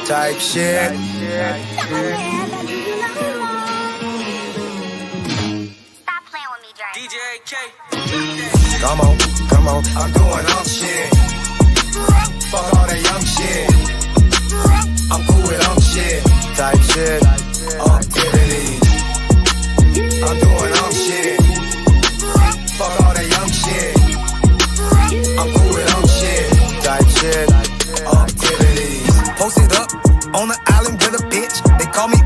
type shit. Stop playing with me, Dre. DJ K. Come on, I'm doing shit. Fuck all that young shit. I'm cool with shit. Type shit. Activities. I'm doing shit. Fuck all that young shit. I'm cool with shit. Type shit. Activities. Posted up on the island with a bitch. They call me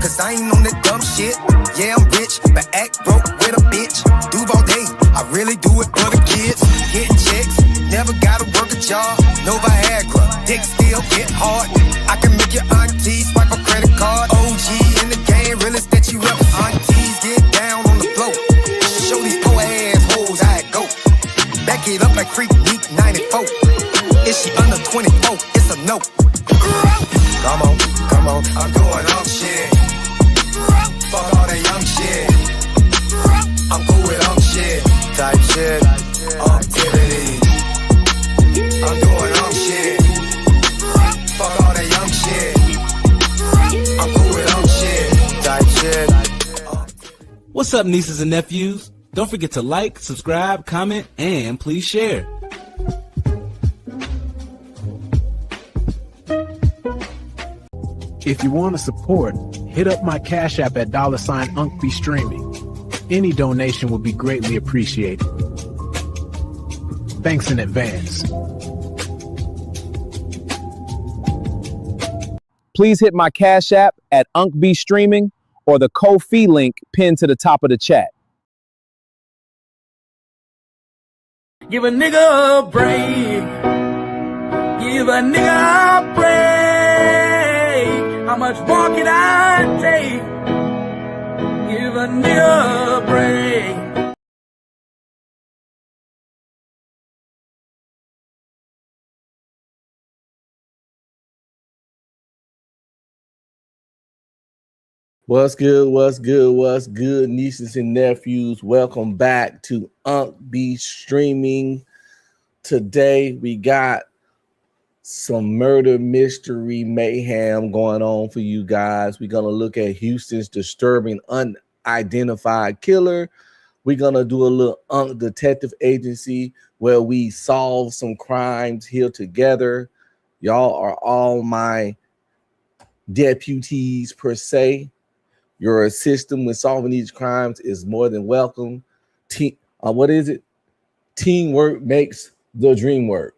cause I ain't on that dumb shit. Yeah, I'm rich, but act broke with a bitch. Duval day, I really do it for the kids. Getting checks, never gotta work a job. No Viagra, dick still get hard. I can make your auntie swipe a credit card. OG in the game, realest that you ever. Aunties get down on the floor. Show these poor ass hoes how it go. Back it up like Freak Week 94. Is she under 24? It's a no. Come on, I'm doing shit. Fuck all that young shit. I'm cool with shit. Type shit. Activities. I'm doing shit. Fuck all that young shit. I'm cool with shit. Type shit. What's up, nieces and nephews? Don't forget to like, subscribe, comment, and please share. If you want to support, hit up my Cash App at $UncBeStreaming. Any donation will be greatly appreciated. Thanks in advance. Please hit my Cash App at UncBeStreaming or the Ko-fi link pinned to the top of the chat. Give a nigga a break. Give a nigga a break. How much more can I take? Give a nigga a break. What's good, nieces and nephews? Welcome back to UncBeStreaming. Today we got some murder mystery mayhem going on for you guys. We're going to look at Houston's disturbing unidentified killer. We're going to do a little detective agency where we solve some crimes here together. Y'all are all my deputies per se. Your assistance with solving these crimes is more than welcome. What is it? Teamwork makes the dream work.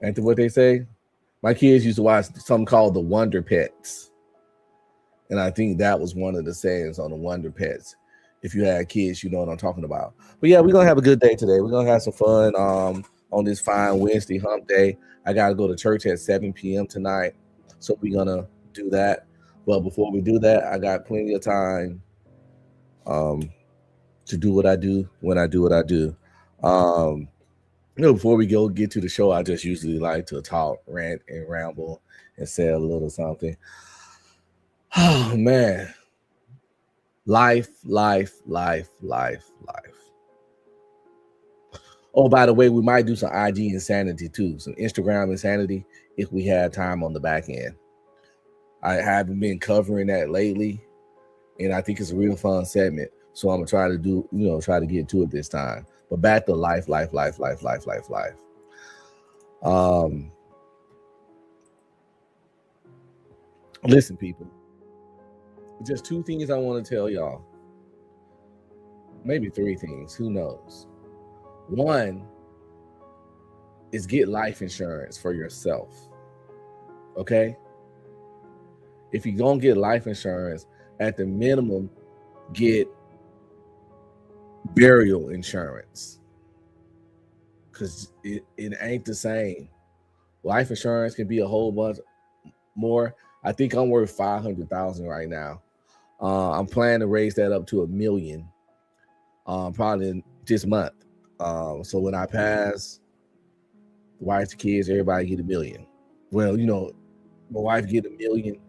Ain't that what they say? My kids used to watch something called The Wonder Pets. And I think that was one of the sayings on The Wonder Pets. If you had kids, you know what I'm talking about. But yeah, we're going to have a good day today. We're going to have some fun on this fine Wednesday hump day. I got to go to church at 7 p.m. tonight. So we're going to do that. But before we do that, I got plenty of time to do what I do when I do what I do. Before we get to the show, I just usually like to talk, rant, and ramble and say a little something. Oh, man. Life. Oh, by the way, we might do some IG insanity too, some Instagram insanity if we had time on the back end. I haven't been covering that lately, and I think it's a real fun segment. So I'm gonna try to try to get to it this time. But back to life. Listen, people. Just two things I want to tell y'all. Maybe three things. Who knows? One is get life insurance for yourself. Okay? If you don't get life insurance, at the minimum, get burial insurance. Because it ain't the same. Life insurance can be a whole bunch more. I think I'm worth $500,000 right now. I'm planning to raise that up to $1 million probably this month. So when I pass, the wife, the kids, everybody get $1 million. Well, my wife get $1 million.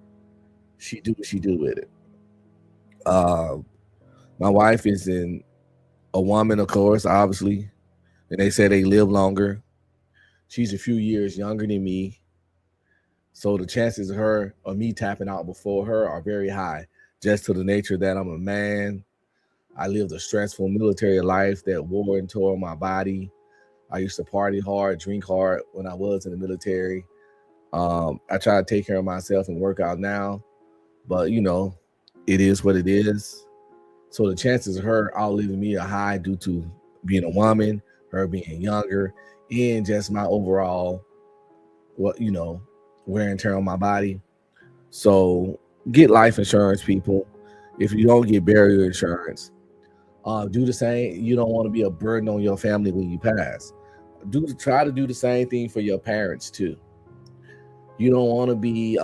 She do what she do with it. My wife is a woman, of course, obviously, and they say they live longer. She's a few years younger than me. So the chances of her or me tapping out before her are very high, just to the nature that I'm a man. I lived a stressful military life that wore and tore on my body. I used to party hard, drink hard when I was in the military. I try to take care of myself and work out now, but you know, it is what it is. So the chances of her outliving me are high due to being a woman, her being younger, and just my overall, wear and tear on my body. So get life insurance, people. If you don't get burial insurance, do the same. You don't want to be a burden on your family when you pass. Try to do the same thing for your parents too. You don't want to be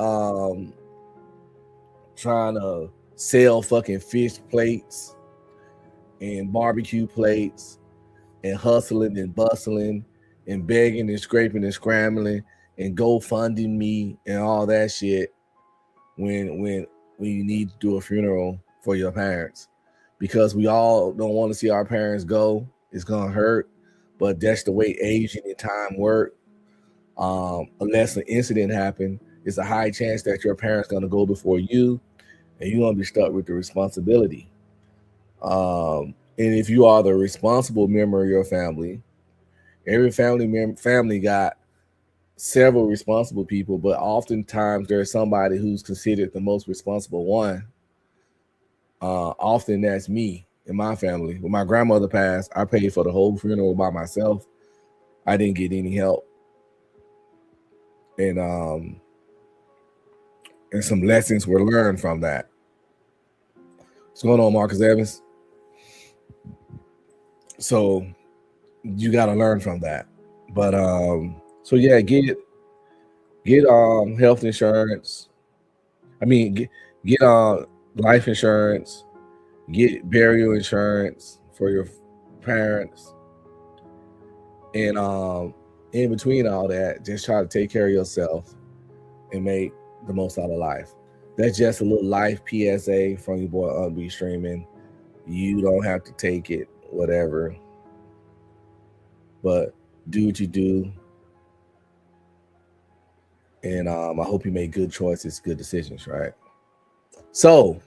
trying to sell fucking fish plates and barbecue plates and hustling and bustling and begging and scraping and scrambling and GoFunding me and all that shit when you need to do a funeral for your parents, because we all don't want to see our parents go. It's gonna hurt, but that's the way aging and time work. Unless an incident happened, it's a high chance that your parents gonna go before you, and you're gonna be stuck with the responsibility. And if you are the responsible member of your family, every family got several responsible people, but oftentimes there's somebody who's considered the most responsible one. Often that's me in my family. When my grandmother passed, I paid for the whole funeral by myself. I didn't get any help. And some lessons were learned from that. What's going on, Marcus Evans? So you got to learn from that. But so yeah, get health insurance. I mean, get life insurance. Get burial insurance for your parents. And in between all that, just try to take care of yourself and make the most out of life. That's just a little life PSA from your boy Unbe Streaming. You don't have to take it, whatever. But do what you do. And I hope you make good choices, good decisions, right? So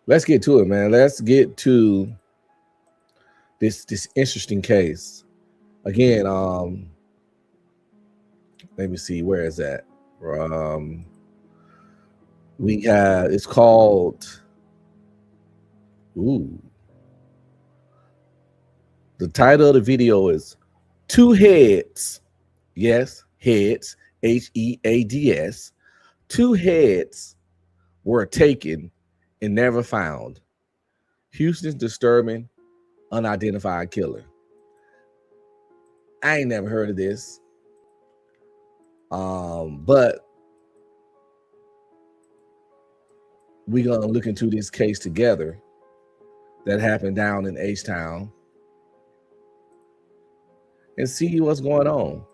let's get to it, man. Let's get to this interesting case. Again, let me see, where is that? We have, it's called, the title of the video is Two Heads. Yes, heads, Heads. Two heads were taken and never found. Houston's disturbing unidentified killer. I ain't never heard of this. But we're gonna look into this case together that happened down in H-Town and see what's going on.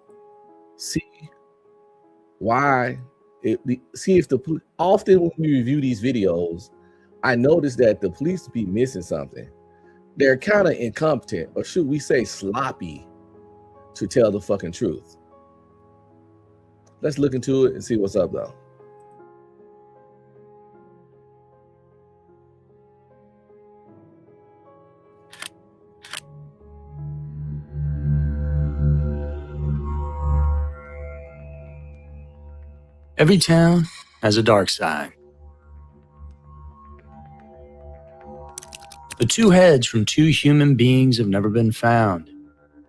See why see if often when we review these videos, I notice that the police be missing something. They're kind of incompetent, or should we say sloppy, to tell the fucking truth. Let's look into it and see what's up, though. Every town has a dark side. The two heads from two human beings have never been found.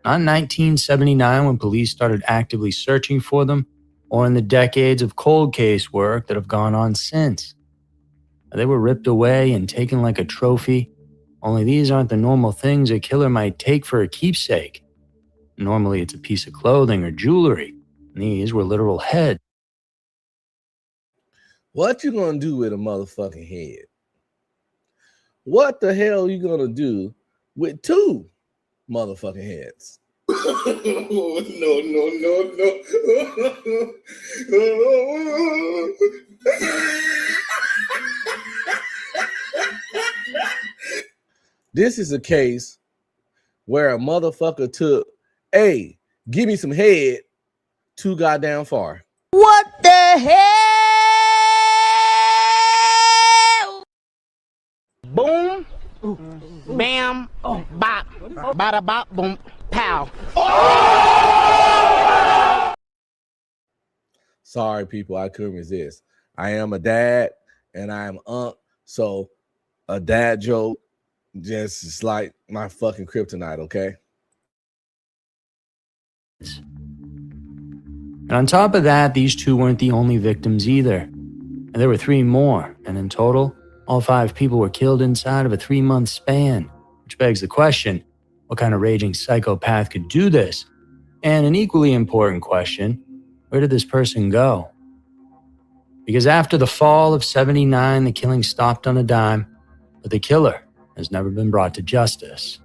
Not in 1979 when police started actively searching for them, or in the decades of cold case work that have gone on since. They were ripped away and taken like a trophy, only these aren't the normal things a killer might take for a keepsake. Normally it's a piece of clothing or jewelry. These were literal heads. What you gonna do with a motherfucking head? What the hell are you gonna do with two motherfucking heads? No. This is a case where a motherfucker took, hey, Give me some head too goddamn far. What the hell? Boom, bam, bop, bada bop, boom, pow. Sorry, people, I couldn't resist. I am a dad and I am so a dad joke just is like my fucking kryptonite, okay? And on top of that, these two weren't the only victims either. And there were 3 more, and in total, all 5 people were killed inside of a 3-month span, which begs the question, what kind of raging psychopath could do this? And an equally important question, where did this person go? Because after the fall of '79, the killing stopped on a dime, but the killer has never been brought to justice.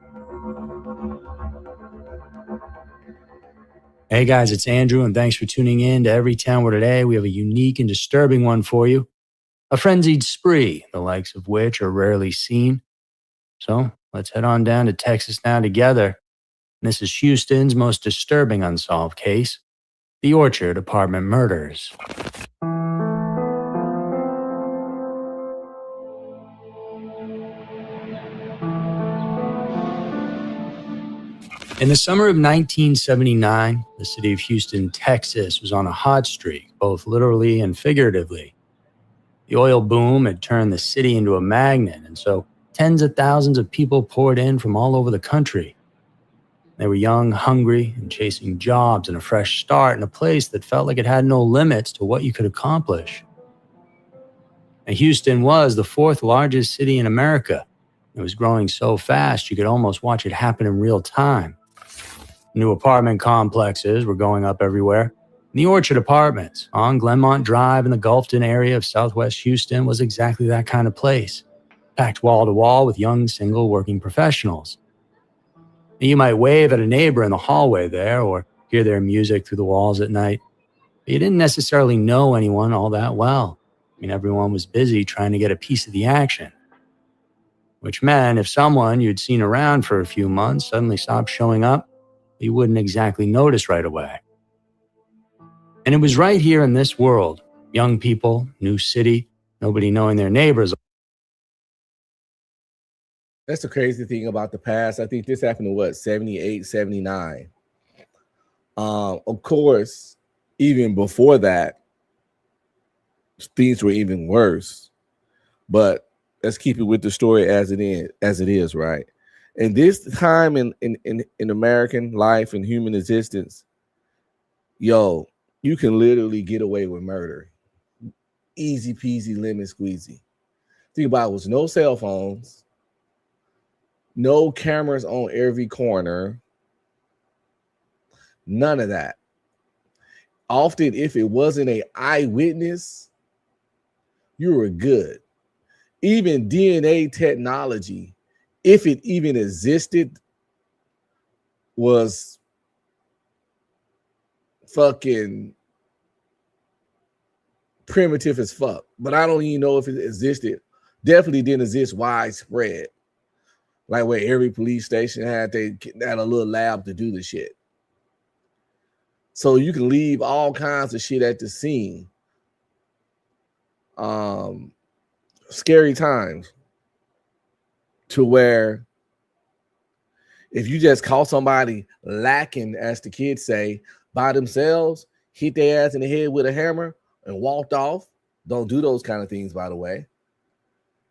Hey guys, it's Andrew, and thanks for tuning in to Every Town Where Today we have a unique and disturbing one for you. A frenzied spree, the likes of which are rarely seen. So let's head on down to Texas now together. This is Houston's most disturbing unsolved case, the Orchard Apartment Murders. In the summer of 1979, the city of Houston, Texas, was on a hot streak, both literally and figuratively. The oil boom had turned the city into a magnet, and so tens of thousands of people poured in from all over the country. They were young, hungry, and chasing jobs and a fresh start in a place that felt like it had no limits to what you could accomplish. And Houston was the 4th largest city in America. It was growing so fast you could almost watch it happen in real time. New apartment complexes were going up everywhere. The Orchard Apartments on Glenmont Drive in the Gulfton area of southwest Houston was exactly that kind of place, packed wall to wall with young single working professionals. And you might wave at a neighbor in the hallway there or hear their music through the walls at night, but you didn't necessarily know anyone all that well. I mean, everyone was busy trying to get a piece of the action. Which meant if someone you'd seen around for a few months suddenly stopped showing up, you wouldn't exactly notice right away. And it was right here in this world, young people, new city, nobody knowing their neighbors. That's the crazy thing about the past. I think this happened in 78, 79. Of course, even before that, things were even worse. But let's keep it with the story as it is, right? And this time in American life and human existence, yo, you can literally get away with murder. Easy peasy, lemon squeezy. Think about it, was no cell phones, no cameras on every corner, none of that. Often, if it wasn't an eyewitness, you were good. Even DNA technology, if it even existed, was fucking primitive as fuck. But I don't even know if it existed. Definitely didn't exist widespread. Like where every police station had a little lab to do the shit. So you can leave all kinds of shit at the scene. Scary times to where if you just caught somebody lacking, as the kids say, by themselves, hit their ass in the head with a hammer and walked off. Don't do those kind of things, by the way.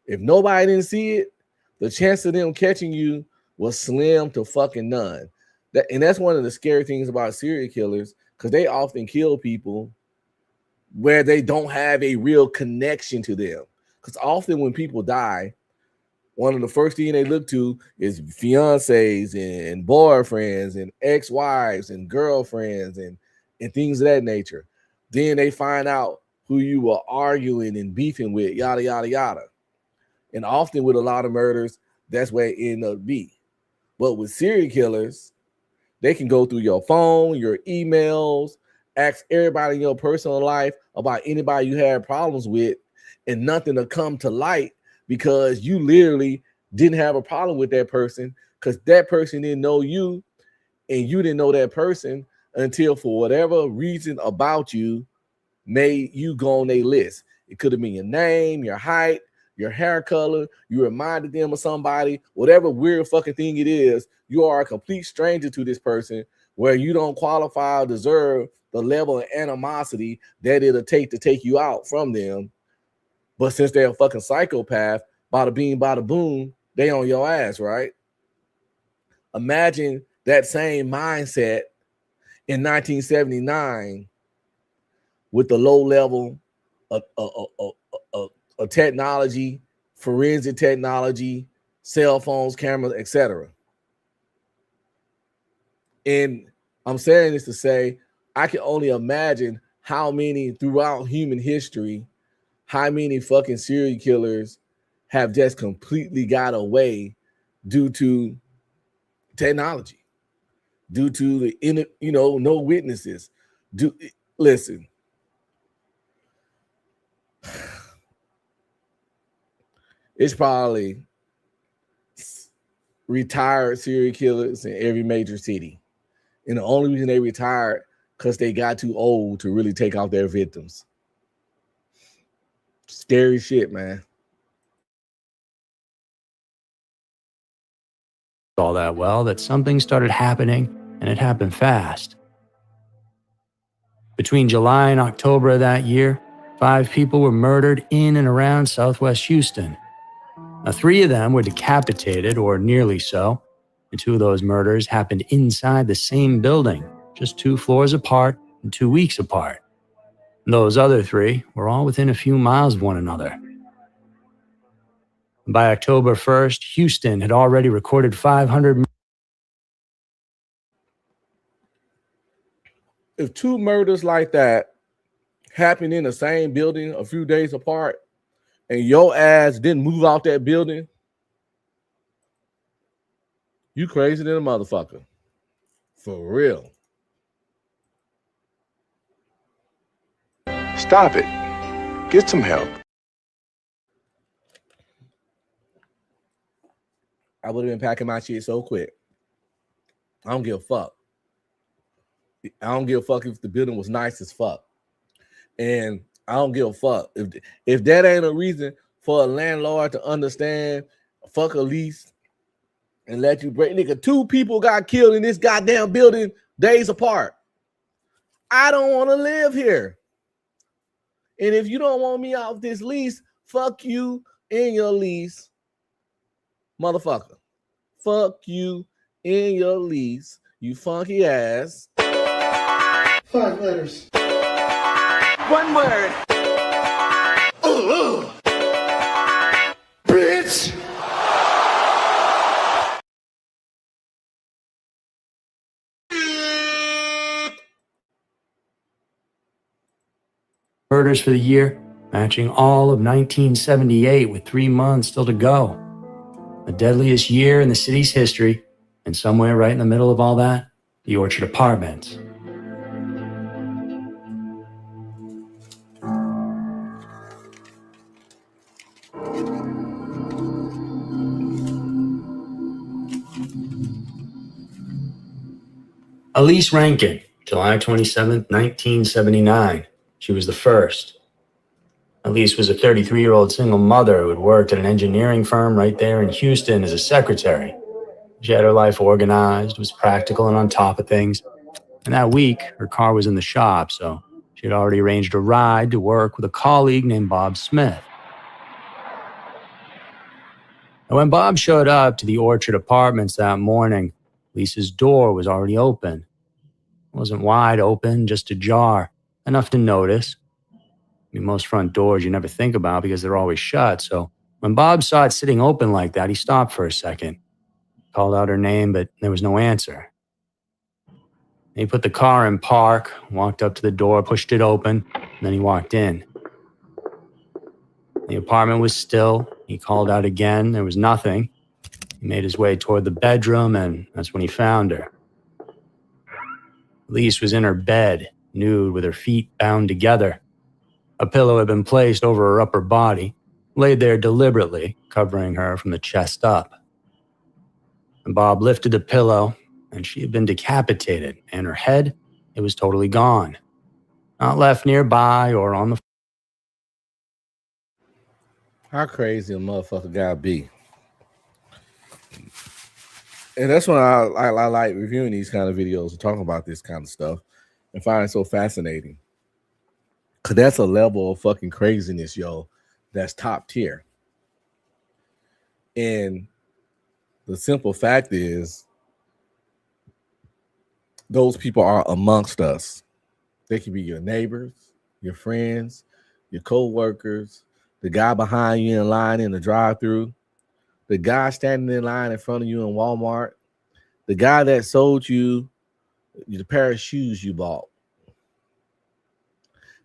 If nobody didn't see it, the chance of them catching you was slim to fucking none. And that's one of the scary things about serial killers, because they often kill people where they don't have a real connection to them. Because often when people die, one of the first things they look to is fiancés and boyfriends and ex-wives and girlfriends and things of that nature. Then they find out who you were arguing and beefing with, yada, yada, yada. And often with a lot of murders, that's where it ends up be. But with serial killers, they can go through your phone, your emails, ask everybody in your personal life about anybody you had problems with, and nothing will come to light because you literally didn't have a problem with that person because that person didn't know you and you didn't know that person until for whatever reason about you made you go on their list. It could have been your name, your height, your hair color. You reminded them of somebody, whatever weird fucking thing it is. You are a complete stranger to this person where you don't qualify or deserve the level of animosity that it'll take to take you out from them. But since they're a fucking psychopath, bada bing, bada boom, they on your ass, right? Imagine that same mindset in 1979 with the low level of technology, forensic technology, cell phones, cameras, etc. And I'm saying this to say, I can only imagine how many throughout human history, how many fucking serial killers have just completely got away due to technology, due to the no witnesses. Listen. It's probably retired serial killers in every major city. And the only reason they retired because they got too old to really take out their victims. Scary shit, man. All that well that something started happening, and it happened fast. Between July and October of that year, 5 people were murdered in and around Southwest Houston. Now, 3 of them were decapitated, or nearly so, and 2 of those murders happened inside the same building, just 2 floors apart and 2 weeks apart. And those other 3 were all within a few miles of one another. By October 1st, Houston had already recorded 500. If 2 murders like that happened in the same building a few days apart, and your ass didn't move out that building, you crazy than a motherfucker. For real. Stop it. Get some help. I would have been packing my shit so quick. I don't give a fuck. I don't give a fuck if the building was nice as fuck. And I don't give a fuck. If that ain't a reason for a landlord to understand, fuck a lease and let you break. Nigga, 2 people got killed in this goddamn building days apart. I don't want to live here. And if you don't want me off this lease, fuck you in your lease, motherfucker. Fuck you in your lease, you funky ass. 5 letters. 1 word. Bitch! Murders for the year, matching all of 1978 with 3 months still to go. The deadliest year in the city's history, and somewhere right in the middle of all that, the Orchard Apartments. Elise Rankin, July 27, 1979. She was the first. Elise was a 33-year-old single mother who had worked at an engineering firm right there in Houston as a secretary. She had her life organized, was practical and on top of things. And that week, her car was in the shop, so she had already arranged a ride to work with a colleague named Bob Smith. And when Bob showed up to the Orchard Apartments that morning, Lisa's door was already open. It wasn't wide open, just ajar, enough to notice. I mean, most front doors you never think about because they're always shut, so when Bob saw it sitting open like that, he stopped for a second, called out her name, but there was no answer. He put the car in park, walked up to the door, pushed it open, and then he walked in. The apartment was still. He called out again. There was nothing. He made his way toward the bedroom, and that's when he found her. Elise was in her bed, nude with her feet bound together. A pillow had been placed over her upper body, laid there deliberately, covering her from the chest up. And Bob lifted the pillow, and she had been decapitated, and her head it was totally gone. Not left nearby or on the. How crazy a motherfucker gotta be. And that's when I like reviewing these kind of videos and talking about this kind of stuff and find it so fascinating. Cause that's a level of fucking craziness, yo, that's top tier. And the simple fact is, those people are amongst us. They can be your neighbors, your friends, your co-workers, the guy behind you in line in the drive-thru, the guy standing in line in front of you in Walmart, the guy that sold you the pair of shoes you bought.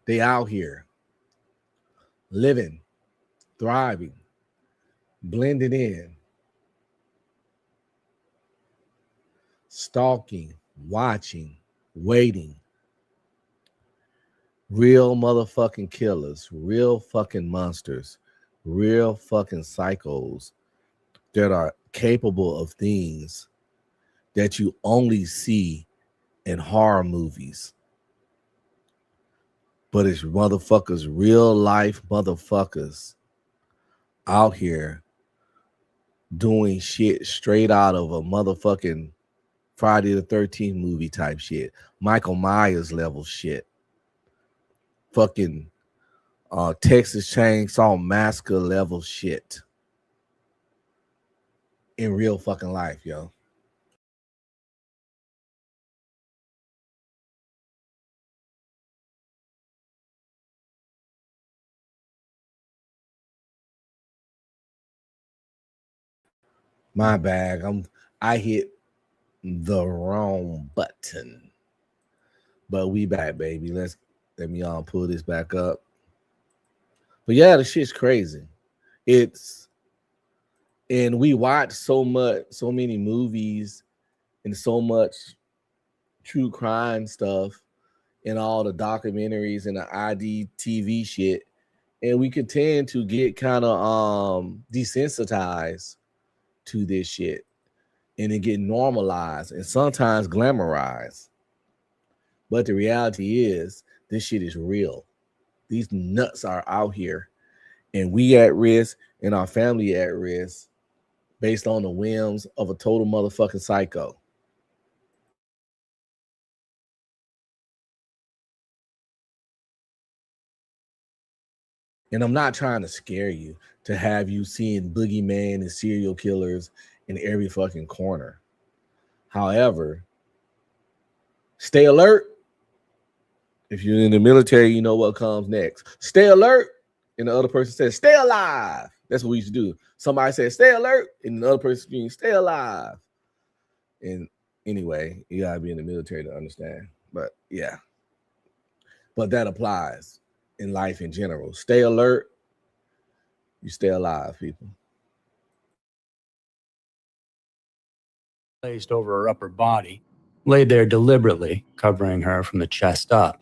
They out here living, thriving, blending in, stalking, watching, waiting. Real motherfucking killers, real fucking monsters, real fucking psychos that are capable of things that you only see in horror movies. But it's motherfuckers, real life motherfuckers out here doing shit straight out of a motherfucking Friday the 13th movie type shit. Michael Myers level shit. Fucking Texas Chainsaw Massacre level shit. In real fucking life, yo. My bag. I hit the wrong button. But we back, baby. Let me pull this back up. But yeah, the shit's crazy. And we watch so many movies and so much true crime stuff and all the documentaries and the ID TV shit. And we could tend to get kind of desensitized to this shit. And it get normalized and sometimes glamorized. But the reality is, this shit is real. These nuts are out here, and we at risk, and our family at risk, based on the whims of a total motherfucking psycho. And I'm not trying to scare you to have you seeing boogeyman and serial killers in every fucking corner. However, stay alert. If you're in the military, you know what comes next. Stay alert. And the other person says, stay alive. That's what we used to do. Somebody says, stay alert. And the other person screams, stay alive. And anyway, you gotta be in the military to understand. But yeah. But that applies in life in general. Stay alert. You stay alive, people. Placed over her upper body, laid there deliberately, covering her from the chest up.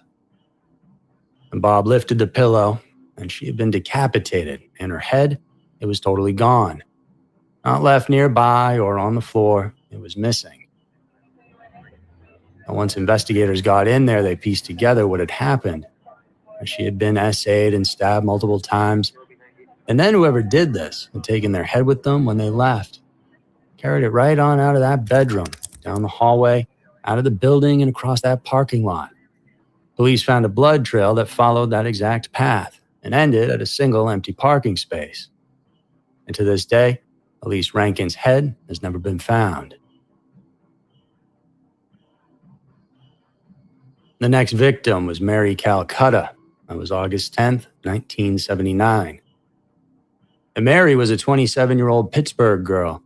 And Bob lifted the pillow, and she had been decapitated, and her head, it was totally gone. Not left nearby or on the floor, it was missing. And once investigators got in there, they pieced together what had happened. She had been essayed and stabbed multiple times. And then whoever did this had taken their head with them when they left. Carried it right on out of that bedroom, down the hallway, out of the building, and across that parking lot. Police found a blood trail that followed that exact path and ended at a single empty parking space. And to this day, Elise Rankin's head has never been found. The next victim was Mary Calcutta. That was August 10th, 1979. And Mary was a 27-year-old Pittsburgh girl.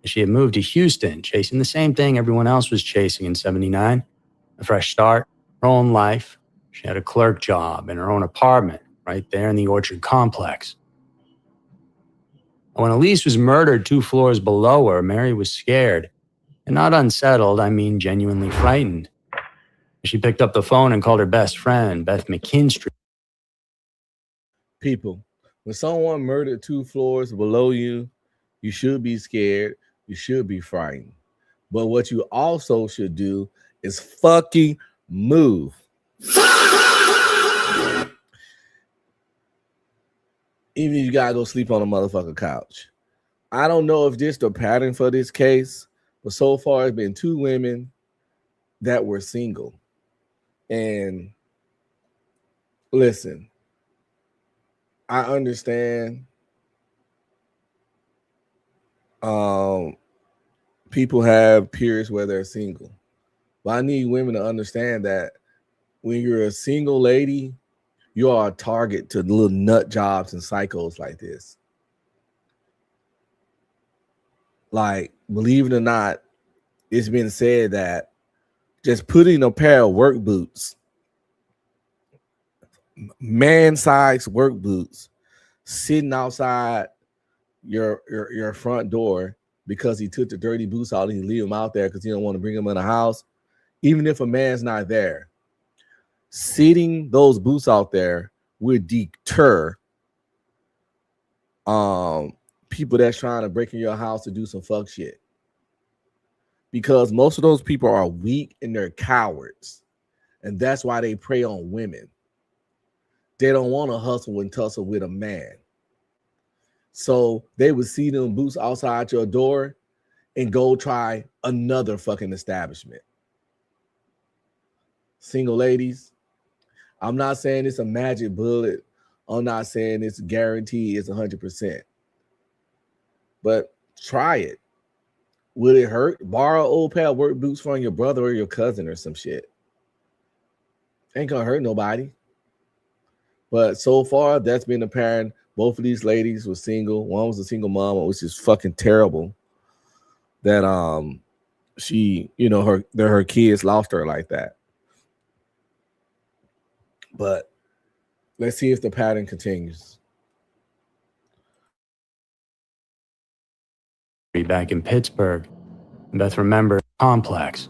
She had moved to Houston, chasing the same thing everyone else was chasing in 79. A fresh start, her own life. She had a clerk job in her own apartment right there in the Orchard complex. When Elise was murdered 2 floors below her, Mary was scared. And not unsettled, I mean genuinely frightened. She picked up the phone and called her best friend, Beth McKinstry. People, when someone murdered 2 floors below you, you should be scared. You should be frightened. But what you also should do is fucking Move. Even if you gotta go sleep on a motherfucking couch. I don't know if this the pattern for this case, but so far it's been 2 women that were single. And listen, I understand people have periods where they're single. But I need women to understand that when you're a single lady, you are a target to little nut jobs and psychos like this. Like, believe it or not, it's been said that just putting a pair of work boots, man-sized work boots, sitting outside your front door because he took the dirty boots out and he leave them out there because he don't want to bring them in the house. Even if a man's not there, sitting those boots out there would deter people that's trying to break in your house to do some fuck shit. Because most of those people are weak and they're cowards. And that's why they prey on women. They don't want to hustle and tussle with a man. So they would see them boots outside your door and go try another fucking establishment. Single ladies, I'm not saying it's a magic bullet. I'm not saying it's guaranteed it's 100%. But try it. Would it hurt? Borrow an old pair of work boots from your brother or your cousin or some shit. Ain't gonna hurt nobody. But so far, that's been apparent. Both of these ladies were single. One was a single mom, which is fucking terrible. That she, her kids lost her like that. But let's see if the pattern continues. Back in Pittsburgh, Beth remembered complex.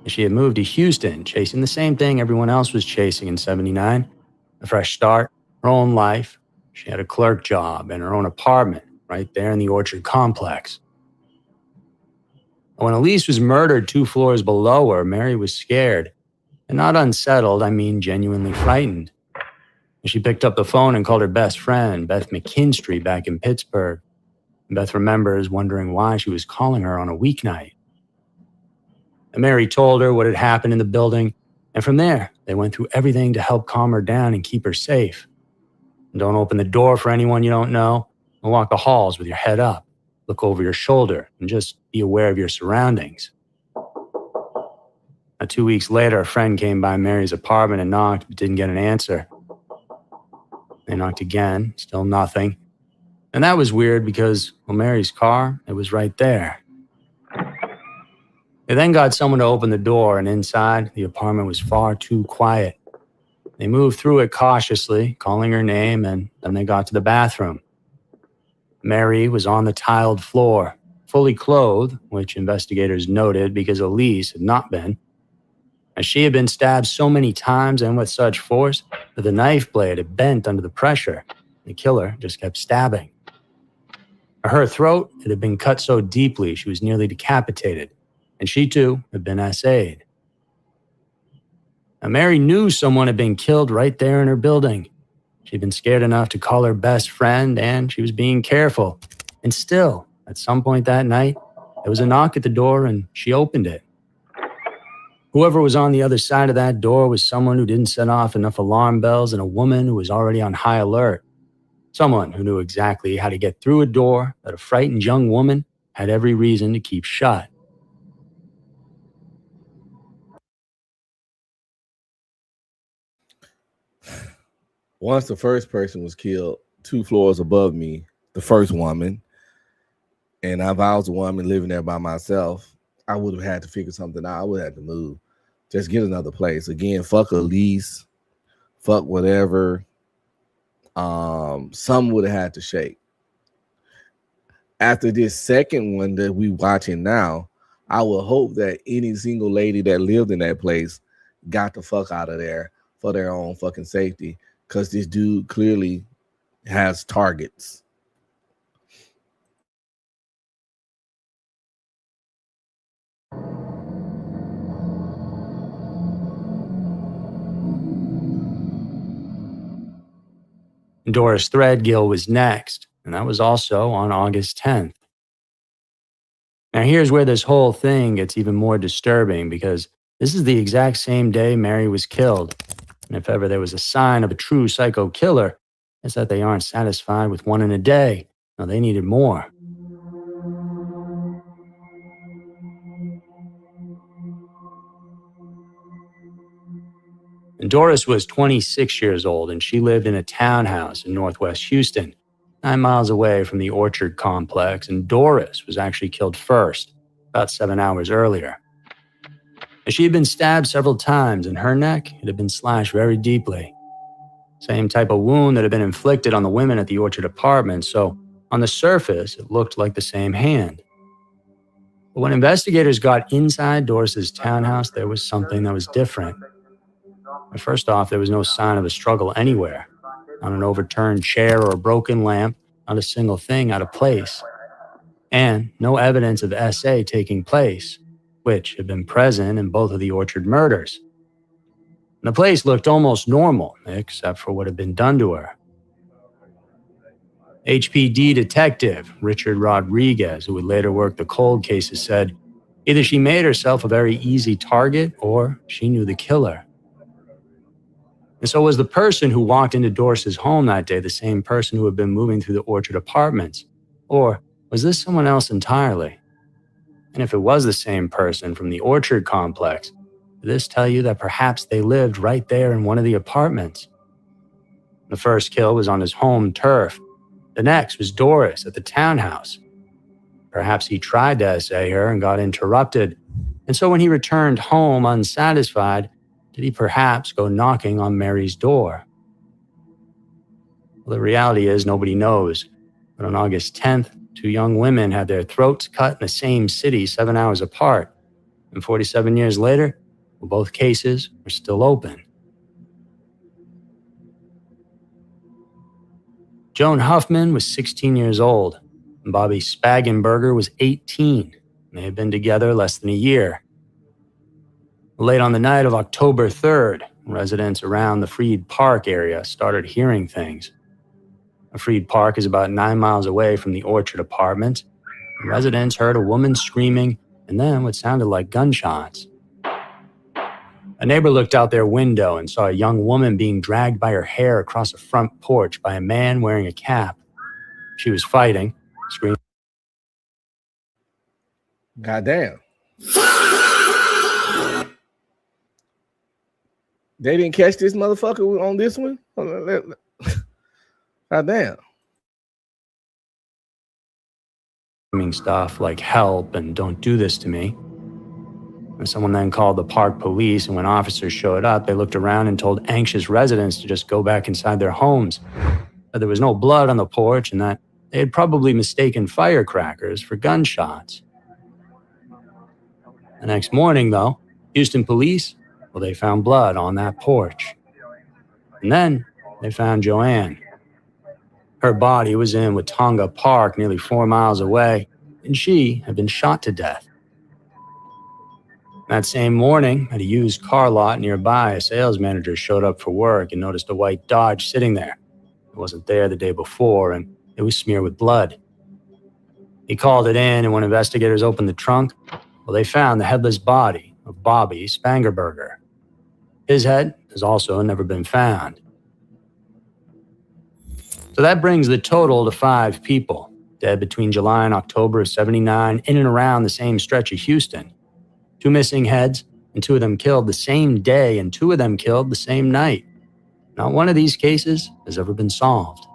She had moved to Houston, chasing the same thing everyone else was chasing in '79, a fresh start, her own life. She had a clerk job and her own apartment right there in the Orchard complex. When Elise was murdered 2 floors below her, Mary was scared. And not unsettled, I mean genuinely frightened. She picked up the phone and called her best friend, Beth McKinstry, back in Pittsburgh. Beth remembers wondering why she was calling her on a weeknight. And Mary told her what had happened in the building, and from there, they went through everything to help calm her down and keep her safe. And don't open the door for anyone you don't know, and walk the halls with your head up. Look over your shoulder, and just be aware of your surroundings. 2 weeks later, a friend came by Mary's apartment and knocked, but didn't get an answer. They knocked again, still nothing. And that was weird because, well, Mary's car, it was right there. They then got someone to open the door, and inside, the apartment was far too quiet. They moved through it cautiously, calling her name, and then they got to the bathroom. Mary was on the tiled floor, fully clothed, which investigators noted because Elise had not been. As she had been stabbed so many times and with such force that the knife blade had bent under the pressure. The killer just kept stabbing. Her throat, it had been cut so deeply she was nearly decapitated, and she too had been assayed. Now, Mary knew someone had been killed right there in her building. She'd been scared enough to call her best friend, and she was being careful. And still, at some point that night, there was a knock at the door, and she opened it. Whoever was on the other side of that door was someone who didn't set off enough alarm bells and a woman who was already on high alert. Someone who knew exactly how to get through a door that a frightened young woman had every reason to keep shut. Once the first person was killed 2 floors above me, the first woman, and if I was a woman living there by myself, I would have had to figure something out. I would have had to move. Just get another place. Again, fuck a lease, fuck whatever. Some would have had to shake. After this second one that we watching now, I will hope that any single lady that lived in that place got the fuck out of there for their own fucking safety, because this dude clearly has targets. Doris Threadgill was next, and that was also on August 10th. Now here's where this whole thing gets even more disturbing, because this is the exact same day Mary was killed. And if ever there was a sign of a true psycho killer, it's that they aren't satisfied with one in a day. No, they needed more. And Doris was 26 years old, and she lived in a townhouse in northwest Houston, 9 miles away from the Orchard complex, and Doris was actually killed first, about 7 hours earlier. And she had been stabbed several times, and her neck had been slashed very deeply. Same type of wound that had been inflicted on the women at the Orchard apartment, so on the surface, it looked like the same hand. But when investigators got inside Doris's townhouse, there was something that was different. And first off, there was no sign of a struggle anywhere. Not an overturned chair or a broken lamp, not a single thing out of place. And no evidence of SA taking place, which had been present in both of the Orchard murders. And the place looked almost normal, except for what had been done to her. HPD detective Richard Rodriguez, who would later work the cold cases, said either she made herself a very easy target or she knew the killer. And so was the person who walked into Doris's home that day the same person who had been moving through the Orchard apartments? Or was this someone else entirely? And if it was the same person from the Orchard complex, did this tell you that perhaps they lived right there in one of the apartments? The first kill was on his home turf. The next was Doris at the townhouse. Perhaps he tried to SA her and got interrupted. And so when he returned home unsatisfied, did he perhaps go knocking on Mary's door? Well, the reality is nobody knows. But on August 10th, 2 young women had their throats cut in the same city 7 hours apart. And 47 years later, well, both cases are still open. Joan Huffman was 16 years old, and Bobby Spagenberger was 18. They had been together less than a year. Late on the night of October 3rd, residents around the Freed Park area started hearing things. Freed Park is about 9 miles away from the Orchard apartment. Residents heard a woman screaming and then what sounded like gunshots. A neighbor looked out their window and saw a young woman being dragged by her hair across a front porch by a man wearing a cap. She was fighting, screaming. Goddamn. They didn't catch this motherfucker on this one? Goddamn. Stuff like help and don't do this to me. And someone then called the park police, and when officers showed up, they looked around and told anxious residents to just go back inside their homes. But there was no blood on the porch and that they had probably mistaken firecrackers for gunshots. The next morning, though, Houston police, well, they found blood on that porch. And then they found Joanne. Her body was in Watonga Park, nearly 4 miles away, and she had been shot to death. That same morning, at a used car lot nearby, a sales manager showed up for work and noticed a white Dodge sitting there. It wasn't there the day before, and it was smeared with blood. He called it in, and when investigators opened the trunk, well, they found the headless body of Bobby Spangerberger. His head has also never been found. So that brings the total to 5 people, dead between July and October of '79 in and around the same stretch of Houston. 2 missing heads, and 2 of them killed the same day, and 2 of them killed the same night. Not one of these cases has ever been solved.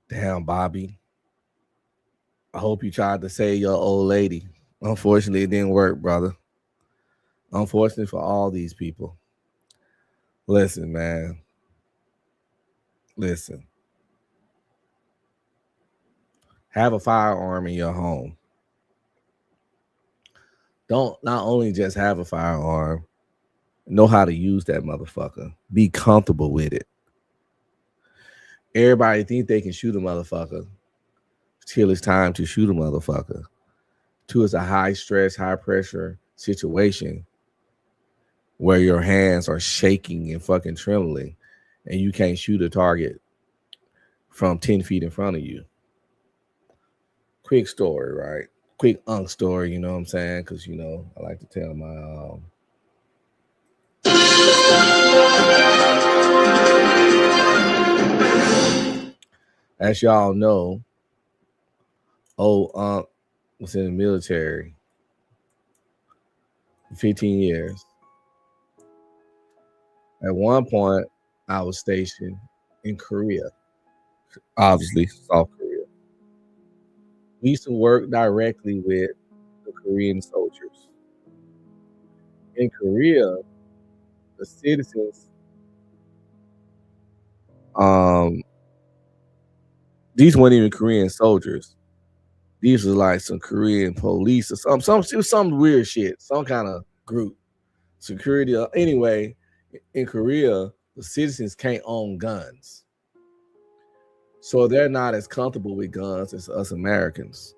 Damn, Bobby. I hope you tried to save your old lady. Unfortunately, it didn't work, brother. Unfortunately for all these people. Listen, man. Listen. Have a firearm in your home. Don't not only just have a firearm, know how to use that motherfucker. Be comfortable with it. Everybody think they can shoot a motherfucker till it's time to shoot a motherfucker. Two, it's a high stress, high pressure situation. where your hands are shaking and fucking trembling and you can't shoot a target from 10 feet in front of you. Quick story, right? Quick story, you know what I'm saying? Because, you know, I like to tell my as y'all know, old Unc was in the military for 15 years. At one point, I was stationed in Korea, obviously South Korea. We used to work directly with the Korean soldiers. In Korea, the citizens, these weren't even Korean soldiers. These were like some Korean police or some weird shit, some kind of group. Security. Anyway, in Korea, the citizens can't own guns. So they're not as comfortable with guns as us Americans.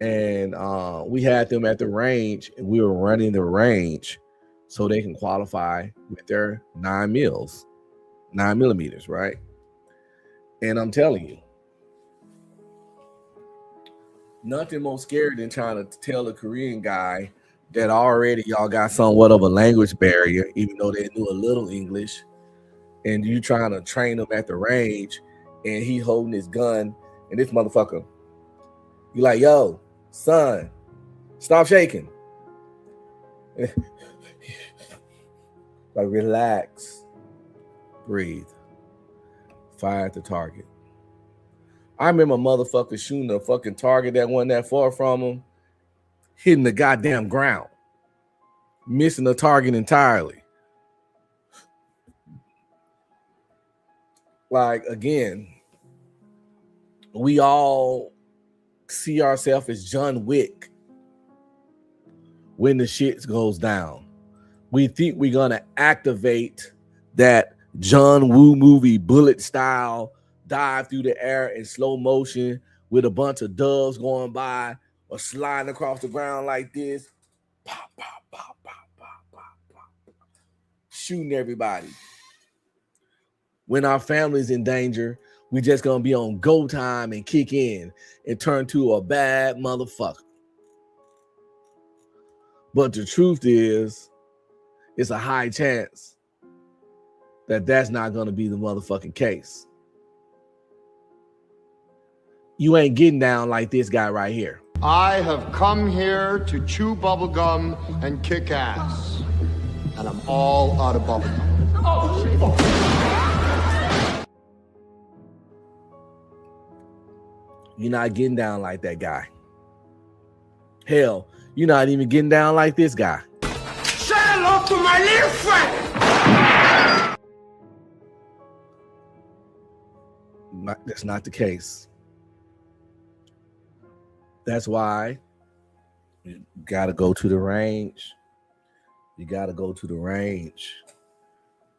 And we had them at the range, and we were running the range so they can qualify with their 9 millimeters, right? And I'm telling you, nothing more scary than trying to tell a Korean guy that already y'all got somewhat of a language barrier, even though they knew a little English, and you trying to train them at the range, and he holding his gun, and this motherfucker, you like, yo, son, stop shaking. Like, relax, breathe, fire at the target. I remember motherfuckers shooting a fucking target that wasn't that far from him, hitting the goddamn ground, missing the target entirely. Like, again, we all see ourselves as John Wick when the shit goes down. We think we're gonna activate that John Woo movie bullet style, dive through the air in slow motion with a bunch of doves going by or sliding across the ground like this, pop, pop, pop, pop, pop, pop, pop, shooting everybody. When our family's in danger, we just gonna be on go time and kick in and turn to a bad motherfucker. But the truth is, it's a high chance that that's not gonna be the motherfucking case. You ain't getting down like this guy right here. I have come here to chew bubblegum and kick ass. And I'm all out of bubblegum. You're not getting down like that guy. Hell, you're not even getting down like this guy. Say hello to my little friend. That's not the case. That's why you gotta go to the range. You gotta go to the range.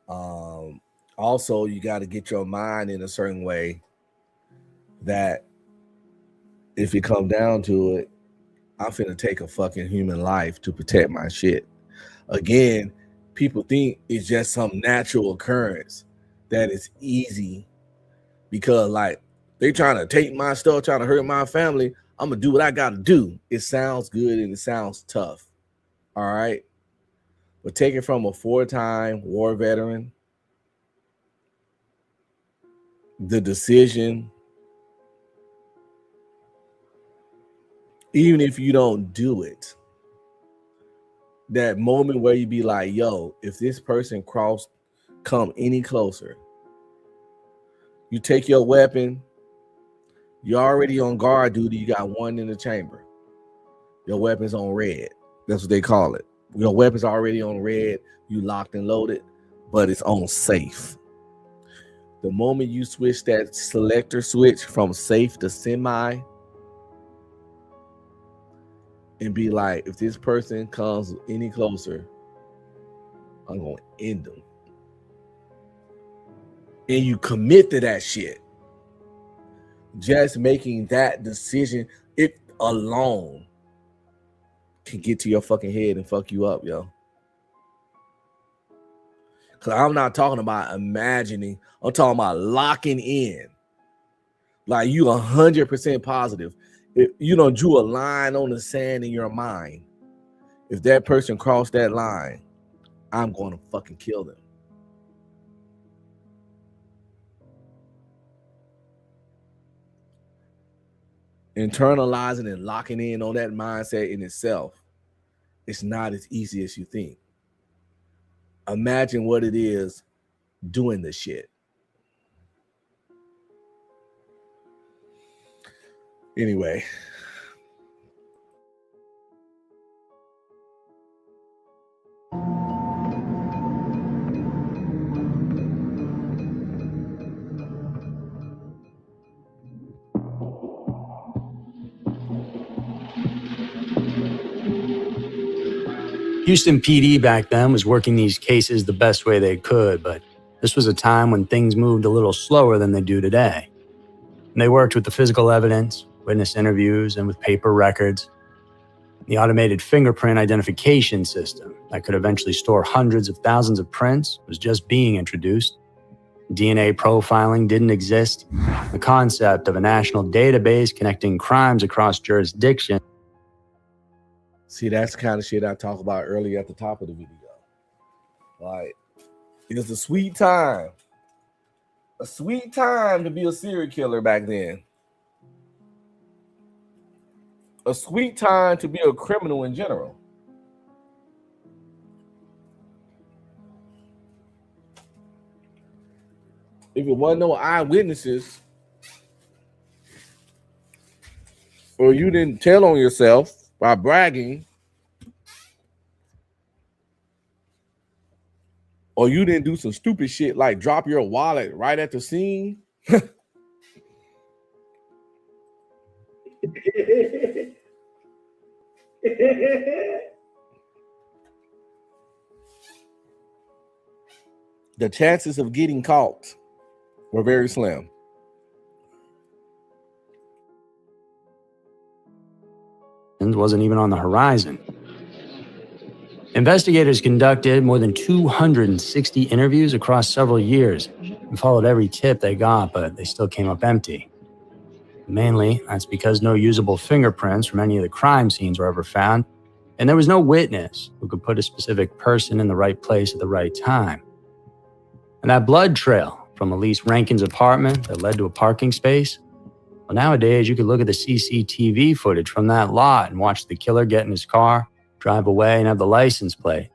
Also, you gotta get your mind in a certain way that if it come down to it, I'm finna take a fucking human life to protect my shit. Again, people think it's just some natural occurrence that is easy because, like, they trying to take my stuff, trying to hurt my family. I'm gonna do what I gotta do. It sounds good and it sounds tough. All right. But take it from a 4-time war veteran, the decision, even if you don't do it, that moment where you be like, yo, if this person come any closer, you take your weapon, you're already on guard duty, you got one in the chamber. Your weapon's on red. That's what they call it. Your weapon's already on red, you locked and loaded, but it's on safe. The moment you switch that selector switch from safe to semi, and be like, if this person comes any closer, I'm going to end them. And you commit to that shit. Just making that decision, it alone can get to your fucking head and fuck you up, yo. Because I'm not talking about imagining. I'm talking about locking in. Like you 100% positive. If you don't drew a line on the sand in your mind, if that person crossed that line, I'm going to fucking kill them. Internalizing and locking in on that mindset in itself, it's not as easy as you think. Imagine what it is doing this shit. Anyway. Houston PD back then was working these cases the best way they could, but this was a time when things moved a little slower than they do today. And they worked with the physical evidence, witness interviews, and with paper records. The automated fingerprint identification system that could eventually store hundreds of thousands of prints was just being introduced. DNA profiling didn't exist. The concept of a national database connecting crimes across jurisdictions. See, that's the kind of shit I talked about earlier at the top of the video. Like, it's a sweet time. A sweet time to be a serial killer back then. A sweet time to be a criminal in general. If it wasn't no eyewitnesses, or you didn't tell on yourself by bragging, or you didn't do some stupid shit like drop your wallet right at the scene, the chances of getting caught were very slim. Wasn't even on the horizon. Investigators conducted more than 260 interviews across several years and followed every tip they got, but they still came up empty. Mainly, that's because no usable fingerprints from any of the crime scenes were ever found, and there was no witness who could put a specific person in the right place at the right time. And that blood trail from Elise Rankin's apartment that led to a parking space, well, nowadays you could look at the CCTV footage from that lot and watch the killer get in his car, drive away, and have the license plate.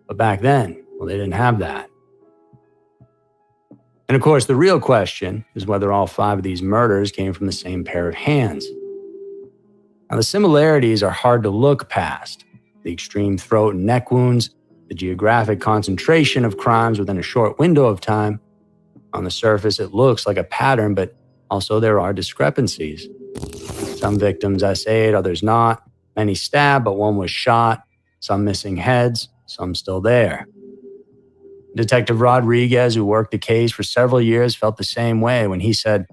But back then, well, they didn't have that. And of course, the real question is whether all 5 of these murders came from the same pair of hands. Now, the similarities are hard to look past. The extreme throat and neck wounds, the geographic concentration of crimes within a short window of time. On the surface, it looks like a pattern, but also there are discrepancies. Some victims essayed, others not. Many stabbed, but one was shot. Some missing heads, some still there. Detective Rodriguez, who worked the case for several years, felt the same way when he said,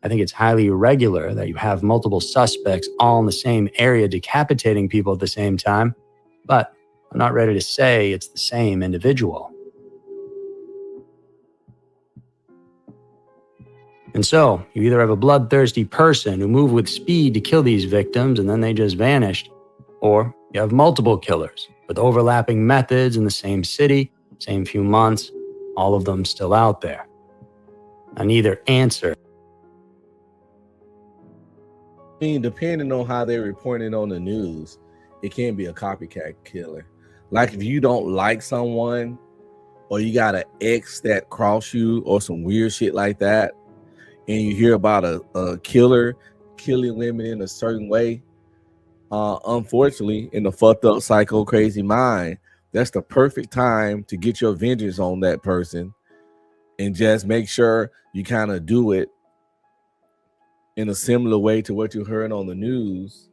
"I think it's highly irregular that you have multiple suspects all in the same area decapitating people at the same time, but I'm not ready to say it's the same individual." And so, you either have a bloodthirsty person who moved with speed to kill these victims and then they just vanished, or you have multiple killers with overlapping methods in the same city, same few months, all of them still out there. And either answer. I mean, depending on how they're reporting on the news, it can be a copycat killer. Like if you don't like someone, or you got an ex that cross you, or some weird shit like that, and you hear about a killer killing women in a certain way, unfortunately, in the fucked up psycho crazy mind, that's the perfect time to get your vengeance on that person, and just make sure you kind of do it in a similar way to what you heard on the news,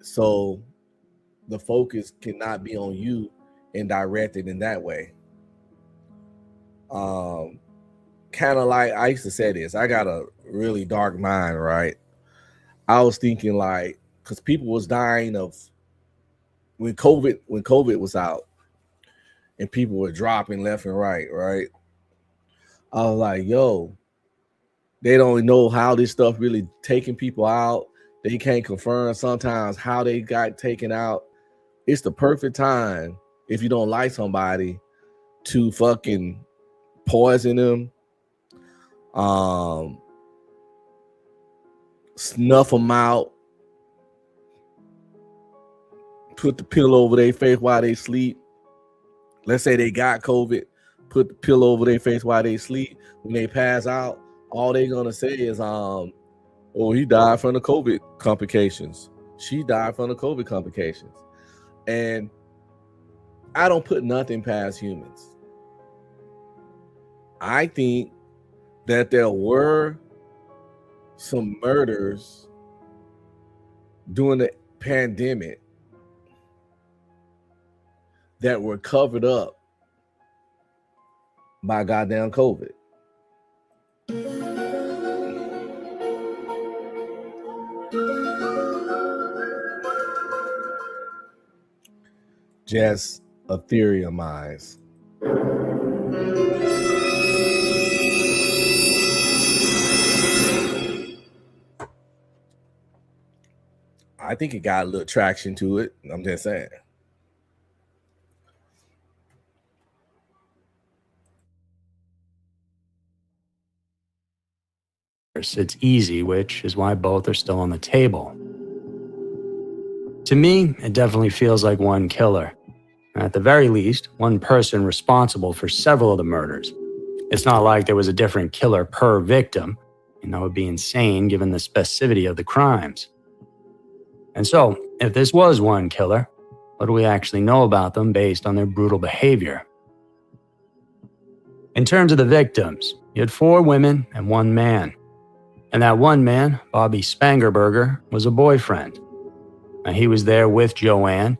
so the focus cannot be on you and directed in that way. Kind of like I used to say this, I got a really dark mind, right? I was thinking like, because people was dying of when COVID was out, and people were dropping left and right. I was like, yo, they don't know how this stuff really taking people out. They can't confirm sometimes how they got taken out. It's the perfect time, if you don't like somebody, to fucking poison them, snuff them out, put the pillow over their face while they sleep. Let's say they got COVID, put the pillow over their face while they sleep. When they pass out, all they're gonna say is, oh, he died from the COVID complications. She died from the COVID complications. And I don't put nothing past humans. I think that there were some murders during the pandemic that were covered up by goddamn COVID. Just a theory of mine. I think it got a little traction to it. I'm just saying. It's easy, which is why both are still on the table. To me, it definitely feels like one killer. At the very least, one person responsible for several of the murders. It's not like there was a different killer per victim, and that would be insane given the specificity of the crimes. And so, if this was one killer, what do we actually know about them based on their brutal behavior? In terms of the victims, you had 4 women and 1 man. And that one man, Bobby Spangerberger, was a boyfriend. Now, he was there with Joanne.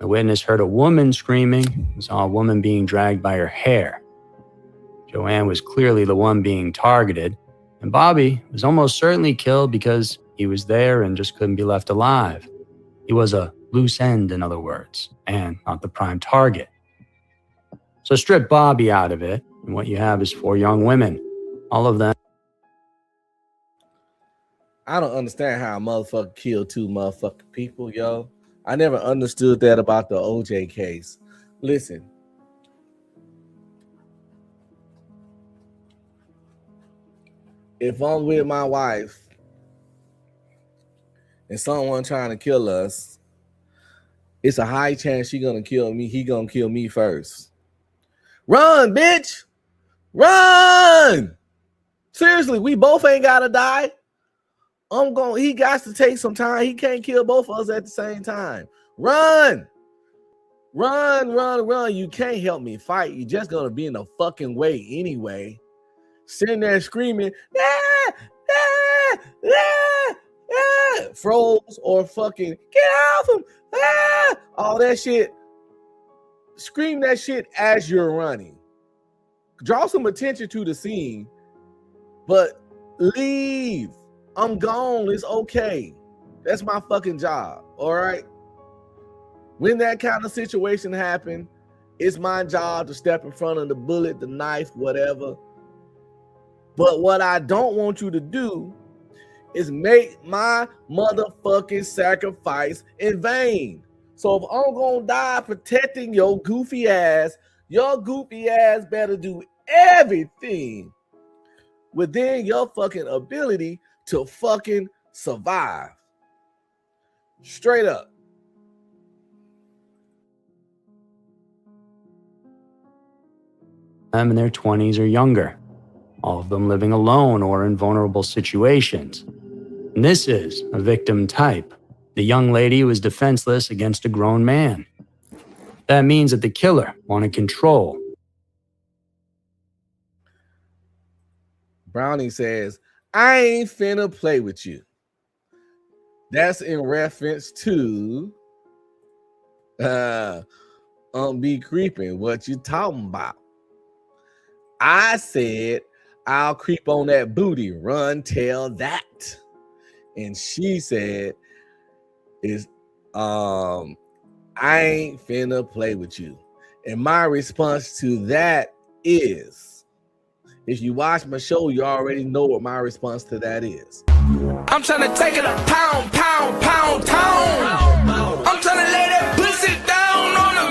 The witness heard a woman screaming and saw a woman being dragged by her hair. Joanne was clearly the one being targeted, and Bobby was almost certainly killed because he was there and just couldn't be left alive. He was a loose end, in other words, and not the prime target. So strip Bobby out of it, and what you have is 4 young women, all of them. I don't understand how a motherfucker killed 2 motherfucking people, yo. I never understood that about the OJ case. Listen. If I'm with my wife and someone trying to kill us, it's a high chance she gonna kill me. He gonna kill me first. Run, bitch! Run! Seriously, we both ain't gotta die. He got to take some time. He can't kill both of us at the same time. Run! Run, run, run. You can't help me fight. You're just gonna be in the fucking way anyway. Sitting there screaming, ah, ah, ah, ah, froze or fucking get off him, ah, all that shit. Scream that shit as you're running. Draw some attention to the scene, but leave. I'm gone. It's okay. That's my fucking job. All right. When that kind of situation happens, it's my job to step in front of the bullet, the knife, whatever. But what I don't want you to do is make my motherfucking sacrifice in vain. So if I'm gonna die protecting your goofy ass better do everything within your fucking ability to fucking survive. Straight up. Them in their 20s or younger, all of them living alone or in vulnerable situations. And this is a victim type, the young lady who was defenseless against a grown man. That means that the killer wanted control. Brownie says, I ain't finna play with you. That's in reference to be creeping. What you talking about? I said, I'll creep on that booty. Run, tell that. And she said, I ain't finna play with you. And my response to that is, if you watch my show, you already know what my response to that is. I'm trying to take it a pound, pound, pound, pound. I'm trying to lay that pussy down on the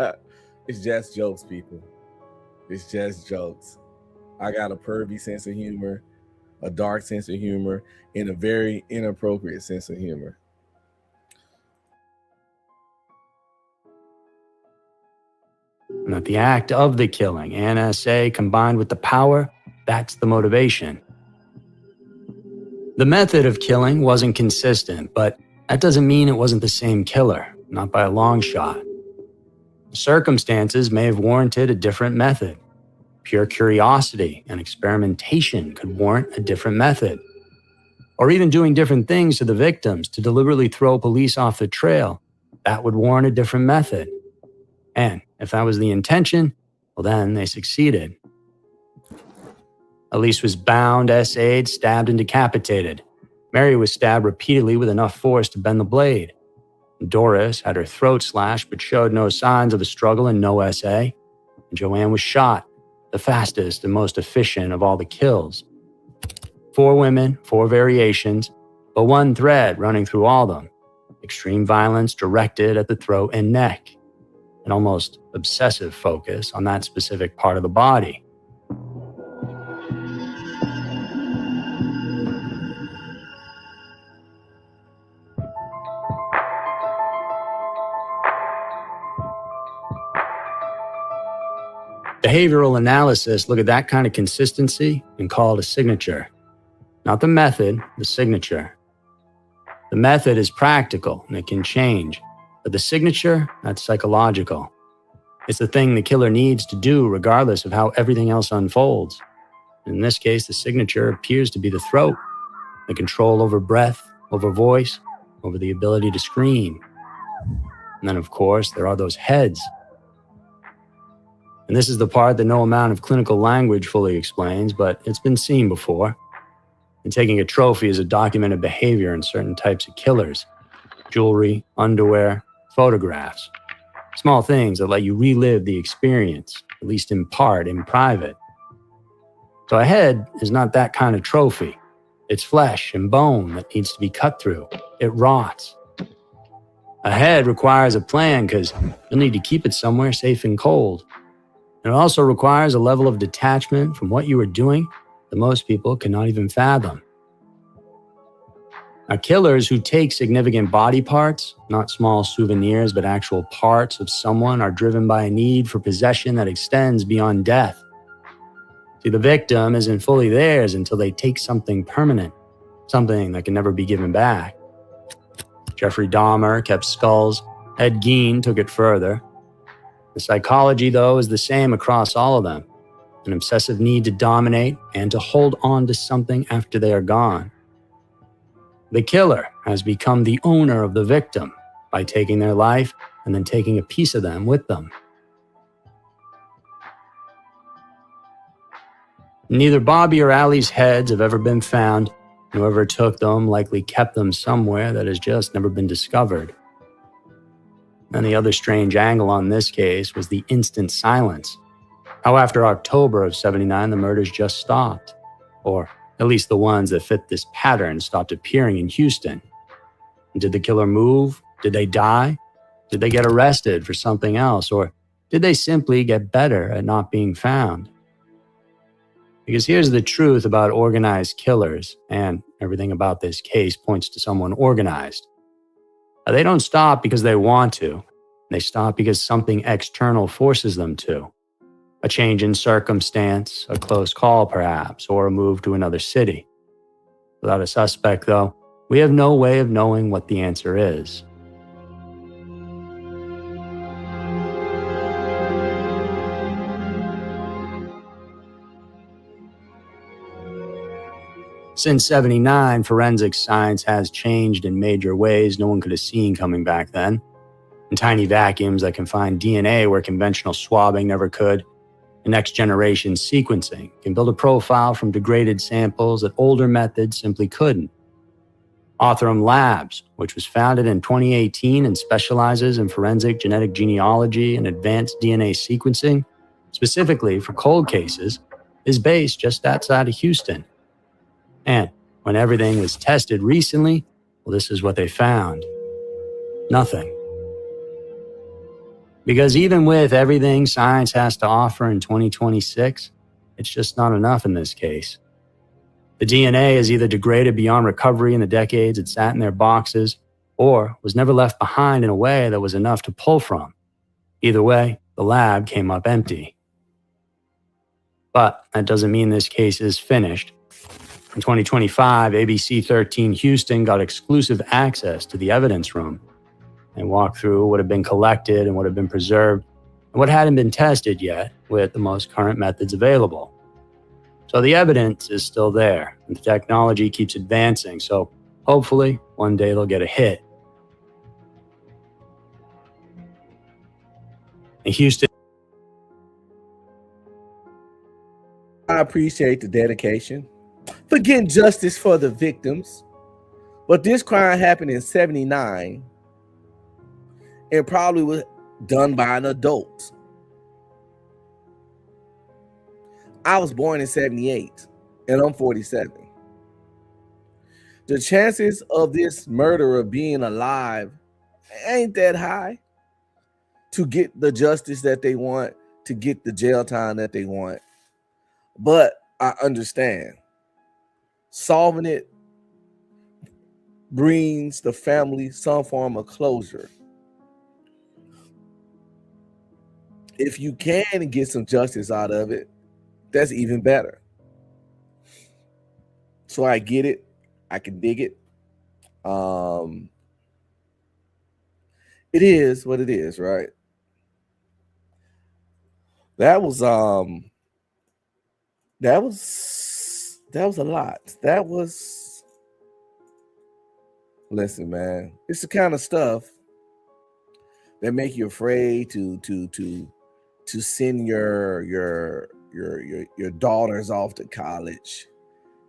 ground. It's just jokes, people. It's just jokes. I got a pervy sense of humor, a dark sense of humor, and a very inappropriate sense of humor. And that the act of the killing, NSA, combined with the power, that's the motivation. The method of killing wasn't consistent, but that doesn't mean it wasn't the same killer, not by a long shot. Circumstances may have warranted a different method. Pure curiosity and experimentation could warrant a different method. Or even doing different things to the victims to deliberately throw police off the trail, that would warrant a different method. And if that was the intention, well, then they succeeded. Elise was bound, SA'd, stabbed, and decapitated. Mary was stabbed repeatedly with enough force to bend the blade. Doris had her throat slashed but showed no signs of a struggle and no SA. And Joanne was shot, the fastest and most efficient of all the kills. 4 women, 4 variations, but one thread running through all of them. Extreme violence directed at the throat and neck. An almost obsessive focus on that specific part of the body. Behavioral analysis look at that kind of consistency and call it a signature. Not the method, the signature. The method is practical and it can change, but the signature, that's psychological. It's the thing the killer needs to do regardless of how everything else unfolds. In this case, the signature appears to be the throat, the control over breath, over voice, over the ability to scream. And then, of course, there are those heads. And this is the part that no amount of clinical language fully explains, but it's been seen before. And taking a trophy is a documented behavior in certain types of killers. Jewelry, underwear, photographs. Small things that let you relive the experience, at least in part, in private. So a head is not that kind of trophy. It's flesh and bone that needs to be cut through. It rots. A head requires a plan because you'll need to keep it somewhere safe and cold. It also requires a level of detachment from what you are doing that most people cannot even fathom. Now, killers who take significant body parts, not small souvenirs, but actual parts of someone, are driven by a need for possession that extends beyond death. See, the victim isn't fully theirs until they take something permanent, something that can never be given back. Jeffrey Dahmer kept skulls. Ed Gein took it further. The psychology, though, is the same across all of them. An obsessive need to dominate and to hold on to something after they are gone. The killer has become the owner of the victim by taking their life and then taking a piece of them with them. Neither Bobby or Allie's heads have ever been found. Whoever took them likely kept them somewhere that has just never been discovered. And the other strange angle on this case was the instant silence. How after October of '79, the murders just stopped. Or at least the ones that fit this pattern stopped appearing in Houston. Did the killer move? Did they die? Did they get arrested for something else? Or did they simply get better at not being found? Because here's the truth about organized killers, and everything about this case points to someone organized. They don't stop because they want to. They stop because something external forces them to. A change in circumstance, a close call perhaps, or a move to another city. Without a suspect, though, we have no way of knowing what the answer is. Since '79, forensic science has changed in major ways no one could have seen coming back then. In tiny vacuums that can find DNA where conventional swabbing never could, and next-generation sequencing can build a profile from degraded samples that older methods simply couldn't. Othram Labs, which was founded in 2018 and specializes in forensic genetic genealogy and advanced DNA sequencing, specifically for cold cases, is based just outside of Houston. And when everything was tested recently, well, this is what they found. Nothing. Because even with everything science has to offer in 2026, it's just not enough in this case. The DNA is either degraded beyond recovery in the decades it sat in their boxes, or was never left behind in a way that was enough to pull from. Either way, the lab came up empty. But that doesn't mean this case is finished. In 2025, ABC 13 Houston got exclusive access to the evidence room and walked through what had been collected and what had been preserved and what hadn't been tested yet with the most current methods available. So the evidence is still there, and the technology keeps advancing, so hopefully one day they'll get a hit. In Houston, I appreciate the dedication for getting justice for the victims, but this crime happened in 79 and probably was done by an adult. I was born in 78 and I'm 47. The chances of this murderer being alive ain't that high to get the justice that they want, to get the jail time that they want. But I understand solving it brings the family some form of closure. If you can get some justice out of it, that's even better. So I get it. I can dig it. It is what it is, right? That was a lot. Listen, man, it's the kind of stuff that make you afraid to send your daughters off to college.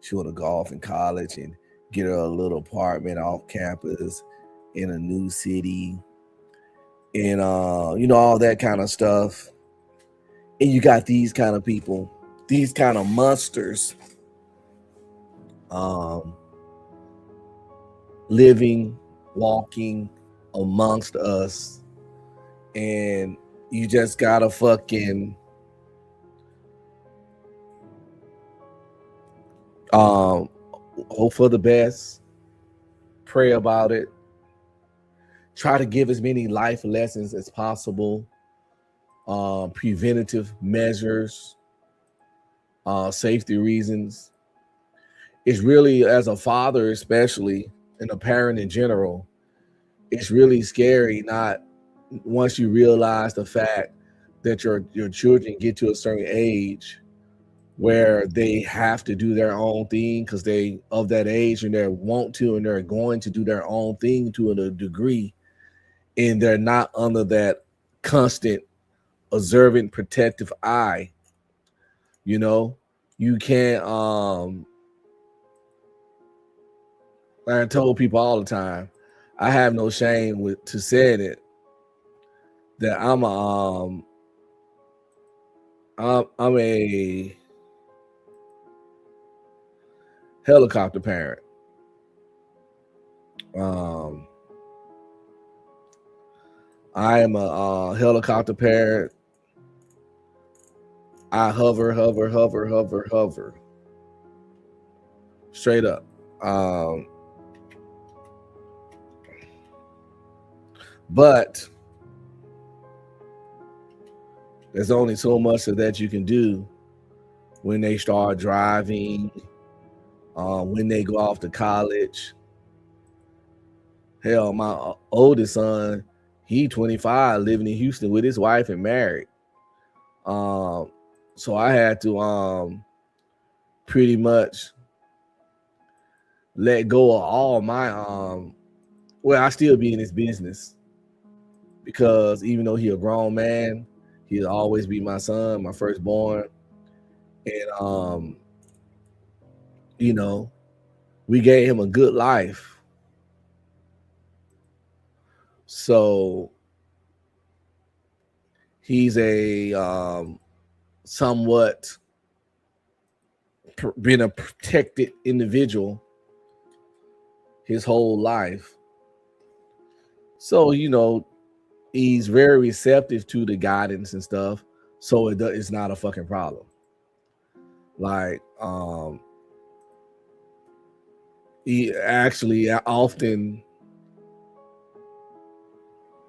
She want to go off in college and get her a little apartment off campus in a new city, and all that kind of stuff. And you got these kind of people, these kind of monsters, living, walking amongst us, and you just gotta fucking hope for the best, pray about it, try to give as many life lessons as possible, preventative measures, safety reasons. It's really, as a father especially, and a parent in general, it's really scary not once you realize the fact that your children get to a certain age where they have to do their own thing because they of that age and they want to, and they're going to do their own thing to a degree, and they're not under that constant observant protective eye. You can't I told people all the time, I have no shame to saying it, that I'm a helicopter parent. I am a helicopter parent. I hover straight up. But there's only so much of that you can do when they start driving, when they go off to college. Hell, my oldest son, he 25, living in Houston with his wife and married. So I had to pretty much let go of all my I still be in his business, because even though he a grown man, he'll always be my son, my firstborn. And we gave him a good life. So he's a somewhat been a protected individual his whole life. So, he's very receptive to the guidance and stuff. So it's not a fucking problem. Like, he actually often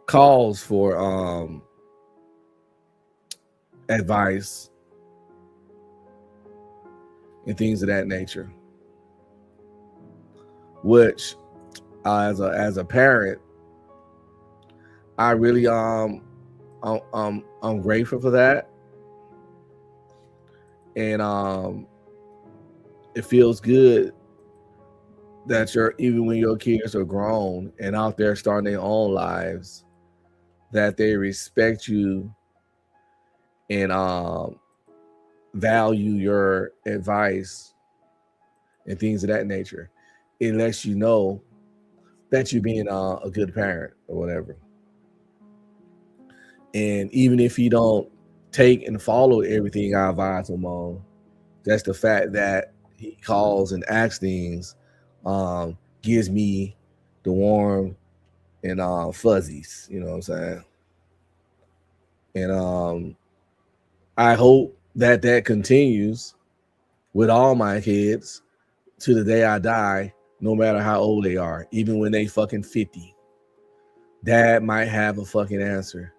calls for advice and things of that nature, which as a parent, I really I'm grateful for that. And it feels good that even when your kids are grown and out there starting their own lives, that they respect you and value your advice and things of that nature. It lets you know that you're being a good parent or whatever. And even if you don't take and follow everything I advise him on, that's the fact that he calls and asks things, gives me the warm and fuzzies, you know what I'm saying? And I hope that continues with all my kids to the day I die, no matter how old they are, even when they fucking 50. Dad might have a fucking answer,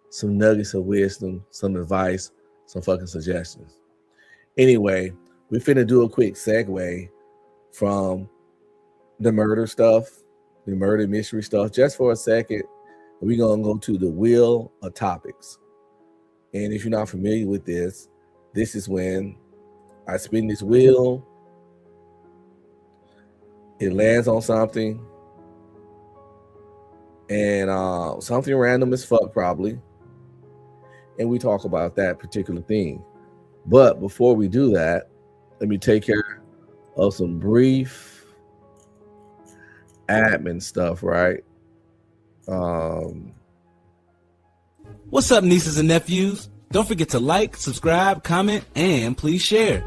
some nuggets of wisdom, some advice, some fucking suggestions. Anyway, we're finna do a quick segue from the murder stuff, the murder mystery stuff, just for a second. We're gonna go to the wheel of topics. And if you're not familiar with this is when I spin this wheel, it lands on something, and something random as fuck probably, and we talk about that particular thing. But before we do that, let me take care of some brief admin stuff, right? What's up, nieces and nephews? Don't forget to like, subscribe, comment, and please share.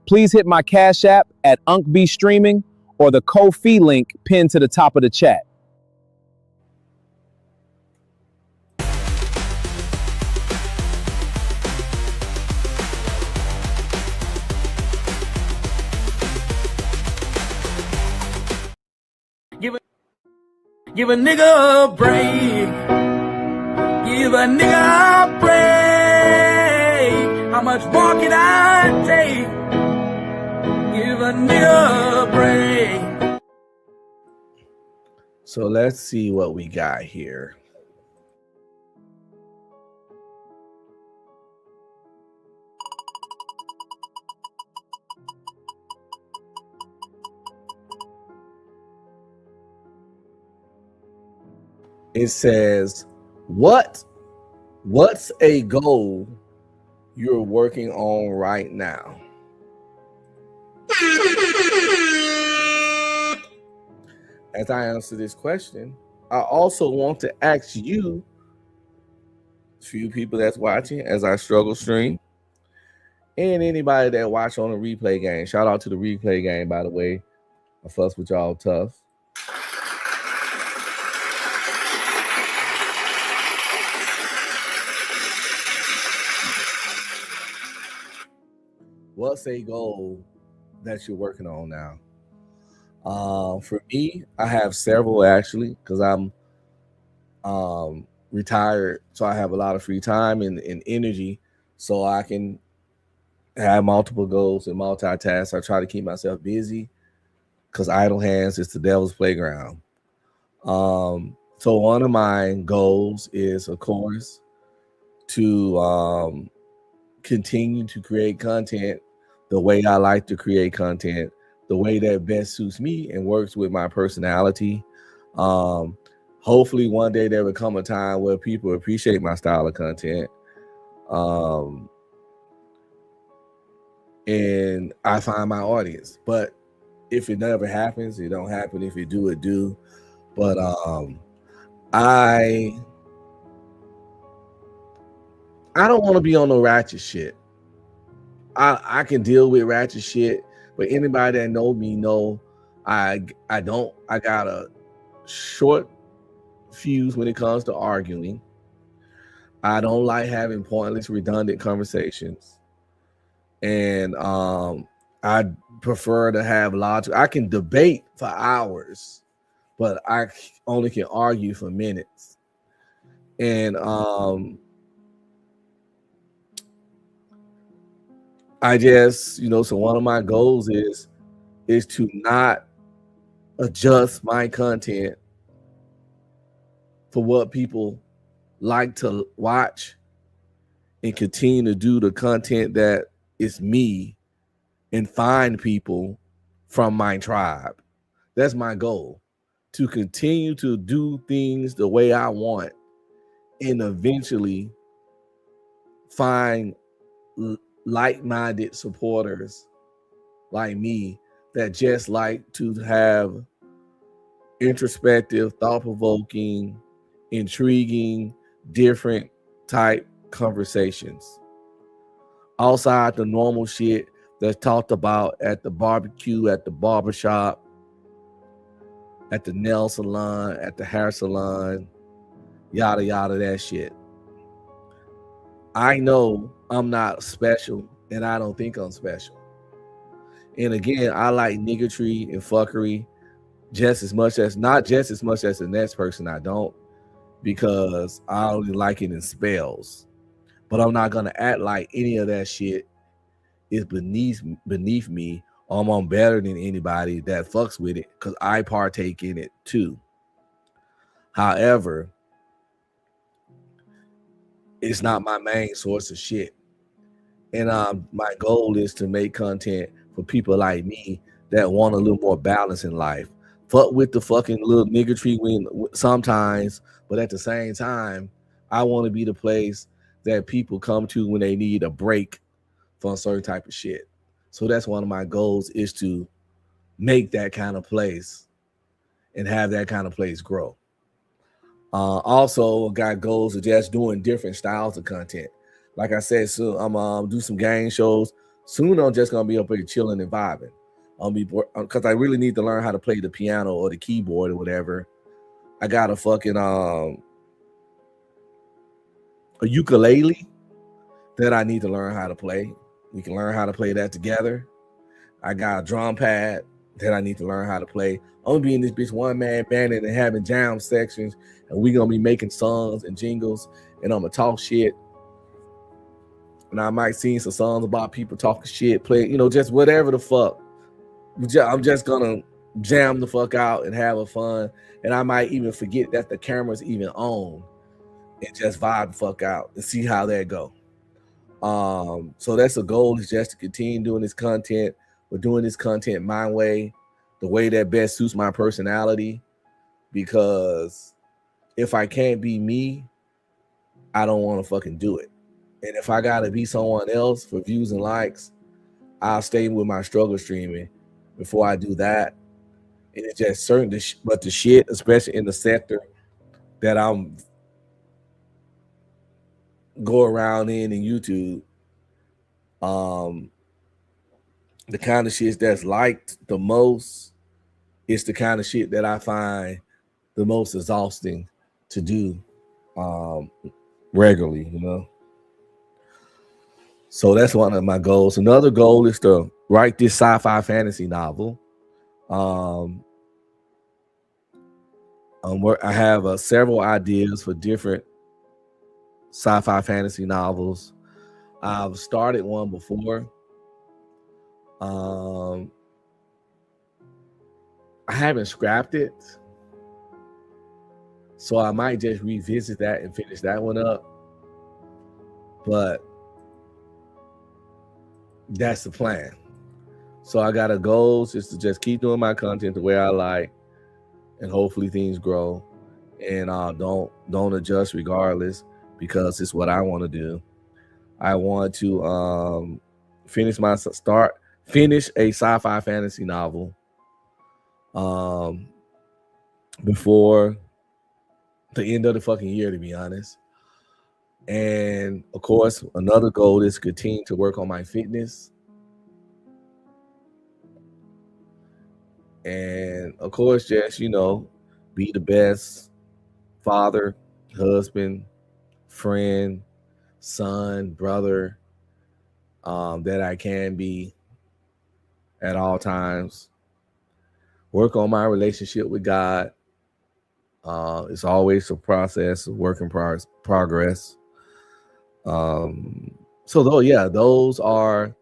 Please hit my Cash App at UncB Streaming or the Ko-fi link pinned to the top of the chat. Give a nigga a break. Give a nigga a break. How much more can I take? Give a nigga a break. So let's see what we got here. It says, what's a goal you're working on right now? As I answer this question, I also want to ask you, few people that's watching as I struggle stream, and anybody that watch on the replay game. Shout out to the replay game, by the way. I fuss with y'all tough. What's a goal that you're working on now? For me, I have several actually, because I'm retired, so I have a lot of free time and energy, so I can have multiple goals and multitask. I try to keep myself busy because idle hands is the devil's playground. So one of my goals is, of course, to continue to create content the way I like to create content, the way that best suits me and works with my personality. hopefully one day there will come a time where people appreciate my style of content. And I find my audience. But if it never happens, it don't happen. If it do, it do. But I don't want to be on no ratchet shit. I can deal with ratchet shit, but anybody that know me know I got a short fuse when it comes to arguing. I don't like having pointless, redundant conversations. And I prefer to have logic. I can debate for hours, but I only can argue for minutes. And I just, so one of my goals is to not adjust my content for what people like to watch and continue to do the content that is me and find people from my tribe. That's my goal, to continue to do things the way I want and eventually find like-minded supporters like me that just like to have introspective, thought-provoking, intriguing, different type conversations outside the normal shit that's talked about at the barbecue, at the barbershop, at the nail salon, at the hair salon, yada yada, that shit. I know I'm not special, and I don't think I'm special. And again, I like niggatry and fuckery not just as much as the next person. I don't, because I only like it in spells. But I'm not gonna act like any of that shit is beneath me, or I'm better than anybody that fucks with it, because I partake in it too. However, it's not my main source of shit. And my goal is to make content for people like me that want a little more balance in life. Fuck with the fucking little niggatry sometimes, but at the same time, I want to be the place that people come to when they need a break from a certain type of shit. So that's one of my goals, is to make that kind of place and have that kind of place grow. Also got goals of just doing different styles of content. Like I said, soon I'm do some game shows. Soon I'm just gonna be up here chilling and vibing. I'll be because I really need to learn how to play the piano or the keyboard or whatever. I got a fucking a ukulele that I need to learn how to play. We can learn how to play that together. I got a drum pad that I need to learn how to play. I'm gonna be in this bitch one-man band and having jam sections, and we're gonna be making songs and jingles, and I'm gonna talk shit. And I might sing some songs about people talking shit, play, just whatever the fuck. I'm just gonna jam the fuck out and have a fun. And I might even forget that the camera's even on and just vibe the fuck out and see how that go. So that's a goal, is just to continue doing this content. We're doing this content my way, the way that best suits my personality, because if I can't be me, I don't want to fucking do it. And if I gotta be someone else for views and likes, I'll stay with my struggle streaming before I do that. And it's just certain, but the shit, especially in the sector that I'm go around in YouTube, the kind of shit that's liked the most is the kind of shit that I find the most exhausting to do regularly, So that's one of my goals. Another goal is to write this sci-fi fantasy novel. I have several ideas for different sci-fi fantasy novels. I've started one before. I haven't scrapped it, so I might just revisit that and finish that one up. But that's the plan. So I got a goal, just to just keep doing my content the way I like, and hopefully things grow. and don't adjust regardless, because it's what I want to do. I want to finish a sci-fi fantasy novel before the end of the fucking year, to be honest. And of course, another goal is to continue to work on my fitness. And of course, just, be the best father, husband, friend, son, brother that I can be at all times. Work on my relationship with God. It's always a process, a work in progress. Those are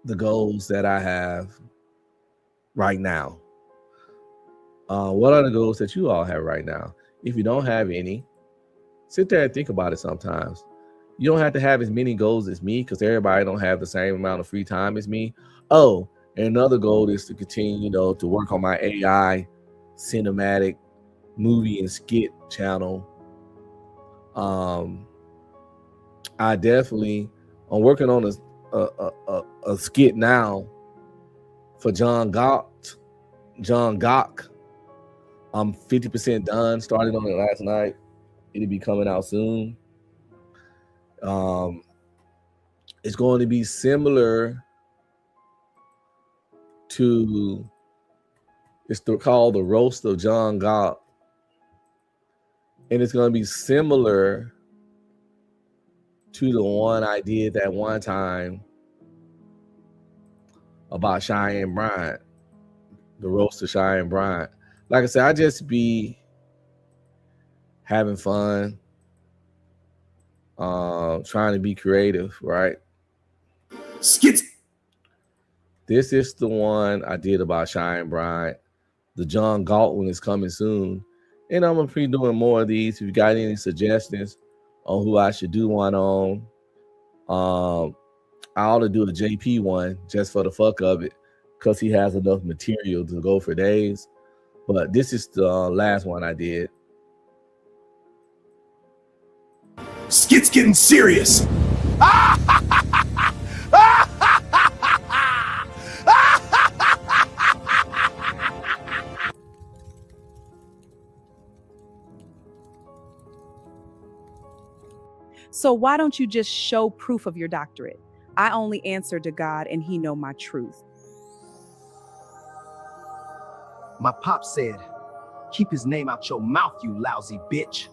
the goals that I have right now. What are the goals that you all have right now? If you don't have any, sit there and think about it sometimes. You don't have to have as many goals as me, because everybody don't have the same amount of free time as me. Oh, and another goal is to continue, to work on my AI cinematic movie and skit channel. I'm working on a skit now for John Gok. I'm 50% done. Started on it last night. It'll be coming out soon. It's going to be similar to, it's called The Roast of John Gok. And it's going to be similar to the one I did that one time about Cheyenne Bryant, The Roast of Cheyenne Bryant. Like I said, I just be having fun, trying to be creative, right? Skits. This is the one I did about Cheyenne Bryant. The John Galt one is coming soon. And I'm going to be doing more of these. If you got any suggestions on who I should do one on, I ought to do a JP one just for the fuck of it, because he has enough material to go for days. But this is the last one I did. Skit's getting serious. So why don't you just show proof of your doctorate? I only answer to God, and he know my truth. My pop said, keep his name out your mouth, you lousy bitch.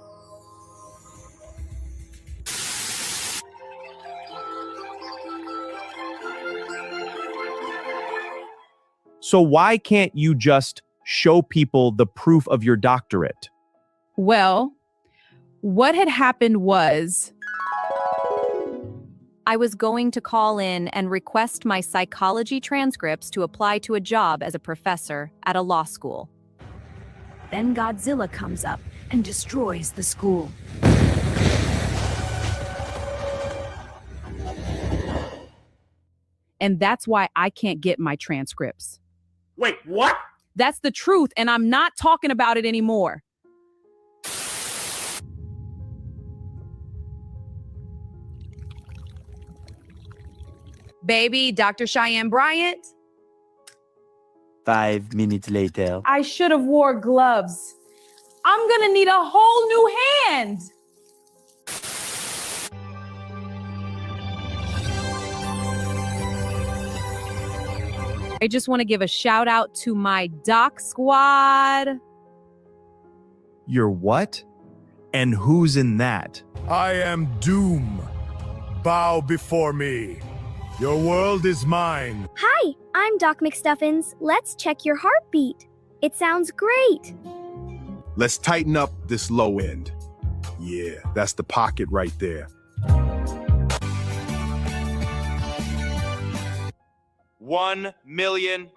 So why can't you just show people the proof of your doctorate? Well, what had happened was I was going to call in and request my psychology transcripts to apply to a job as a professor at a law school. Then Godzilla comes up and destroys the school. And that's why I can't get my transcripts. Wait, what? That's the truth, and I'm not talking about it anymore. Baby, Dr. Cheyenne Bryant? 5 minutes later. I should have wore gloves. I'm gonna need a whole new hand. I just want to give a shout out to my doc squad. Your what? And who's in that? I am Doom. Bow before me. Your world is mine. Hi, I'm Doc McStuffins. Let's check your heartbeat. It sounds great. Let's tighten up this low end. Yeah, that's the pocket right there. $1 million.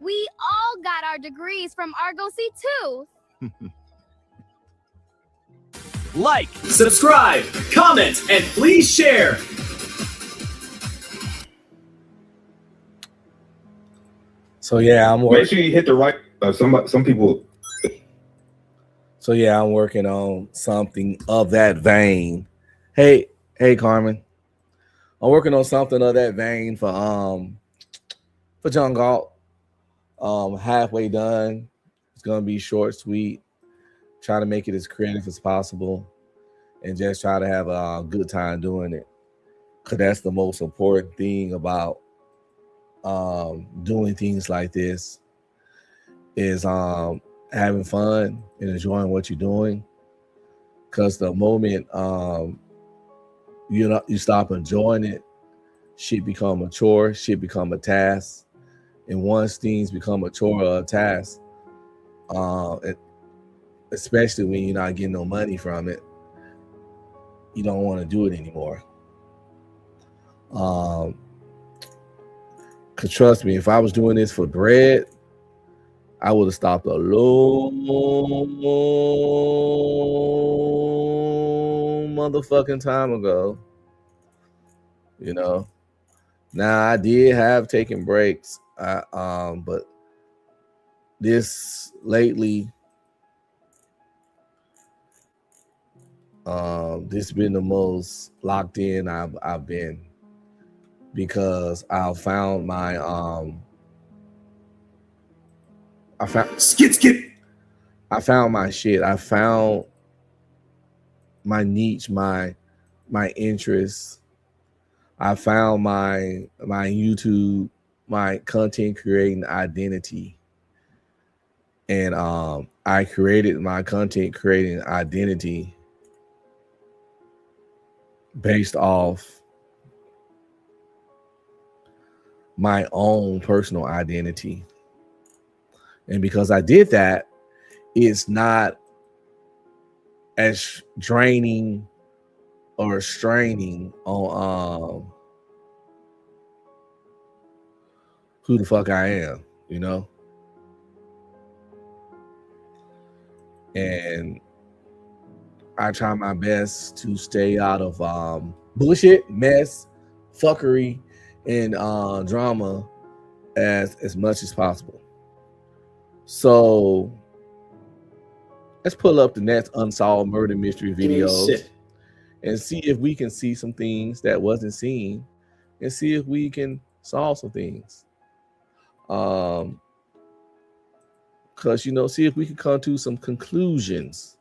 We all got our degrees from Argosy too. Like, subscribe, comment, and please share. So yeah, Make sure you hit the right. Some people. So yeah, I'm working on something of that vein. Hey, Carmen. I'm working on something of that vein for John Galt. Halfway done. It's gonna be short, sweet. Try to make it as creative as possible, and just try to have a good time doing it. Cause that's the most important thing about doing things like this is having fun and enjoying what you're doing. Cause the moment you stop enjoying it, shit become a chore, shit become a task. And once things become a chore or a task, especially when you're not getting no money from it, you don't want to do it anymore. Cause trust me, if I was doing this for bread, I would have stopped a long motherfucking time ago. You know. Now I did have taken breaks, but this lately, this been the most locked in I've been, because I found my I found my shit. I found my niche, my interests. I found my YouTube, my content creating identity. And I created my content creating identity based off my own personal identity. And because I did that, it's not as draining or straining on who the fuck I am, you know? And I try my best to stay out of bullshit, mess, fuckery, and drama as much as possible. So let's pull up the next unsolved murder mystery videos and see if we can see some things that wasn't seen, and see if we can solve some things. Because see if we can come to some conclusions.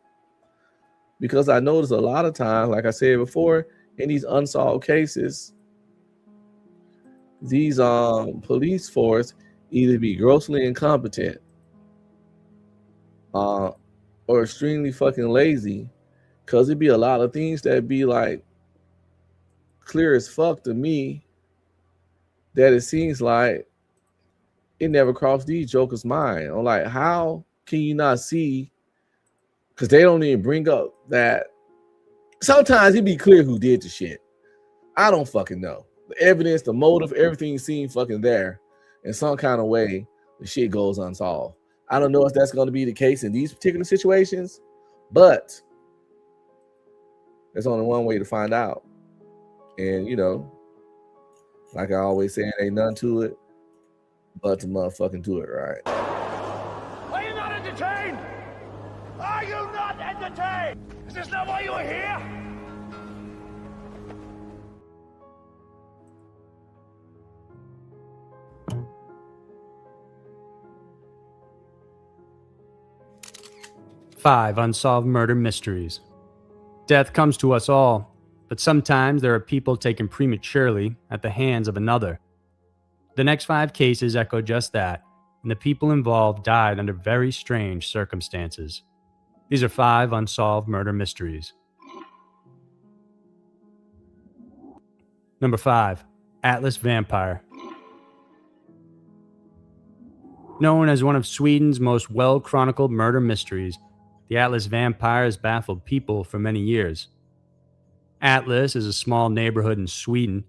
Because I notice a lot of times, like I said before, in these unsolved cases, these police force either be grossly incompetent or extremely fucking lazy, because it'd be a lot of things that be like clear as fuck to me that it seems like it never crossed these jokers' mind. I'm like, how can you not see? Because they don't even bring up that sometimes it'd be clear who did the shit. I don't fucking know. The evidence, the motive, everything seems fucking there. In some kind of way, the shit goes unsolved. I don't know if that's going to be the case in these particular situations, but there's only one way to find out. And, like I always say, ain't nothing to it but to motherfucking do it right. Are you not entertained? Are you not entertained? Is this not why you are here? Five unsolved murder mysteries. Death comes to us all, but sometimes there are people taken prematurely at the hands of another. The next 5 cases echo just that, and the people involved died under very strange circumstances. These are 5 unsolved murder mysteries. Number 5, Atlas Vampire. Known as one of Sweden's most well-chronicled murder mysteries, the Atlas Vampire has baffled people for many years. Atlas is a small neighborhood in Sweden.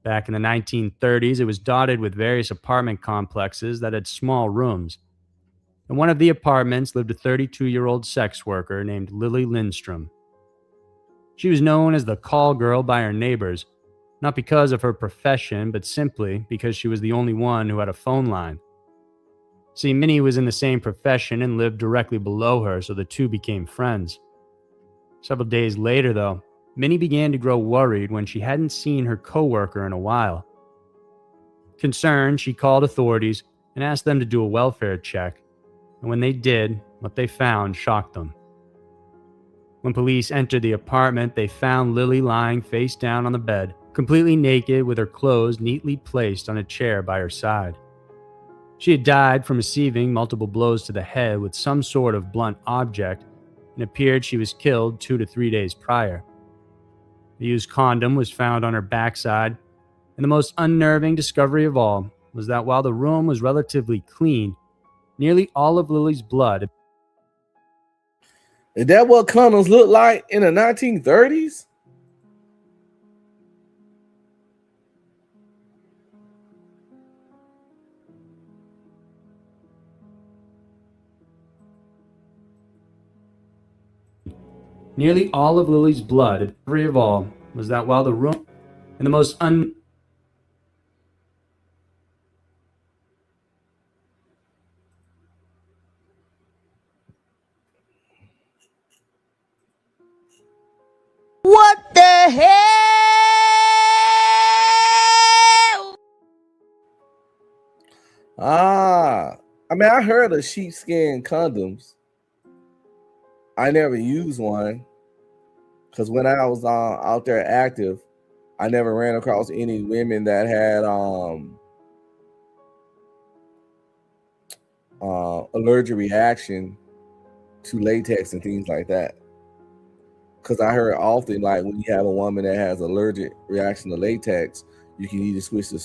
Back in the 1930s, it was dotted with various apartment complexes that had small rooms. In one of the apartments lived a 32-year-old sex worker named Lily Lindstrom. She was known as the call girl by her neighbors, not because of her profession, but simply because she was the only one who had a phone line. See, Minnie was in the same profession and lived directly below her, so the two became friends. Several days later, though, Minnie began to grow worried when she hadn't seen her coworker in a while. Concerned, she called authorities and asked them to do a welfare check, and when they did, what they found shocked them. When police entered the apartment, they found Lily lying face down on the bed, completely naked with her clothes neatly placed on a chair by her side. She had died from receiving multiple blows to the head with some sort of blunt object, and appeared she was killed 2 to 3 days prior. The used condom was found on her backside, and the most unnerving discovery of all was that while the room was relatively clean, nearly all of Lily's blood. Is that what condoms looked like in the 1930s? Nearly all of Lily's blood, every of all, was that while the room, and the most What the hell? I mean, I heard of sheepskin condoms. I never used one because when I was out there active, I never ran across any women that had allergic reaction to latex and things like that. Because I heard often, like when you have a woman that has allergic reaction to latex, you can either switch to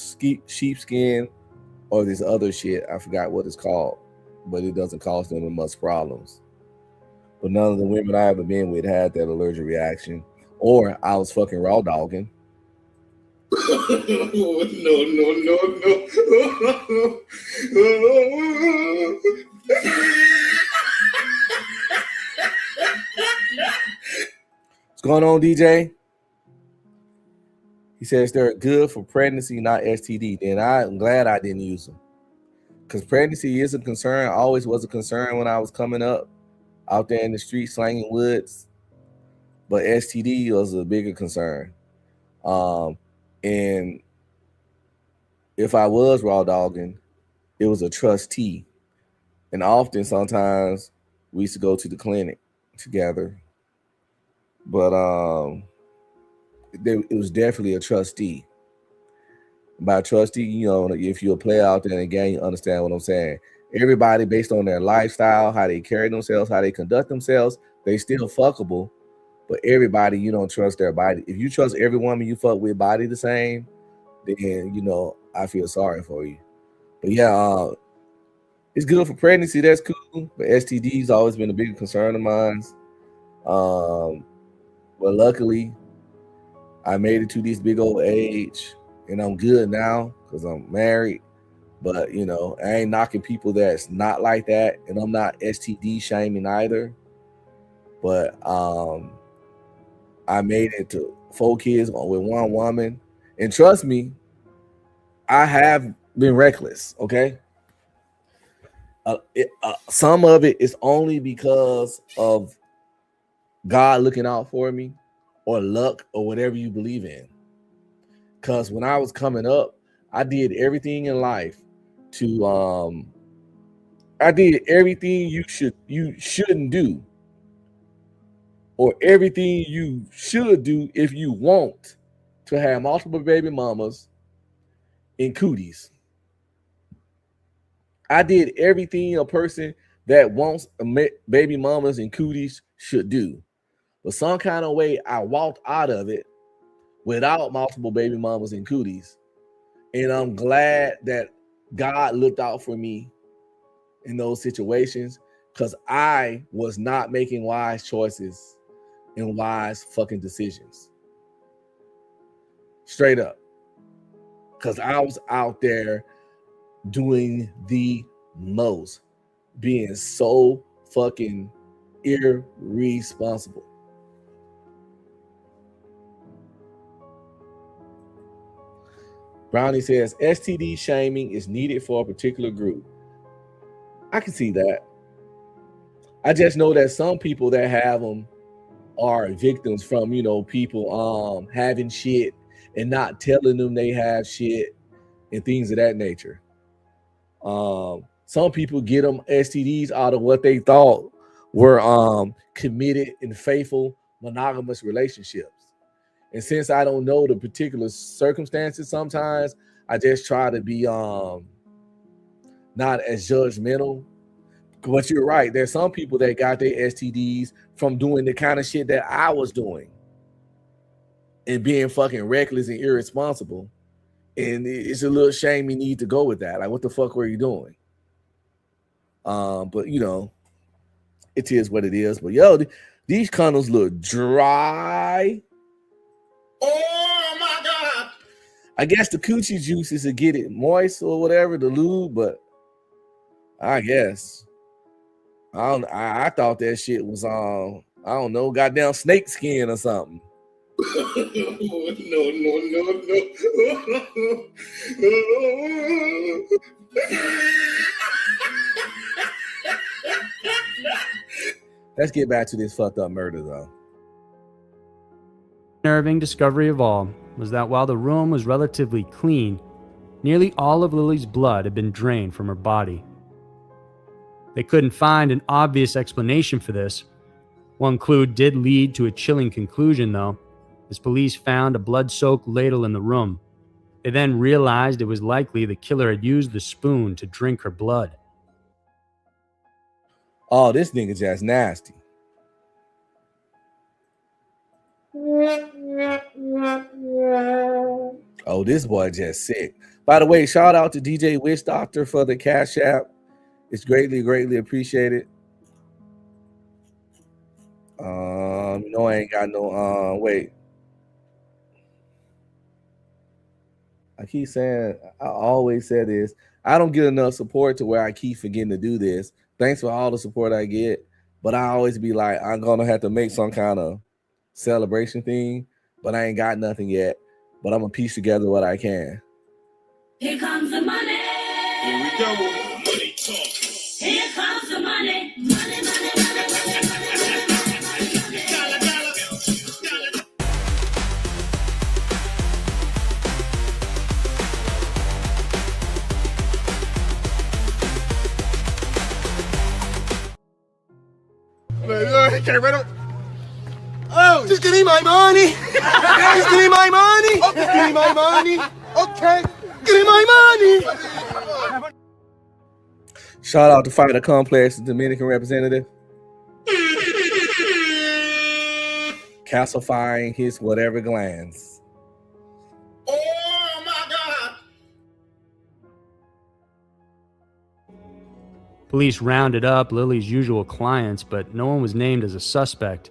sheepskin or this other shit. I forgot what it's called, but it doesn't cause them much problems. But none of the women I ever been with had that allergic reaction, or I was fucking raw dogging. No. What's going on, DJ? He says they're good for pregnancy, not STD. Then I'm glad I didn't use them, because pregnancy is a concern. Always was a concern when I was coming up out there in the street slanging woods, but STD was a bigger concern. And if I was raw dogging, it was a trustee, and often sometimes we used to go to the clinic together, but it was definitely a trustee. By trustee, you know, if you're a player out there in the game, you understand what I'm saying. Everybody, based on their lifestyle, how they carry themselves, how they conduct themselves, they still fuckable. But everybody, you don't trust their body. If you trust every woman you fuck with body the same, then, you know, I feel sorry for you. But yeah, it's good for pregnancy. That's cool. But STD's always been a big concern of mine. But luckily, I made it to this big old age, and I'm good now because I'm married. But, you know, I ain't knocking people that's not like that, and I'm not STD shaming either. But I made it to 4 kids with 1 woman, and trust me, I have been reckless. Okay, some of it is only because of God looking out for me, or luck, or whatever you believe in. Because when I was coming up, I did everything in life to I did everything you shouldn't do, or everything you should do if you want to have multiple baby mamas and cooties. I did everything a person that wants baby mamas and cooties should do. But some kind of way, I walked out of it without multiple baby mamas and cooties. And I'm glad that God looked out for me in those situations, because I was not making wise choices and wise fucking decisions. Straight up. Because I was out there doing the most, being so fucking irresponsible. Brownie says STD shaming is needed for a particular group. I can see that. I just know that some people that have them are victims from, people having shit and not telling them they have shit and things of that nature. Some people get them STDs out of what they thought were committed and faithful monogamous relationships. And since I don't know the particular circumstances, sometimes I just try to be not as judgmental. But you're right. There's some people that got their STDs from doing the kind of shit that I was doing and being fucking reckless and irresponsible. And it's a little shame you need to go with that. Like, what the fuck were you doing? But it is what it is. But these condoms look dry. Oh my God. I guess the coochie juice is to get it moist or whatever, the lube, but I guess. I thought that shit was I don't know, goddamn snake skin or something. No. Let's get back to this fucked up murder, though. Unnerving discovery of all was that while the room was relatively clean, nearly all of Lily's blood had been drained from her body. They couldn't find an obvious explanation for this. One clue did lead to a chilling conclusion, though, as police found a blood-soaked ladle in the room. They then realized it was likely the killer had used the spoon to drink her blood. Oh, this nigga just nasty. Oh, this boy just sick. By the way, shout out to DJ Witch Doctor for the Cash App. It's greatly, greatly appreciated. I ain't got no wait. I keep saying, I always say this. I don't get enough support to where I keep forgetting to do this. Thanks for all the support I get. But I always be like, I'm gonna have to make some kind of celebration thing, but I ain't got nothing yet. But I'm gonna piece together what I can. Here comes the money. Here we go. Money talk. Here comes the money. Money. Okay, right up. Oh, just give me my money. Just give me my money. Okay. Give me my money. Okay. Give me my money. Shout out to Fighter Complex, Dominican representative. Calcifying his whatever glands. Oh my God. Police rounded up Lily's usual clients, but no one was named as a suspect.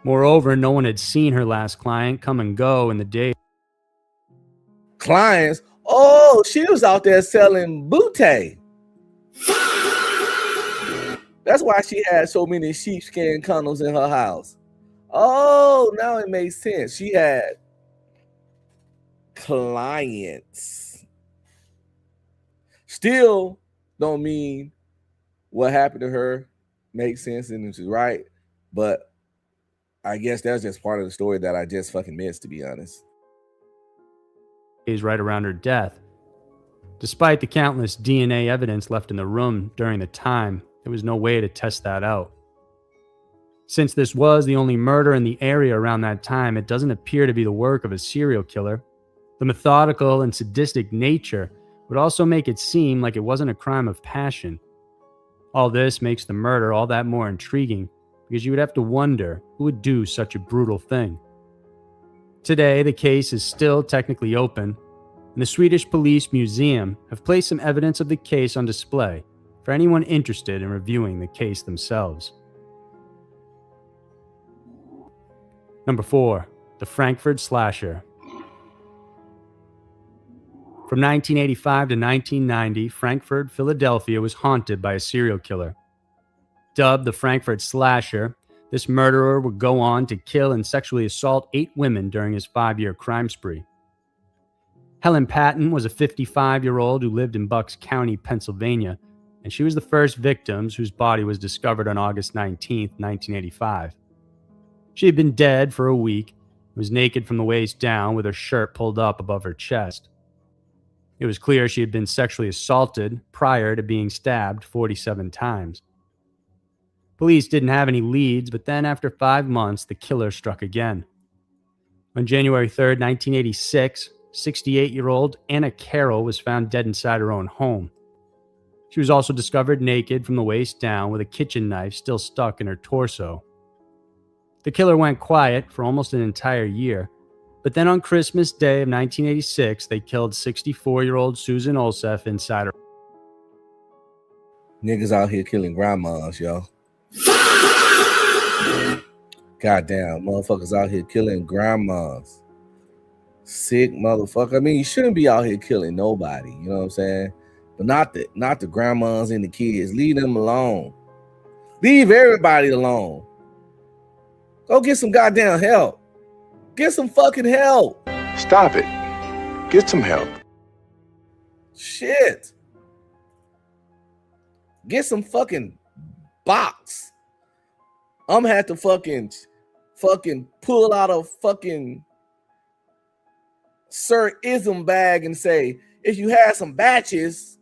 Moreover, no one had seen her last client come and go in the day. Clients? Oh, she was out there selling booty. That's why she had so many sheepskin condoms in her house. Oh, now it makes sense. She had clients. Still don't mean what happened to her makes sense and it's right, but I guess that's just part of the story that I just fucking missed, to be honest. Days right around her death. Despite the countless DNA evidence left in the room during the time, there was no way to test that out. Since this was the only murder in the area around that time, it doesn't appear to be the work of a serial killer. The methodical and sadistic nature would also make it seem like it wasn't a crime of passion. All this makes the murder all that more intriguing, because you would have to wonder who would do such a brutal thing. Today, the case is still technically open, and the Swedish Police Museum have placed some evidence of the case on display for anyone interested in reviewing the case themselves. Number 4, the Frankfurt Slasher. From 1985 to 1990, Frankfurt, Philadelphia was haunted by a serial killer. Dubbed the Frankfurt Slasher, this murderer would go on to kill and sexually assault 8 women during his 5-year crime spree. Helen Patton was a 55-year-old who lived in Bucks County, Pennsylvania. and she was the first victim whose body was discovered on August 19, 1985. She had been dead for a week, was naked from the waist down with her shirt pulled up above her chest. It was clear she had been sexually assaulted prior to being stabbed 47 times. Police didn't have any leads, but then after 5 months, the killer struck again. On January 3, 1986, 68-year-old Anna Carroll was found dead inside her own home. She was also discovered naked from the waist down with a kitchen knife still stuck in her torso. The killer went quiet for almost an entire year, but then on Christmas Day of 1986, they killed 64-year-old Susan Olseth inside her. Niggas out here killing grandmas, yo. Goddamn, motherfuckers out here killing grandmas. Sick motherfucker. I mean, you shouldn't be out here killing nobody, you know what I'm saying? But not the grandmas and the kids. Leave them alone. Leave everybody alone. Go get some goddamn help. Get some fucking help. Stop it. Get some help. Shit. Get some fucking box. I'm gonna have to fucking pull out a fucking Sir Ism bag and say, if you had some batches,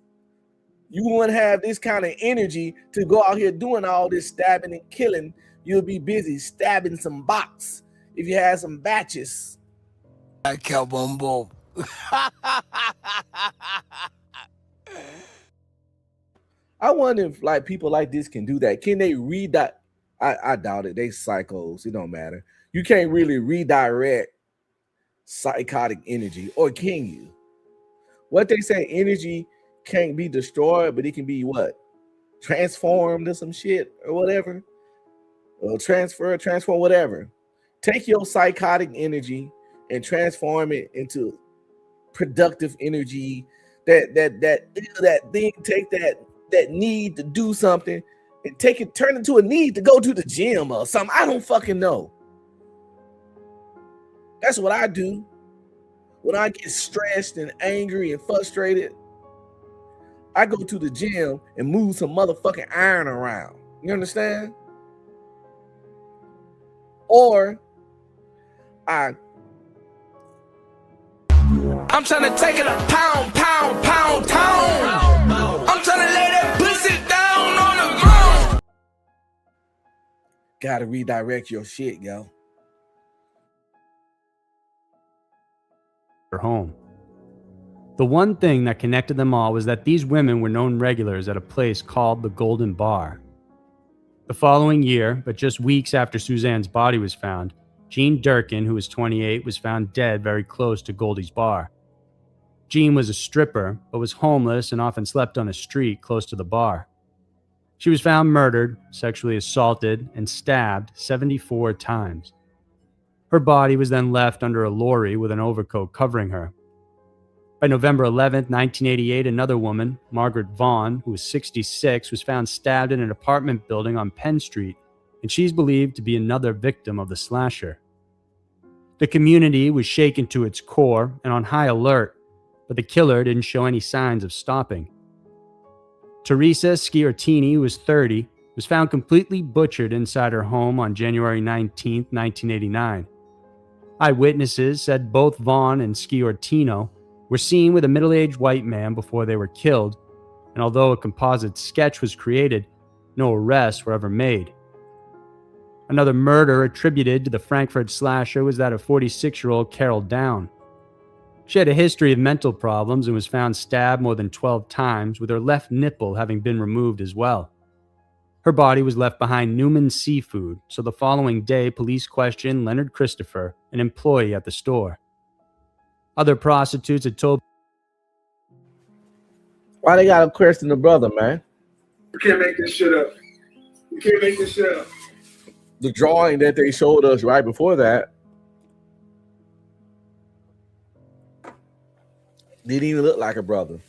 you wouldn't have this kind of energy to go out here doing all this stabbing and killing. You'll be busy stabbing some box if you had some batches. I kill boom. I wonder if like people like this can do that. Can they read that? I doubt it. They psychos. It don't matter. You can't really redirect psychotic energy, or can you? What they say, energy can't be destroyed, but it can be what? Transformed or some shit or whatever. Or transform, whatever. Take your psychotic energy and transform it into productive energy. That thing, take that need to do something and turn it into a need to go to the gym or something. I don't fucking know. That's what I do when I get stressed and angry and frustrated. I go to the gym and move some motherfucking iron around. You understand? Or I'm trying to take it a pound. I'm trying to lay that pussy down on the ground. Gotta redirect your shit, yo. Her home. The one thing that connected them all was that these women were known regulars at a place called the Golden Bar. The following year, but just weeks after Suzanne's body was found, Jean Durkin, who was 28, was found dead very close to Goldie's bar. Jean was a stripper, but was homeless and often slept on a street close to the bar. She was found murdered, sexually assaulted, and stabbed 74 times. Her body was then left under a lorry with an overcoat covering her. By November 11, 1988, another woman, Margaret Vaughn, who was 66, was found stabbed in an apartment building on Penn Street, and she's believed to be another victim of the slasher. The community was shaken to its core and on high alert, but the killer didn't show any signs of stopping. Teresa Sciortini, who was 30, was found completely butchered inside her home on January 19, 1989. Eyewitnesses said both Vaughn and Sciortino were seen with a middle-aged white man before they were killed, and although a composite sketch was created, no arrests were ever made. Another murder attributed to the Frankfurt slasher was that of 46-year-old Carol Down. She had a history of mental problems and was found stabbed more than 12 times, with her left nipple having been removed as well. Her body was left behind Newman Seafood, so the following day police questioned Leonard Christopher, an employee at the store. Other prostitutes had told... Why they gotta question the brother, man? You can't make this shit up. You can't make this shit up. The drawing that they showed us right before that didn't even look like a brother.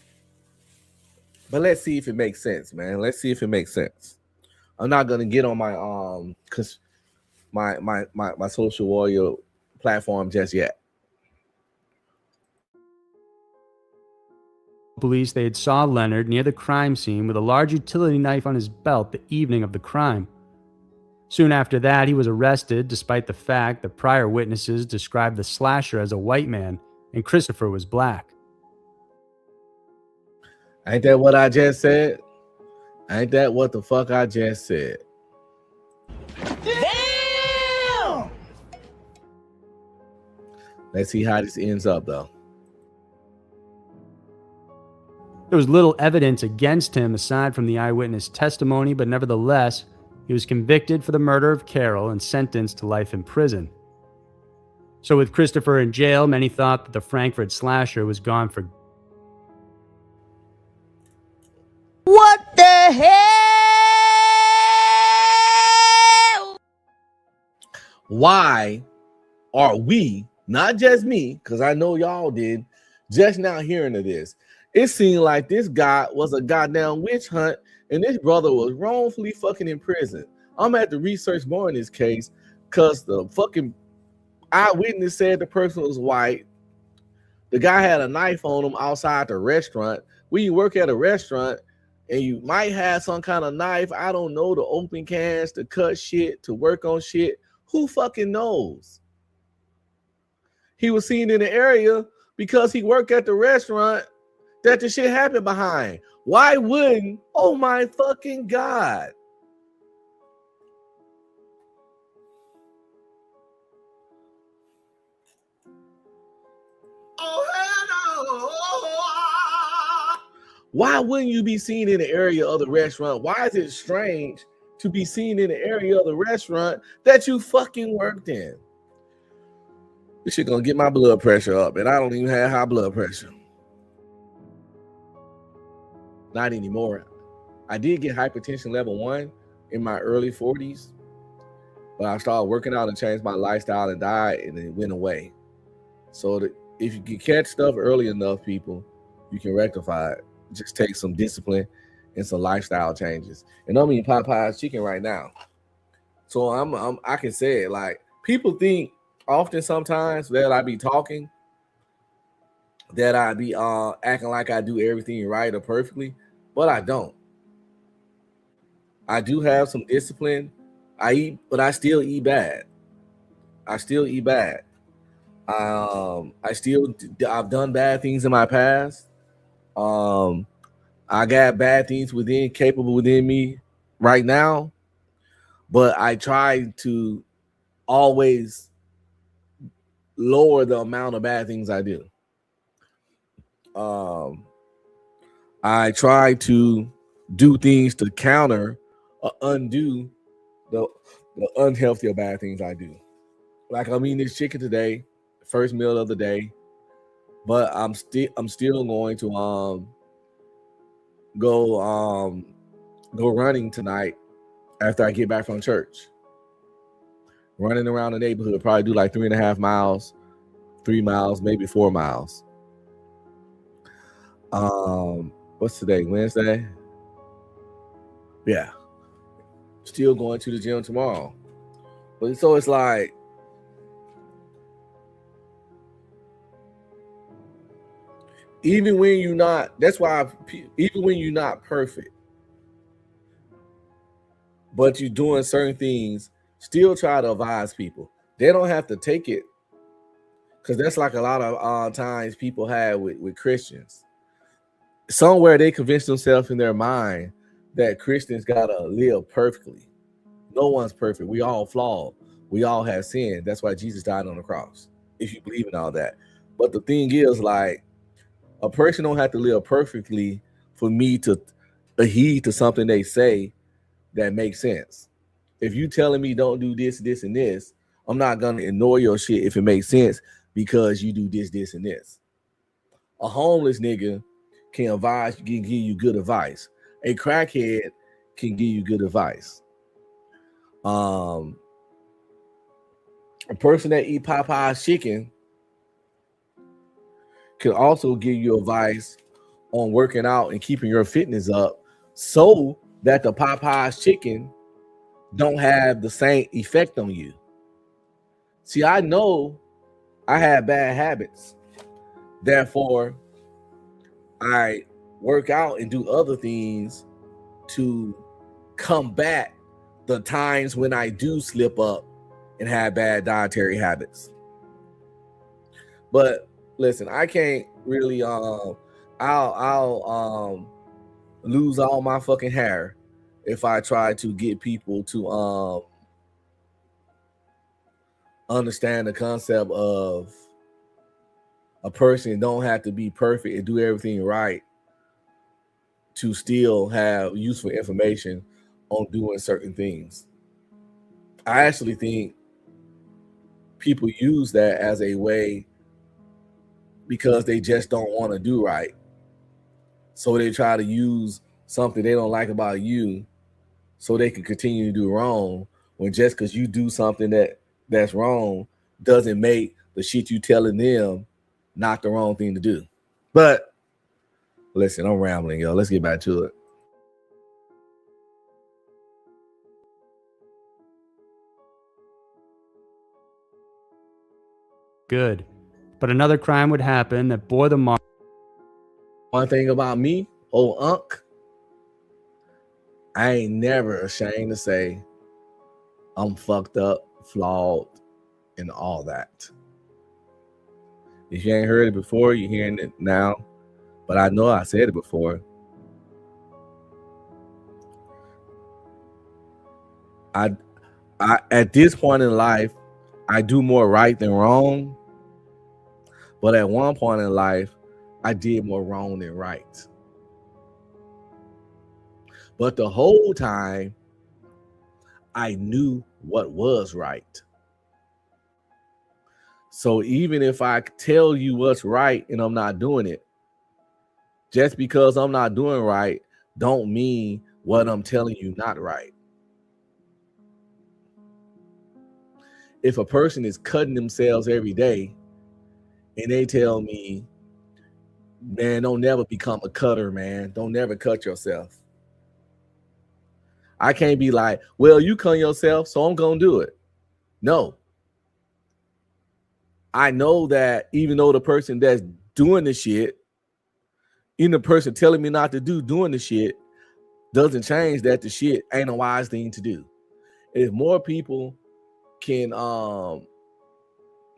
But let's see if it makes sense, man. Let's see if it makes sense. I'm not gonna get on my my social warrior platform just yet. Police they had saw Leonard near the crime scene with a large utility knife on his belt the evening of the crime. Soon after that, he was arrested despite the fact that prior witnesses described the slasher as a white man and Christopher was black. Ain't that what I just said? Ain't that what the fuck I just said? Damn! Let's see how this ends up, though. There was little evidence against him aside from the eyewitness testimony, but nevertheless, he was convicted for the murder of Carol and sentenced to life in prison. So with Christopher in jail, many thought that the Frankfurt slasher was gone for good. What the hell? Why are we, not just me, because I know y'all did, just now hearing of this? It seemed like this guy was a goddamn witch hunt and this brother was wrongfully fucking in prison. I'm at to research more in this case because the fucking eyewitness said the person was white. The guy had a knife on him outside the restaurant. When you work at a restaurant and you might have some kind of knife, I don't know, to open cans, to cut shit, to work on shit. Who fucking knows? He was seen in the area because he worked at the restaurant that the shit happened behind. Why wouldn't? Oh my fucking God. Why wouldn't you be seen in the area of the restaurant? Why is it strange to be seen in the area of the restaurant that you fucking worked in? This shit gonna get my blood pressure up, and I don't even have high blood pressure. Not anymore. I did get hypertension level 1 in my early 40s, but I started working out and changed my lifestyle and diet, and it went away. So if you can catch stuff early enough, people, you can rectify it. Just take some discipline and some lifestyle changes. And I'm eating Popeye's chicken right now. So I can say it, like, people think often sometimes that I be talking, that I be acting like I do everything right or perfectly, but I don't. I do have some discipline. I eat, but I still eat bad. I've done bad things in my past. I got bad things capable within me right now, but I try to always lower the amount of bad things I do. I try to do things to counter or undo the unhealthy or bad things I do. Like, I'm eating this chicken today, first meal of the day, but I'm still going to go running tonight after I get back from church. Running around the neighborhood, probably do like 3.5 miles, 3 miles, maybe 4 miles. What's today? Wednesday? Yeah. Still going to the gym tomorrow. But so it's like, even when you're not, even when you're not perfect, but you're doing certain things, still try to advise people. They don't have to take it, because that's like a lot of times people have with Christians. Somewhere they convince themselves in their mind that Christians gotta live perfectly. No one's perfect. We all flawed. We all have sin. That's why Jesus died on the cross, if you believe in all that. But the thing is, like, a person don't have to live perfectly for me to adhere to something they say that makes sense. If you telling me don't do this, this, and this, I'm not gonna ignore your shit if it makes sense because you do this, this, and this. A homeless nigga can give you good advice. A crackhead can give you good advice. A person that eat Popeye's chicken can also give you advice on working out and keeping your fitness up so that the Popeye's chicken don't have the same effect on you. See, I know I have bad habits. Therefore, I work out and do other things to combat the times when I do slip up and have bad dietary habits. But listen, I can't really I'll lose all my fucking hair if I try to get people to understand the concept of a person don't have to be perfect and do everything right to still have useful information on doing certain things. I actually think people use that as a way because they just don't want to do right. So they try to use something they don't like about you so they can continue to do wrong, when just because you do something that's wrong doesn't make the shit you telling them not the wrong thing to do. But listen, I'm rambling, yo. Let's get back to it. Good. But another crime would happen that bore the mark. One thing about me, old Unc, I ain't never ashamed to say I'm fucked up, flawed, and all that. If you ain't heard it before, you're hearing it now. But I know I said it before. I at this point in life, I do more right than wrong. But at one point in life, I did more wrong than right. But the whole time, I knew what was right. So even if I tell you what's right and I'm not doing it, just because I'm not doing right, don't mean what I'm telling you not right. If a person is cutting themselves every day and they tell me, man, don't never become a cutter, man. Don't never cut yourself. I can't be like, well, you cut yourself, so I'm going to do it. No. I know that even though the person that's doing the shit, even the person telling me not to doing the shit, doesn't change that the shit ain't a wise thing to do. If more people can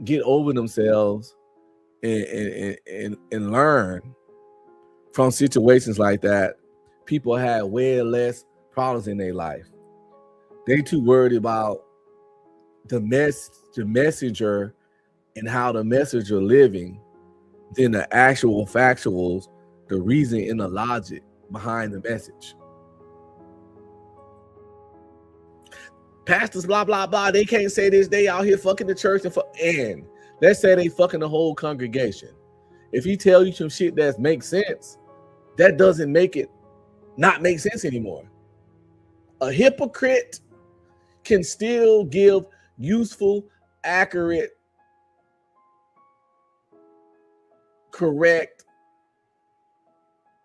get over themselves and learn from situations like that, people have way less problems in their life. They too worried about the messenger and how the messenger living than the actual factuals, the reason and the logic behind the message. Pastors, blah, blah, blah, they can't say this. They out here fucking the church and let's say they fucking the whole congregation. If he tell you some shit that makes sense, that doesn't make it not make sense anymore. A hypocrite can still give useful, accurate, correct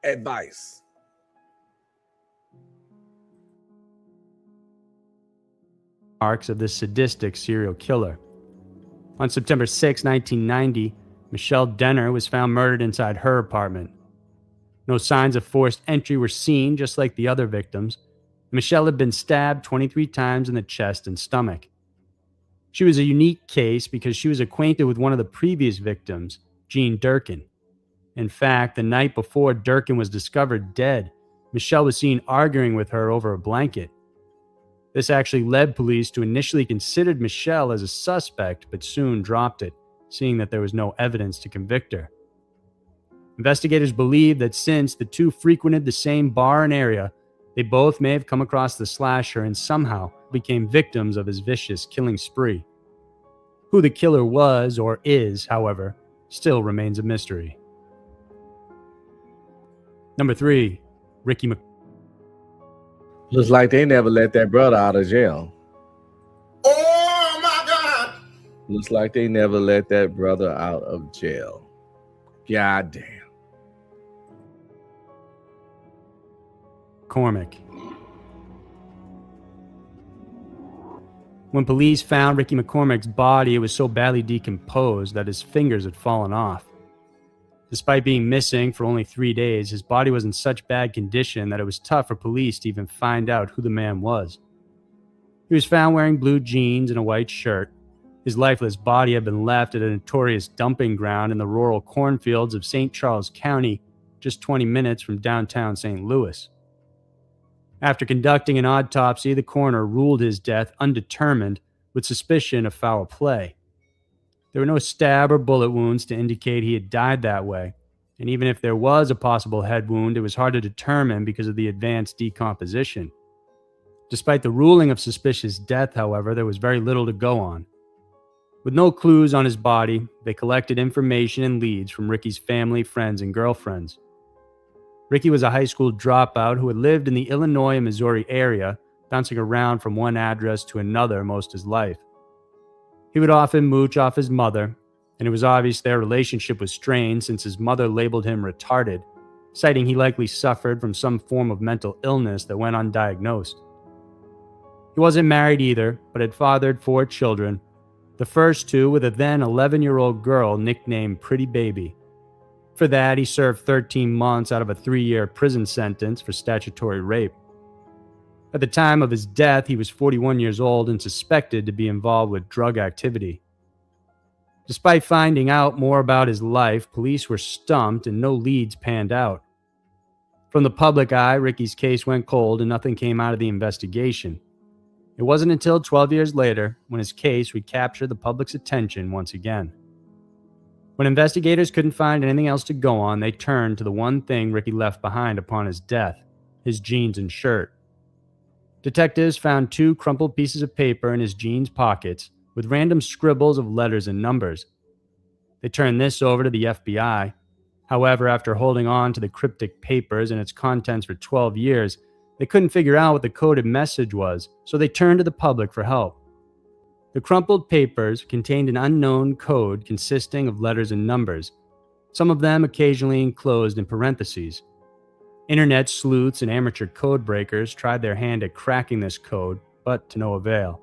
advice. Marks of this sadistic serial killer. On September 6, 1990, Michelle Denner was found murdered inside her apartment. No signs of forced entry were seen, just like the other victims. Michelle had been stabbed 23 times in the chest and stomach. She was a unique case because she was acquainted with one of the previous victims, Jean Durkin. In fact, the night before Durkin was discovered dead, Michelle was seen arguing with her over a blanket. This actually led police to initially consider Michelle as a suspect, but soon dropped it, seeing that there was no evidence to convict her. Investigators believe that since the two frequented the same bar and area, they both may have come across the slasher and somehow became victims of his vicious killing spree. Who the killer was or is, however, still remains a mystery. Number 3, Ricky McCormick. Looks like they never let that brother out of jail. Oh my God! Looks like they never let that brother out of jail. God damn. When police found Ricky McCormick's body, it was so badly decomposed that his fingers had fallen off. Despite being missing for only 3 days, his body was in such bad condition that it was tough for police to even find out who the man was. He was found wearing blue jeans and a white shirt. His lifeless body had been left at a notorious dumping ground in the rural cornfields of St. Charles County, just 20 minutes from downtown St. Louis. After conducting an autopsy, the coroner ruled his death undetermined with suspicion of foul play. There were no stab or bullet wounds to indicate he had died that way, and even if there was a possible head wound, it was hard to determine because of the advanced decomposition. Despite the ruling of suspicious death, however, there was very little to go on. With no clues on his body, they collected information and leads from Ricky's family, friends, and girlfriends. Ricky was a high school dropout who had lived in the Illinois and Missouri area, bouncing around from one address to another most of his life. He would often mooch off his mother, and it was obvious their relationship was strained since his mother labeled him retarded, citing he likely suffered from some form of mental illness that went undiagnosed. He wasn't married either, but had fathered 4 children, the first 2 with a then 11-year-old girl nicknamed Pretty Baby. For that, he served 13 months out of a 3-year prison sentence for statutory rape. At the time of his death, he was 41 years old and suspected to be involved with drug activity. Despite finding out more about his life, police were stumped and no leads panned out. From the public eye, Ricky's case went cold and nothing came out of the investigation. It wasn't until 12 years later when his case recaptured the public's attention once again. When investigators couldn't find anything else to go on, they turned to the one thing Ricky left behind upon his death, his jeans and shirt. Detectives found 2 crumpled pieces of paper in his jeans pockets with random scribbles of letters and numbers. They turned this over to the FBI. However, after holding on to the cryptic papers and its contents for 12 years, they couldn't figure out what the coded message was, so they turned to the public for help. The crumpled papers contained an unknown code consisting of letters and numbers, some of them occasionally enclosed in parentheses. Internet sleuths and amateur code breakers tried their hand at cracking this code, but to no avail.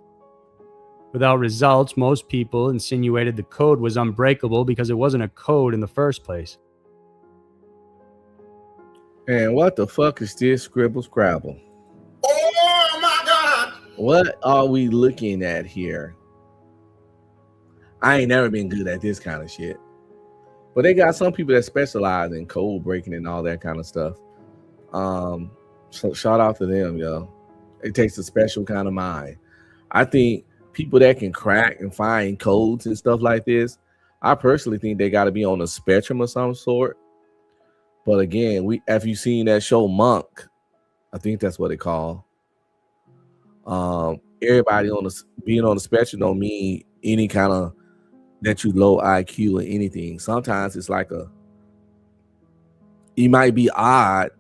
Without results, most people insinuated the code was unbreakable because it wasn't a code in the first place. And what the fuck is this scribble scrabble? Oh my God! What are we looking at here? I ain't never been good at this kind of shit. But they got some people that specialize in code breaking and all that kind of stuff. So shout out to them, yo. It takes a special kind of mind. I think people that can crack and find codes and stuff like this, I personally think they got to be on a spectrum of some sort. But again, have you seen that show Monk? I think that's what they call. Everybody being on the spectrum don't mean any kind of that you low IQ or anything. Sometimes it's like it might be odd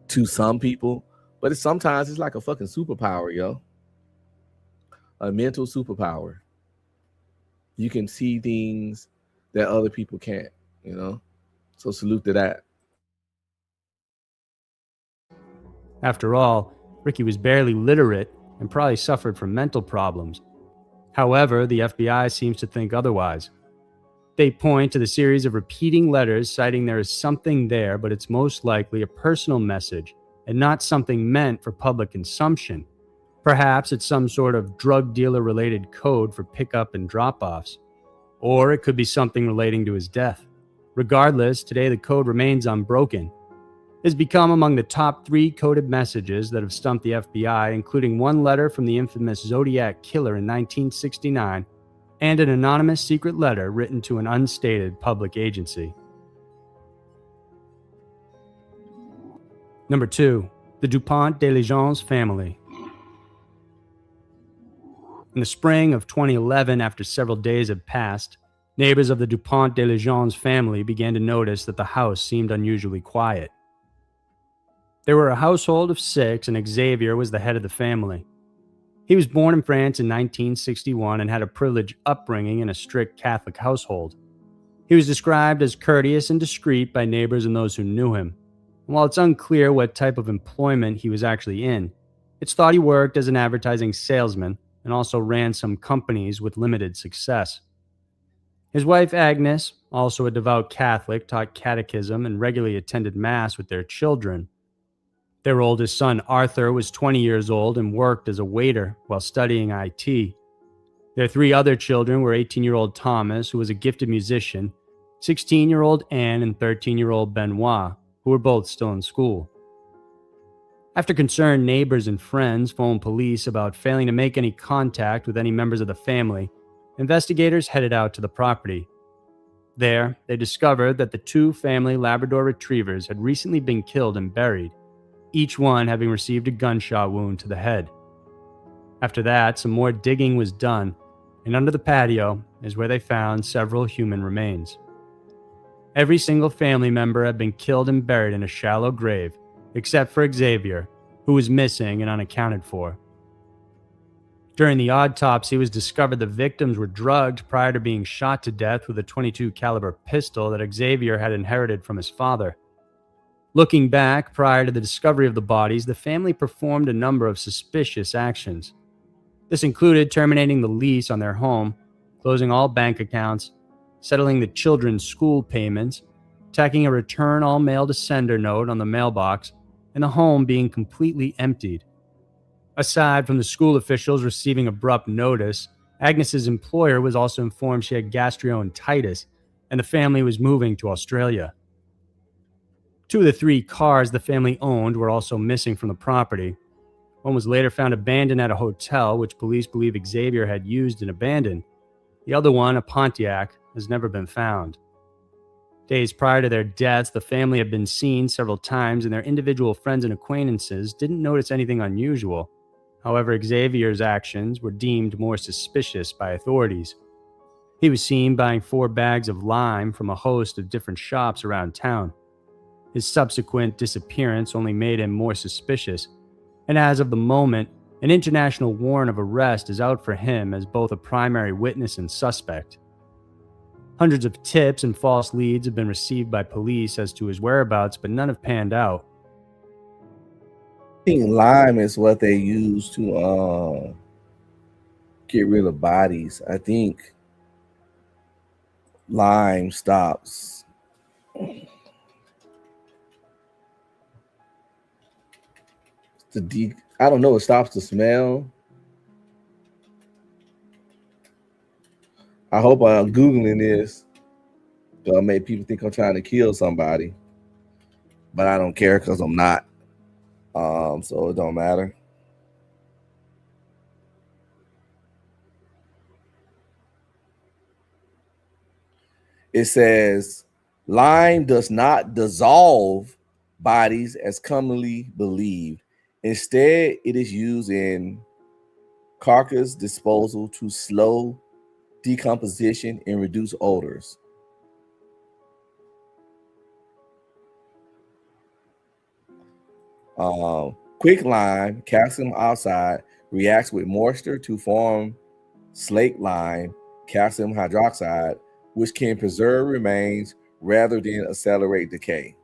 to some people, but sometimes it's like a fucking superpower, yo. A mental superpower. You can see things that other people can't, you know? So salute to that. After all, Ricky was barely literate and probably suffered from mental problems. However, the FBI seems to think otherwise. They point to the series of repeating letters citing there is something there, but it's most likely a personal message and not something meant for public consumption. Perhaps it's some sort of drug dealer-related code for pickup and drop-offs. Or it could be something relating to his death. Regardless, today the code remains unbroken. It has become among the top 3 coded messages that have stumped the FBI, including one letter from the infamous Zodiac Killer in 1969 and an anonymous secret letter written to an unstated public agency. Number 2. The DuPont de Legends family. In the spring of 2011, after several days had passed, neighbors of the DuPont de Legends family began to notice that the house seemed unusually quiet. They were a household of 6, and Xavier was the head of the family. He was born in France in 1961 and had a privileged upbringing in a strict Catholic household. He was described as courteous and discreet by neighbors and those who knew him. And while it's unclear what type of employment he was actually in, it's thought he worked as an advertising salesman and also ran some companies with limited success. His wife Agnes also a devout Catholic, taught catechism and regularly attended Mass with their children. Their oldest son, Arthur, was 20 years old and worked as a waiter while studying IT. Their three other children were 18-year-old Thomas, who was a gifted musician, 16-year-old Anne, and 13-year-old Benoit, who were both still in school. After concerned neighbors and friends phoned police about failing to make any contact with any members of the family, investigators headed out to the property. There, they discovered that the two family Labrador retrievers had recently been killed and buried, each one having received a gunshot wound to the head. After that, some more digging was done, and under the patio is where they found several human remains. Every single family member had been killed and buried in a shallow grave, except for Xavier, who was missing and unaccounted for. During the autopsy, it was discovered the victims were drugged prior to being shot to death with a .22 caliber pistol that Xavier had inherited from his father. Looking back, prior to the discovery of the bodies, the family performed a number of suspicious actions. This included terminating the lease on their home, closing all bank accounts, settling the children's school payments, tacking a return all mail to sender note on the mailbox, and the home being completely emptied. Aside from the school officials receiving abrupt notice, Agnes's employer was also informed she had gastroenteritis, and the family was moving to Australia. Two of the three cars the family owned were also missing from the property. One was later found abandoned at a hotel, which police believe Xavier had used and abandoned. The other one, a Pontiac, has never been found. Days prior to their deaths, the family had been seen several times, and their individual friends and acquaintances didn't notice anything unusual. However, Xavier's actions were deemed more suspicious by authorities. He was seen buying 4 bags of lime from a host of different shops around town. His subsequent disappearance only made him more suspicious, and as of the moment, an international warrant of arrest is out for him as both a primary witness and suspect. Hundreds of tips and false leads have been received by police as to his whereabouts, but none have panned out. I think lime is what they use to get rid of bodies. I think lime stops I don't know, it stops the smell. I hope I'm Googling this. Gonna make people think I'm trying to kill somebody. But I don't care because I'm not. So it don't matter. It says lime does not dissolve bodies as commonly believed. Instead, it is used in carcass disposal to slow decomposition and reduce odors. Quicklime, calcium oxide, reacts with moisture to form slaked lime, calcium hydroxide, which can preserve remains rather than accelerate decay.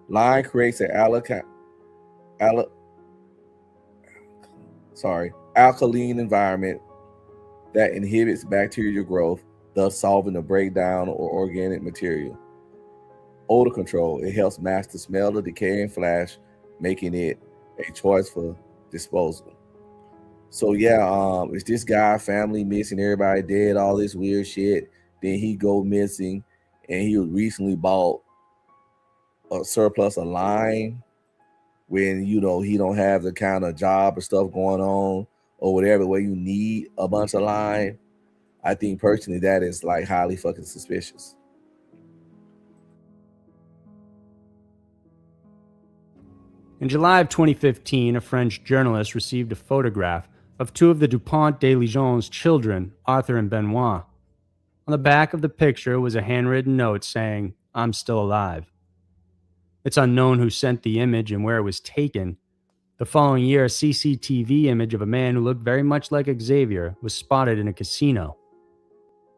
Lime creates an alkaline environment that inhibits bacterial growth, thus solving the breakdown of organic material. Odor control, it helps mask the smell of decaying flesh, making it a choice for disposal. So yeah, it's this guy, family missing, everybody dead, all this weird shit. Then he go missing, and he recently bought a surplus of lime when he don't have the kind of job or stuff going on or whatever where you need a bunch of lime. I think personally that is like highly fucking suspicious. In July of 2015, a French journalist received a photograph of 2 of the Dupont de Ligonn's children, Arthur and Benoit. On the back of the picture was a handwritten note saying, "I'm still alive." It's unknown who sent the image and where it was taken. The following year, a CCTV image of a man who looked very much like Xavier was spotted in a casino.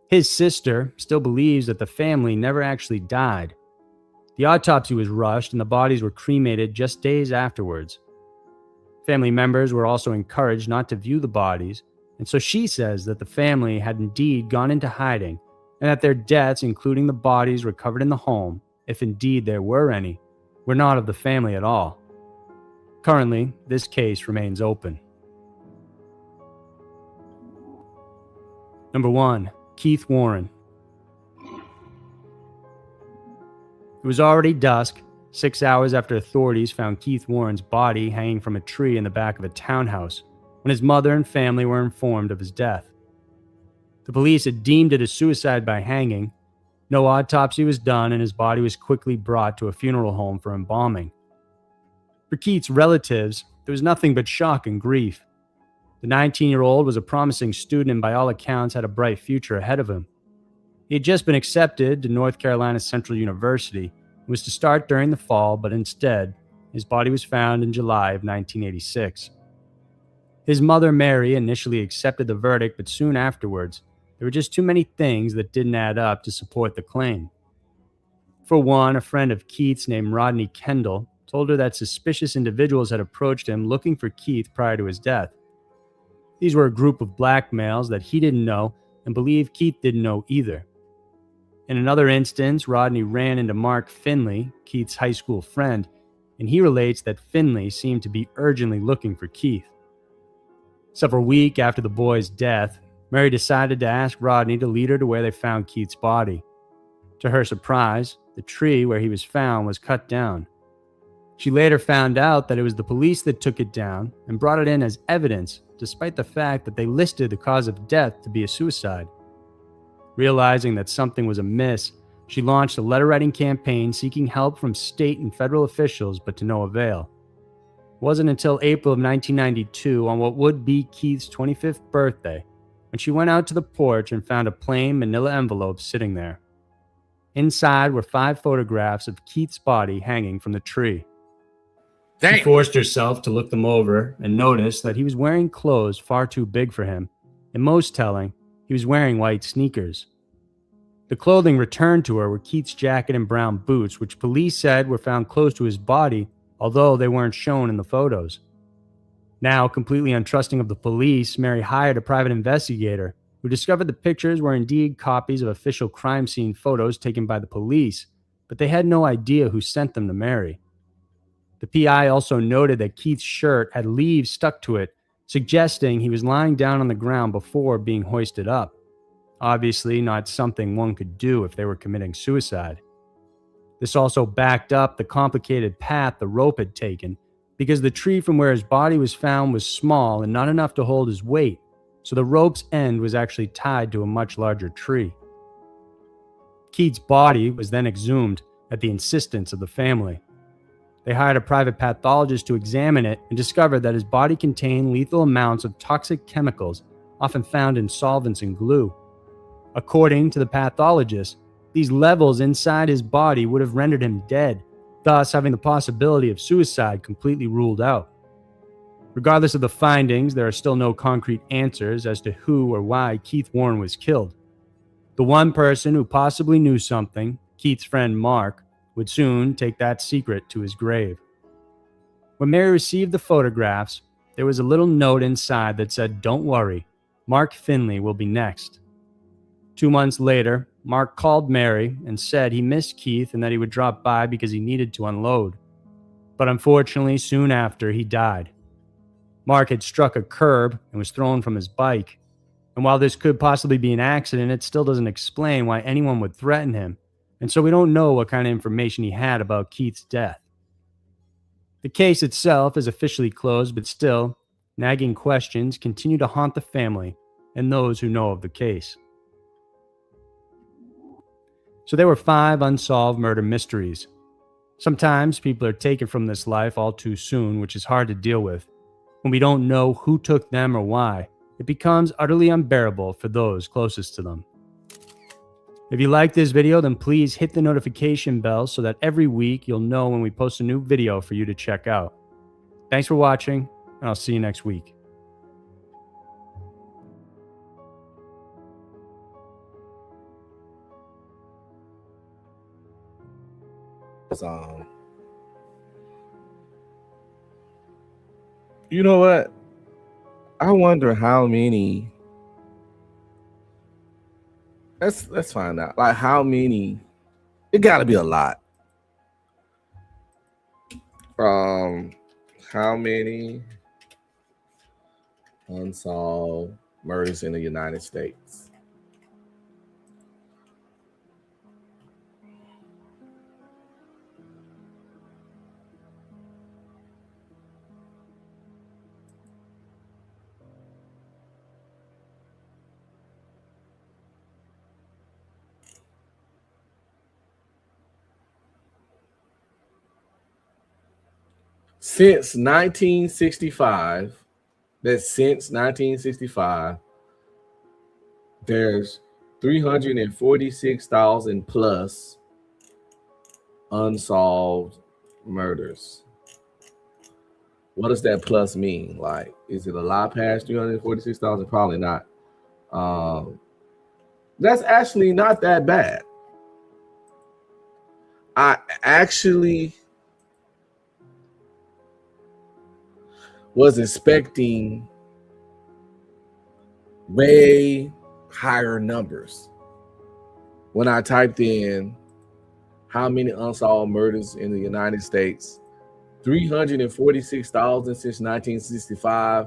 His sister still believes that the family never actually died. The autopsy was rushed and the bodies were cremated just days afterwards. Family members were also encouraged not to view the bodies, and so she says that the family had indeed gone into hiding and that their deaths, including the bodies recovered in the home, if indeed there were any, were not of the family at all. Currently, this case remains open. Number 1. Keith Warren. It was already dusk, 6 hours after authorities found Keith Warren's body hanging from a tree in the back of a townhouse, when his mother and family were informed of his death. The police had deemed it a suicide by hanging. No autopsy was done, and his body was quickly brought to a funeral home for embalming. For Keith's relatives, there was nothing but shock and grief. The 19-year-old was a promising student and by all accounts had a bright future ahead of him. He had just been accepted to North Carolina Central University and was to start during the fall, but instead, his body was found in July of 1986. His mother, Mary, initially accepted the verdict, but soon afterwards, there were just too many things that didn't add up to support the claim. For one, a friend of Keith's named Rodney Kendall told her that suspicious individuals had approached him looking for Keith prior to his death. These were a group of black males that he didn't know and believed Keith didn't know either. In another instance, Rodney ran into Mark Finley, Keith's high school friend, and he relates that Finley seemed to be urgently looking for Keith. Several weeks after the boy's death, Mary decided to ask Rodney to lead her to where they found Keith's body. To her surprise, the tree where he was found was cut down. She later found out that it was the police that took it down and brought it in as evidence, despite the fact that they listed the cause of death to be a suicide. Realizing that something was amiss, she launched a letter-writing campaign seeking help from state and federal officials, but to no avail. It wasn't until April of 1992, on what would be Keith's 25th birthday, when she went out to the porch and found a plain manila envelope sitting there. Inside were 5 photographs of Keith's body hanging from the tree. She forced herself to look them over and noticed that he was wearing clothes far too big for him, and most telling, he was wearing white sneakers. The clothing returned to her were Keith's jacket and brown boots, which police said were found close to his body, although they weren't shown in the photos. Now, completely untrusting of the police, Mary hired a private investigator who discovered the pictures were indeed copies of official crime scene photos taken by the police, but they had no idea who sent them to Mary. The PI also noted that Keith's shirt had leaves stuck to it, suggesting he was lying down on the ground before being hoisted up. Obviously not something one could do if they were committing suicide. This also backed up the complicated path the rope had taken, because the tree from where his body was found was small and not enough to hold his weight, so the rope's end was actually tied to a much larger tree. Keith's body was then exhumed at the insistence of the family. They hired a private pathologist to examine it and discovered that his body contained lethal amounts of toxic chemicals, often found in solvents and glue. According to the pathologist, these levels inside his body would have rendered him dead, thus having the possibility of suicide completely ruled out. Regardless of the findings, there are still no concrete answers as to who or why Keith Warren was killed. The one person who possibly knew something, Keith's friend Mark, would soon take that secret to his grave. When Mary received the photographs, there was a little note inside that said, "Don't worry, Mark Finley will be next." 2 months later, Mark called Mary and said he missed Keith and that he would drop by because he needed to unload. But unfortunately, soon after, he died. Mark had struck a curb and was thrown from his bike. And while this could possibly be an accident, it still doesn't explain why anyone would threaten him. And so we don't know what kind of information he had about Keith's death. The case itself is officially closed, but still, nagging questions continue to haunt the family and those who know of the case. So there were 5 unsolved murder mysteries. Sometimes people are taken from this life all too soon, which is hard to deal with. When we don't know who took them or why, it becomes utterly unbearable for those closest to them. If you like this video, then please hit the notification bell so that every week you'll know when we post a new video for you to check out. Thanks for watching, and I'll see you next week. You know what? I wonder how many Let's find out. Like how many? It got to be a lot. How many unsolved murders in the United States? Since 1965, since 1965, there's 346,000 plus unsolved murders. What does that plus mean? Like, is it a lot past 346,000? Probably not. That's actually not that bad. I actually was expecting way higher numbers when I typed in how many unsolved murders in the United States. 346,000 since 1965.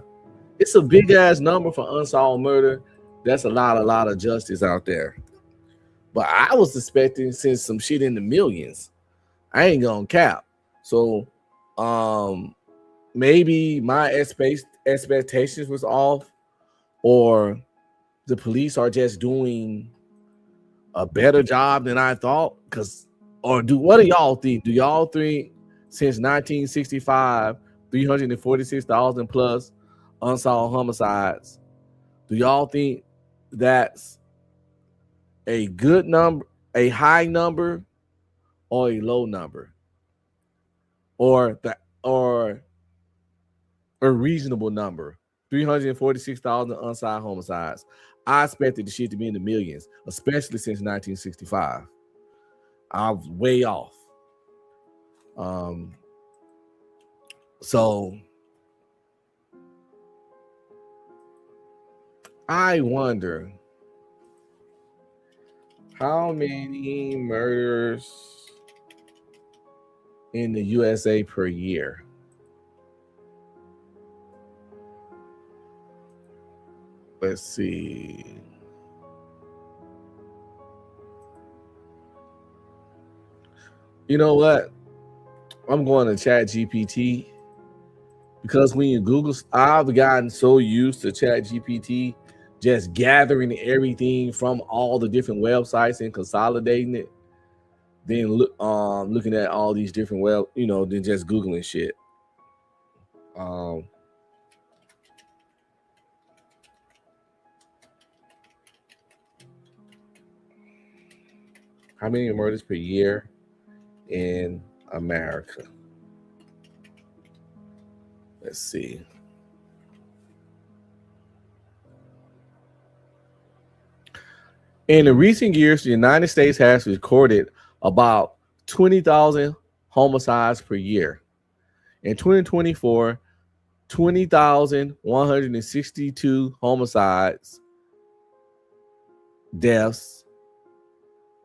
It's a big ass number for unsolved murder. That's a lot of justice out there. But I was expecting since some shit in the millions. I ain't gonna cap. So maybe my expectations was off, or the police are just doing a better job than I thought. What do y'all think? Do y'all think since 1965, 346,000 plus unsolved homicides, do y'all think that's a good number, a high number, or a low number, or a reasonable number? 346,000 unsolved homicides. I expected the shit to be in the millions, especially since 1965. I was way off. So I wonder how many murders in the USA per year. Let's see. You know what? I'm going to Chat GPT, because when you Google, I've gotten so used to Chat GPT just gathering everything from all the different websites and consolidating it, then looking at all these different than just Googling shit. How many murders per year in America? Let's see. In the recent years, the United States has recorded about 20,000 homicides per year. In 2024, 20,162 homicides, deaths.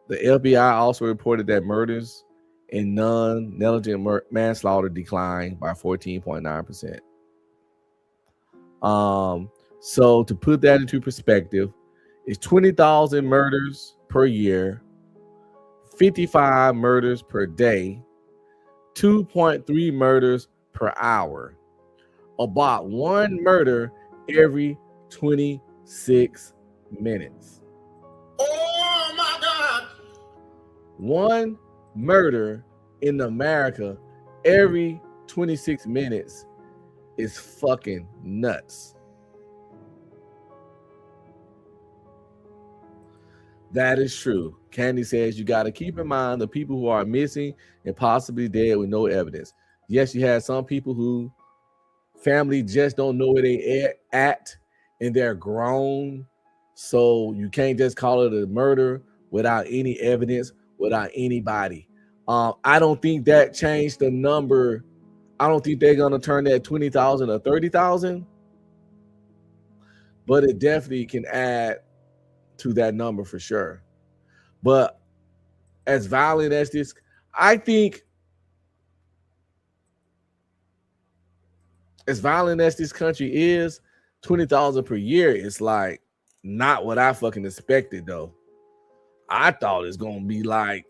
The FBI also reported that murders and non-negligent manslaughter declined by 14.9%. So to put that into perspective, it's 20,000 murders per year, 55 murders per day, 2.3 murders per hour, about one murder every 26 minutes. Oh my God! One murder in America every 26 minutes is fucking nuts. That is true. Candy says you got to keep in mind the people who are missing and possibly dead with no evidence. Yes, you have some people who family just don't know where they at, and they're grown, so you can't just call it a murder without any evidence, without anybody. I don't think that changed the number. I don't think they're gonna turn that 20,000 or 30,000, but it definitely can add to that number for sure. But as violent as this, I think as violent as this country is, 20,000 per year is like not what I fucking expected though. I thought it's gonna be like,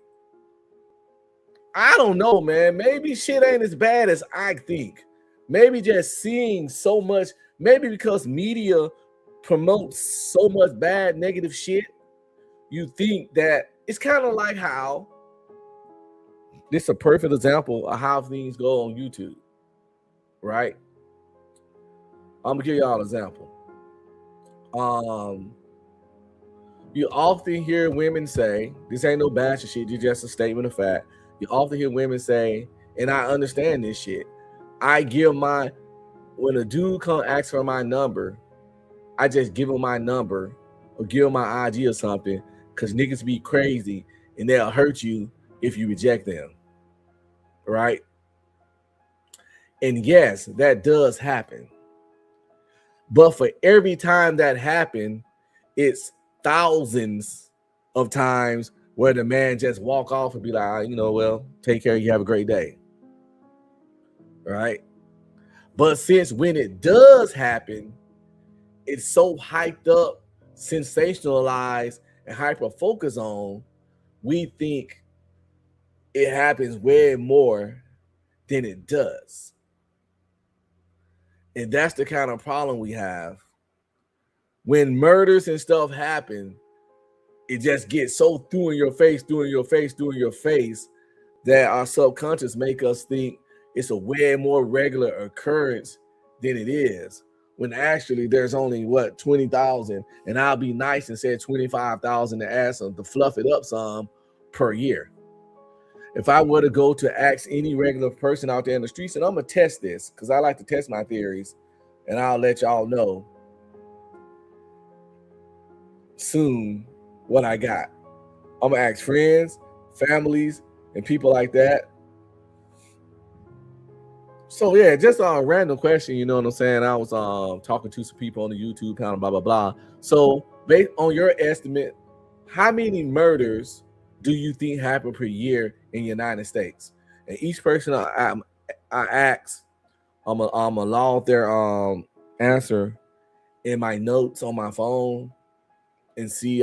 I don't know, man. Maybe shit ain't as bad as I think. Maybe just seeing so much, maybe because media promotes so much bad, negative shit, you think that it's kind of like how this is a perfect example of how things go on YouTube, right? I'm gonna give y'all an example. You often hear women say, this ain't no bashing shit, it's just a statement of fact. You often hear women say, and I understand this shit, when a dude come ask for my number, I just give him my number or give him my IG or something, because niggas be crazy and they'll hurt you if you reject them, right? And yes, that does happen. But for every time that happened, it's thousands of times where the man just walk off and be like, well, take care, you have a great day. Right? But since when it does happen, it's so hyped up, sensationalized, and hyper focused on, we think it happens way more than it does. And that's the kind of problem we have. When murders and stuff happen, it just gets so through in your face that our subconscious make us think it's a way more regular occurrence than it is. When actually there's only 20,000, and I'll be nice and say 25,000 to ask them to fluff it up some per year. If I were to go to ask any regular person out there in the streets, and I'm gonna test this because I like to test my theories, and I'll let y'all know soon what I got. I'm gonna ask friends, families, and people like that. So yeah, just a random question, you know what I'm saying? I was talking to some people on the YouTube panel, blah blah blah. So based on your estimate, how many murders do you think happen per year in the United States? And each person I ask, I'm gonna log their answer in my notes on my phone and see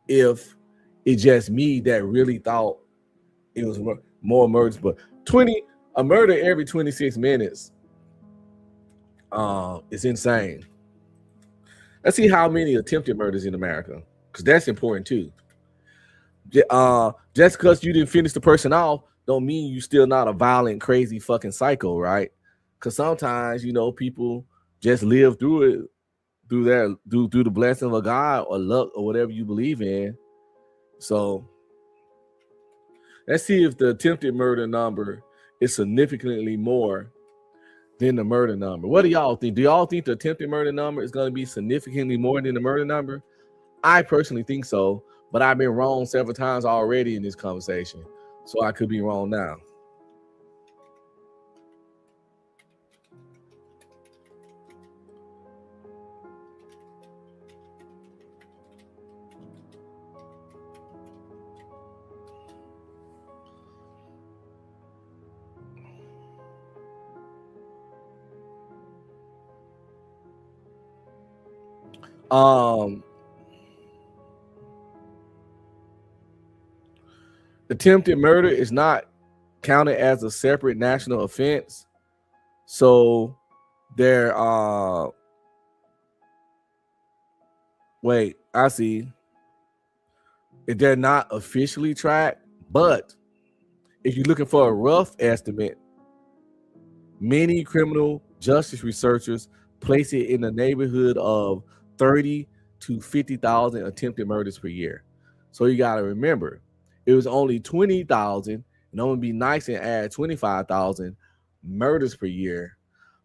if it's just me that really thought it was more murders. But a murder every 26 minutes is insane. Let's see how many attempted murders in America, because that's important too. Just because you didn't finish the person off don't mean you still not a violent, crazy fucking psycho, right? Because sometimes, people just live through it, through the blessing of God or luck or whatever you believe in. So let's see if the attempted murder number is significantly more than the murder number. What do y'all think? Do y'all think the attempted murder number is going to be significantly more than the murder number? I personally think so, but I've been wrong several times already in this conversation, so I could be wrong now. Attempted murder is not counted as a separate national offense. So there I see. If they're not officially tracked, but if you're looking for a rough estimate, many criminal justice researchers place it in the neighborhood of 30 to 50,000 attempted murders per year. So you got to remember, it was only 20,000, and I'm going to be nice and add 25,000 murders per year,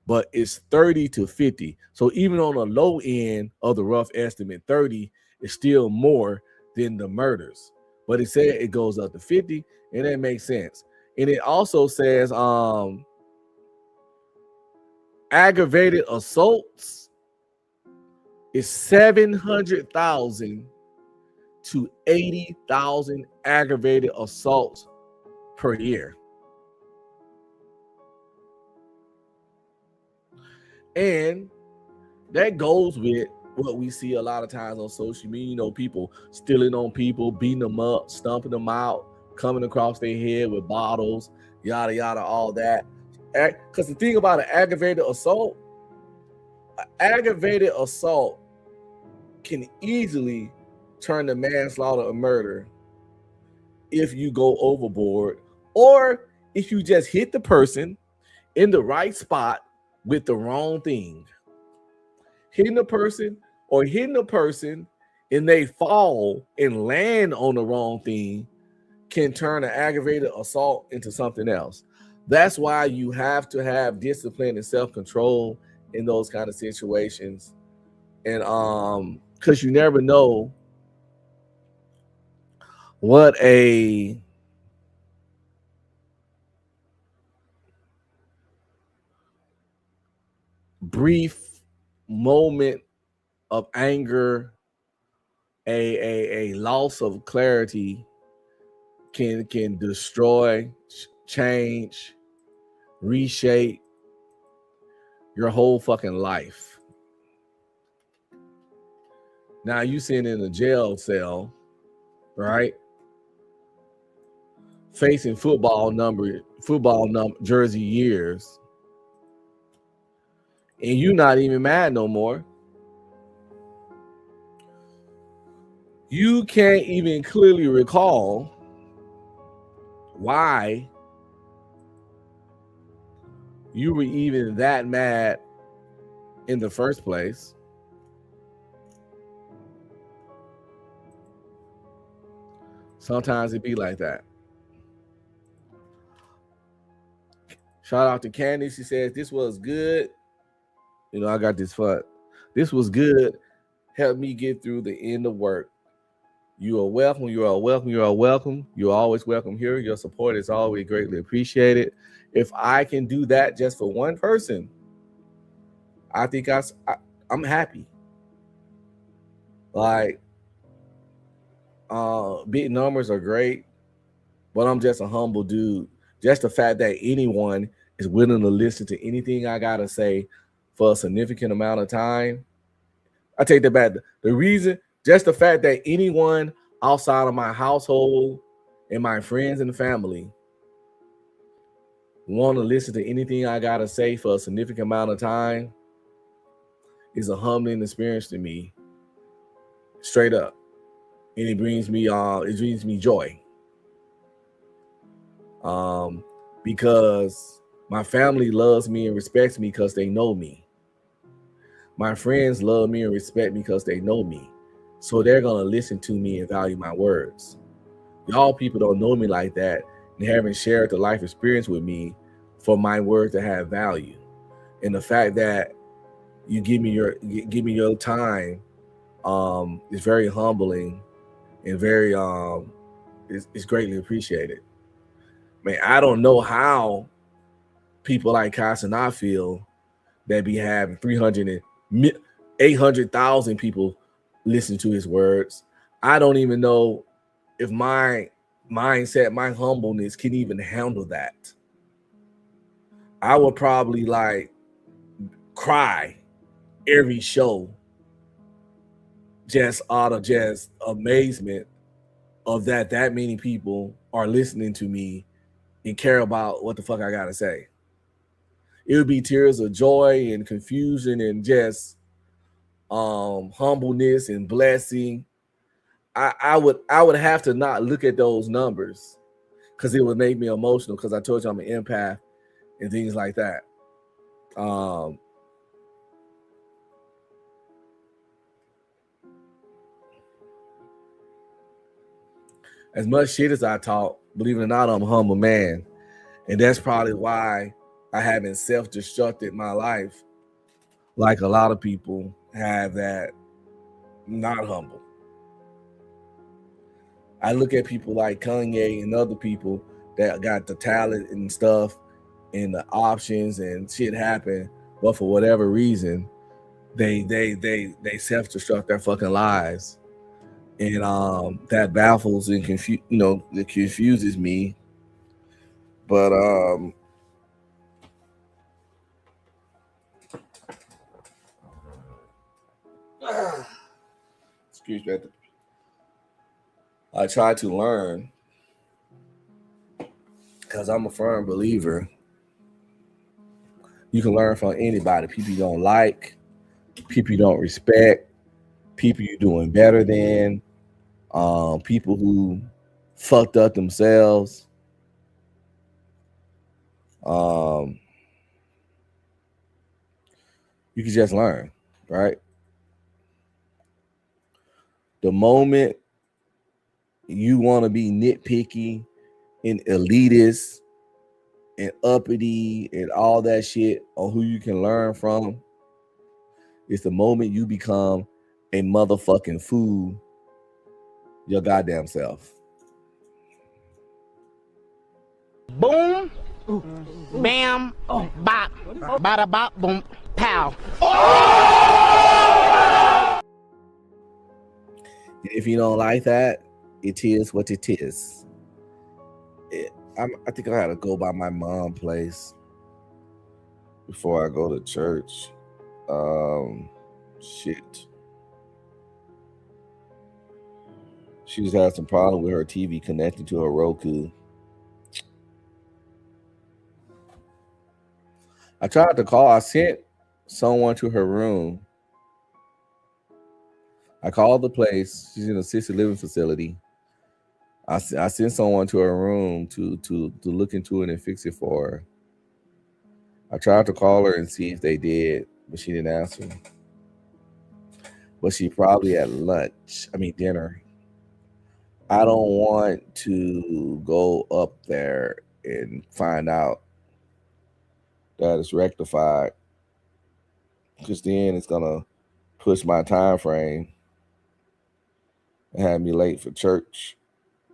but it's 30 to 50. So even on the low end of the rough estimate, 30 is still more than the murders. But it said it goes up to 50, and that makes sense. And it also says aggravated assaults is 700,000 to 80,000 aggravated assaults per year. And that goes with what we see a lot of times on social media, you know, people stealing on people, beating them up, stumping them out, coming across their head with bottles, yada, yada, all that. Because the thing about an aggravated assault can easily turn to manslaughter or murder if you go overboard, or if you just hit the person in the right spot with the wrong thing. Hitting a person and they fall and land on the wrong thing can turn an aggravated assault into something else. That's why you have to have discipline and self-control in those kind of situations. And because you never know what a brief moment of anger, a loss of clarity can destroy, change, reshape your whole fucking life. Now you sitting in a jail cell, right? Facing football number jersey years, and you not even mad no more. You can't even clearly recall why you were even that mad in the first place. Sometimes it be like that. Shout out to Candy. She says, this was good. You know, I got this fun. This was good. Helped me get through the end of work. You are welcome. You are welcome. You are welcome. You're always welcome here. Your support is always greatly appreciated. If I can do that just for one person, I think I'm happy. Like, big numbers are great, but I'm just a humble dude. Just the fact that anyone is willing to listen to anything I gotta say for a significant amount of time, I take that back. The reason, just the fact that anyone outside of my household and my friends and family want to listen to anything I gotta say for a significant amount of time is a humbling experience to me, straight up. And it brings me joy. Because my family loves me and respects me because they know me. My friends love me and respect me because they know me. So they're gonna listen to me and value my words. Y'all people don't know me like that and haven't shared the life experience with me for my words to have value. And the fact that you give me your time is very humbling and very it's greatly appreciated. Man, I don't know how people like Cas and I feel that be having 800,000 people listen to his words. I don't even know if my mindset, my humbleness can even handle that. I would probably like cry every show just out of just amazement of that many people are listening to me and care about what the fuck I gotta say. It would be tears of joy and confusion and just humbleness and blessing. I would have to not look at those numbers because it would make me emotional, because I told you I'm an empath and things like that. As much shit as I talk, believe it or not, I'm a humble man. And that's probably why I haven't self-destructed my life like a lot of people have that not humble. I look at people like Kanye and other people that got the talent and stuff and the options and shit happen, but for whatever reason, they self-destruct their fucking lives. And that baffles and it confuses me. But excuse me. I try to learn because I'm a firm believer. You can learn from anybody. People you don't like, people you don't respect, people you're doing better than, people who fucked up themselves. You can just learn, right? The moment you want to be nitpicky and elitist and uppity and all that shit on who you can learn from, it's the moment you become a motherfucking fool your goddamn self. Boom, bam, bop, bada bop, boom, pow. If you don't like that, it is what it is. I think I had to go by my mom's place before I go to church. Shit. She just had some problem with her TV connecting to her Roku. I tried to call. I sent someone to her room. I called the place. She's in an assisted living facility. I sent someone to her room to look into it and fix it for her. I tried to call her and see if they did, but she didn't answer. But she probably at dinner. I don't want to go up there and find out that it's rectified, because then it's gonna push my time frame and have me late for church,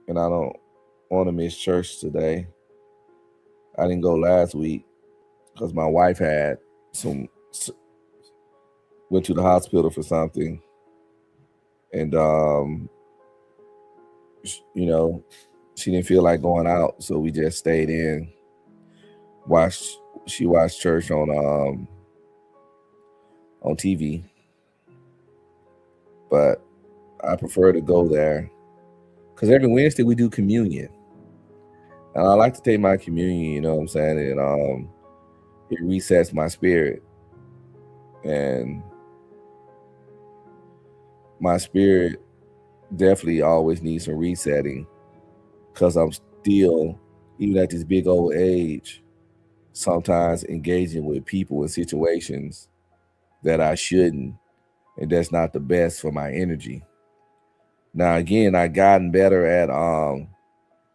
and I don't want to miss church today. I didn't go last week because my wife had went to the hospital for something, and she didn't feel like going out, so we just stayed in. She watched church on TV, but I prefer to go there because every Wednesday we do communion, and I like to take my communion. You know what I'm saying? And it resets my spirit, and my spirit definitely always needs some resetting, because I'm still, even at this big old age, sometimes engaging with people in situations that I shouldn't, and that's not the best for my energy. Now, again, I've gotten better at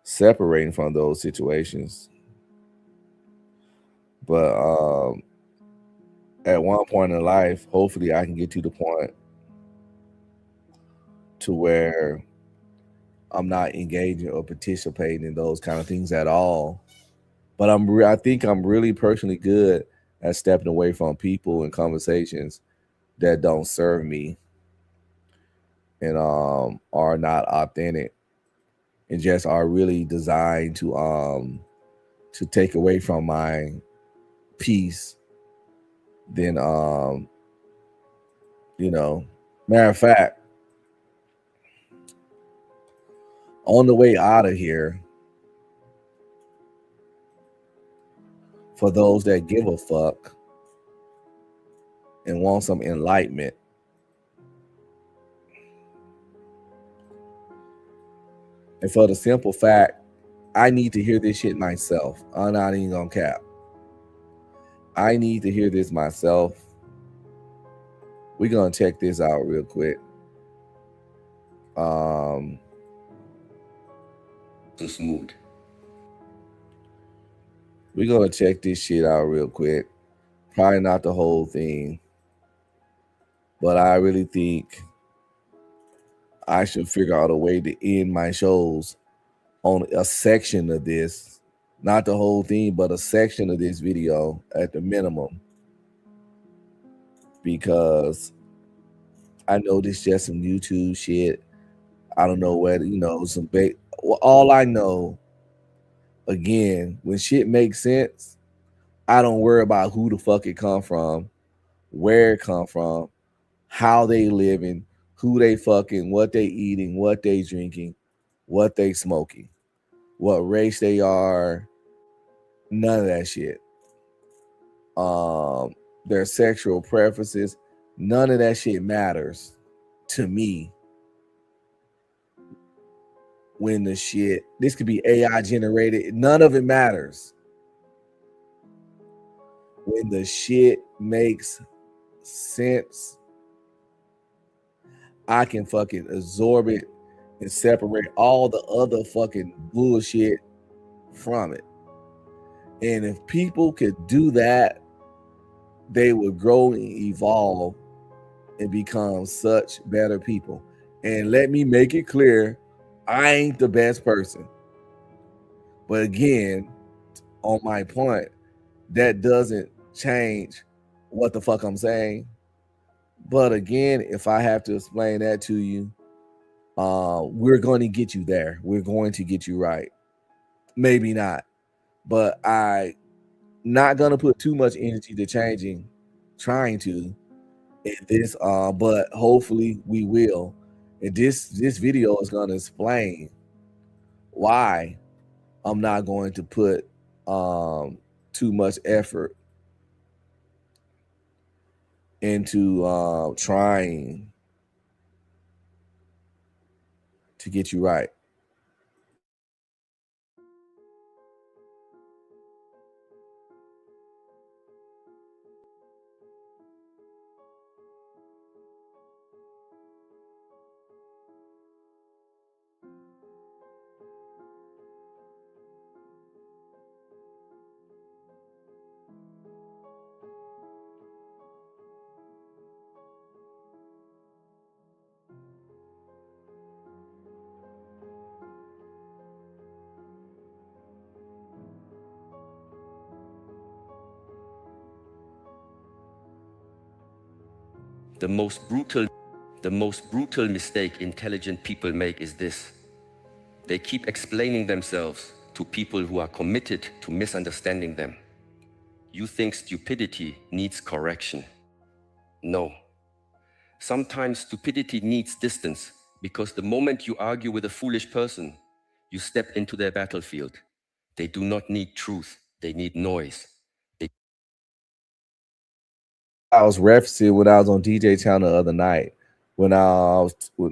separating from those situations, but at one point in life, hopefully I can get to the point to where I'm not engaging or participating in those kind of things at all. But I think I'm really personally good at stepping away from people and conversations that don't serve me and are not authentic and just are really designed to take away from my peace. Then matter of fact, on the way out of here, for those that give a fuck and want some enlightenment, and for the simple fact, I need to hear this shit myself. I'm not even gonna cap. I need to hear this myself. We're gonna check this out real quick. Smooth. We're gonna check this shit out real quick. Probably not the whole thing, but I really think I should figure out a way to end my shows on a section of this, not the whole thing, but a section of this video at the minimum. because I know this just some YouTube shit. I don't know whether some bait. Well, all I know, again, when shit makes sense, I don't worry about who the fuck it come from, where it come from, how they living, who they fucking, what they eating, what they drinking, what they smoking, what race they are, none of that shit. Their sexual preferences, none of that shit matters to me. When the shit, this could be AI generated, none of it matters. When the shit makes sense, I can fucking absorb it and separate all the other fucking bullshit from it. And if people could do that, they would grow and evolve and become such better people. And let me make it clear, I ain't the best person. But again, on my point, that doesn't change what the fuck I'm saying. But again, if I have to explain that to you, we're going to get you there. We're going to get you right. Maybe not, but I not gonna put too much energy to trying to in this. But hopefully we will. And this video is gonna explain why I'm not going to put too much effort into trying to get you right. The most brutal mistake intelligent people make is this. They keep explaining themselves to people who are committed to misunderstanding them. You think stupidity needs correction. No. Sometimes stupidity needs distance, because the moment you argue with a foolish person, you step into their battlefield. They do not need truth, they need noise. I was referencing when I was on DJ Channel the other night when I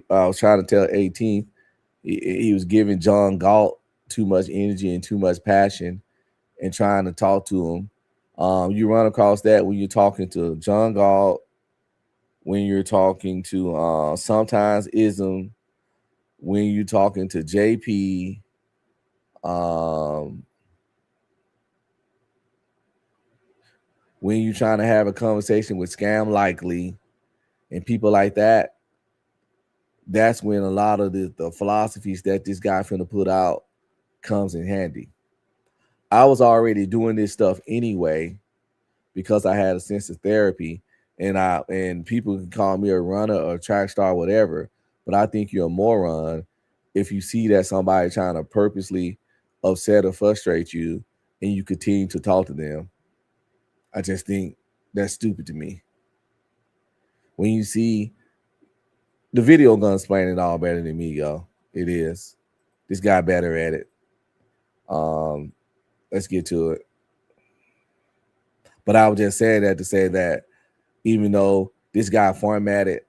was trying to tell 18th he was giving John Galt too much energy and too much passion and trying to talk to him. You run across that when you're talking to John Galt, when you're talking to sometimes Ism, when you're talking to JP, when you're trying to have a conversation with Scam Likely and people like that, that's when a lot of the philosophies that this guy finna put out comes in handy. I was already doing this stuff anyway because I had a sense of therapy, and people can call me a runner or a track star, whatever, but I think you're a moron if you see that somebody trying to purposely upset or frustrate you and you continue to talk to them. I just think that's stupid to me. When you see the video, gonna explain it all better than me, yo. It is. This guy better at it. Let's get to it. But I was just saying that to say that even though this guy formatted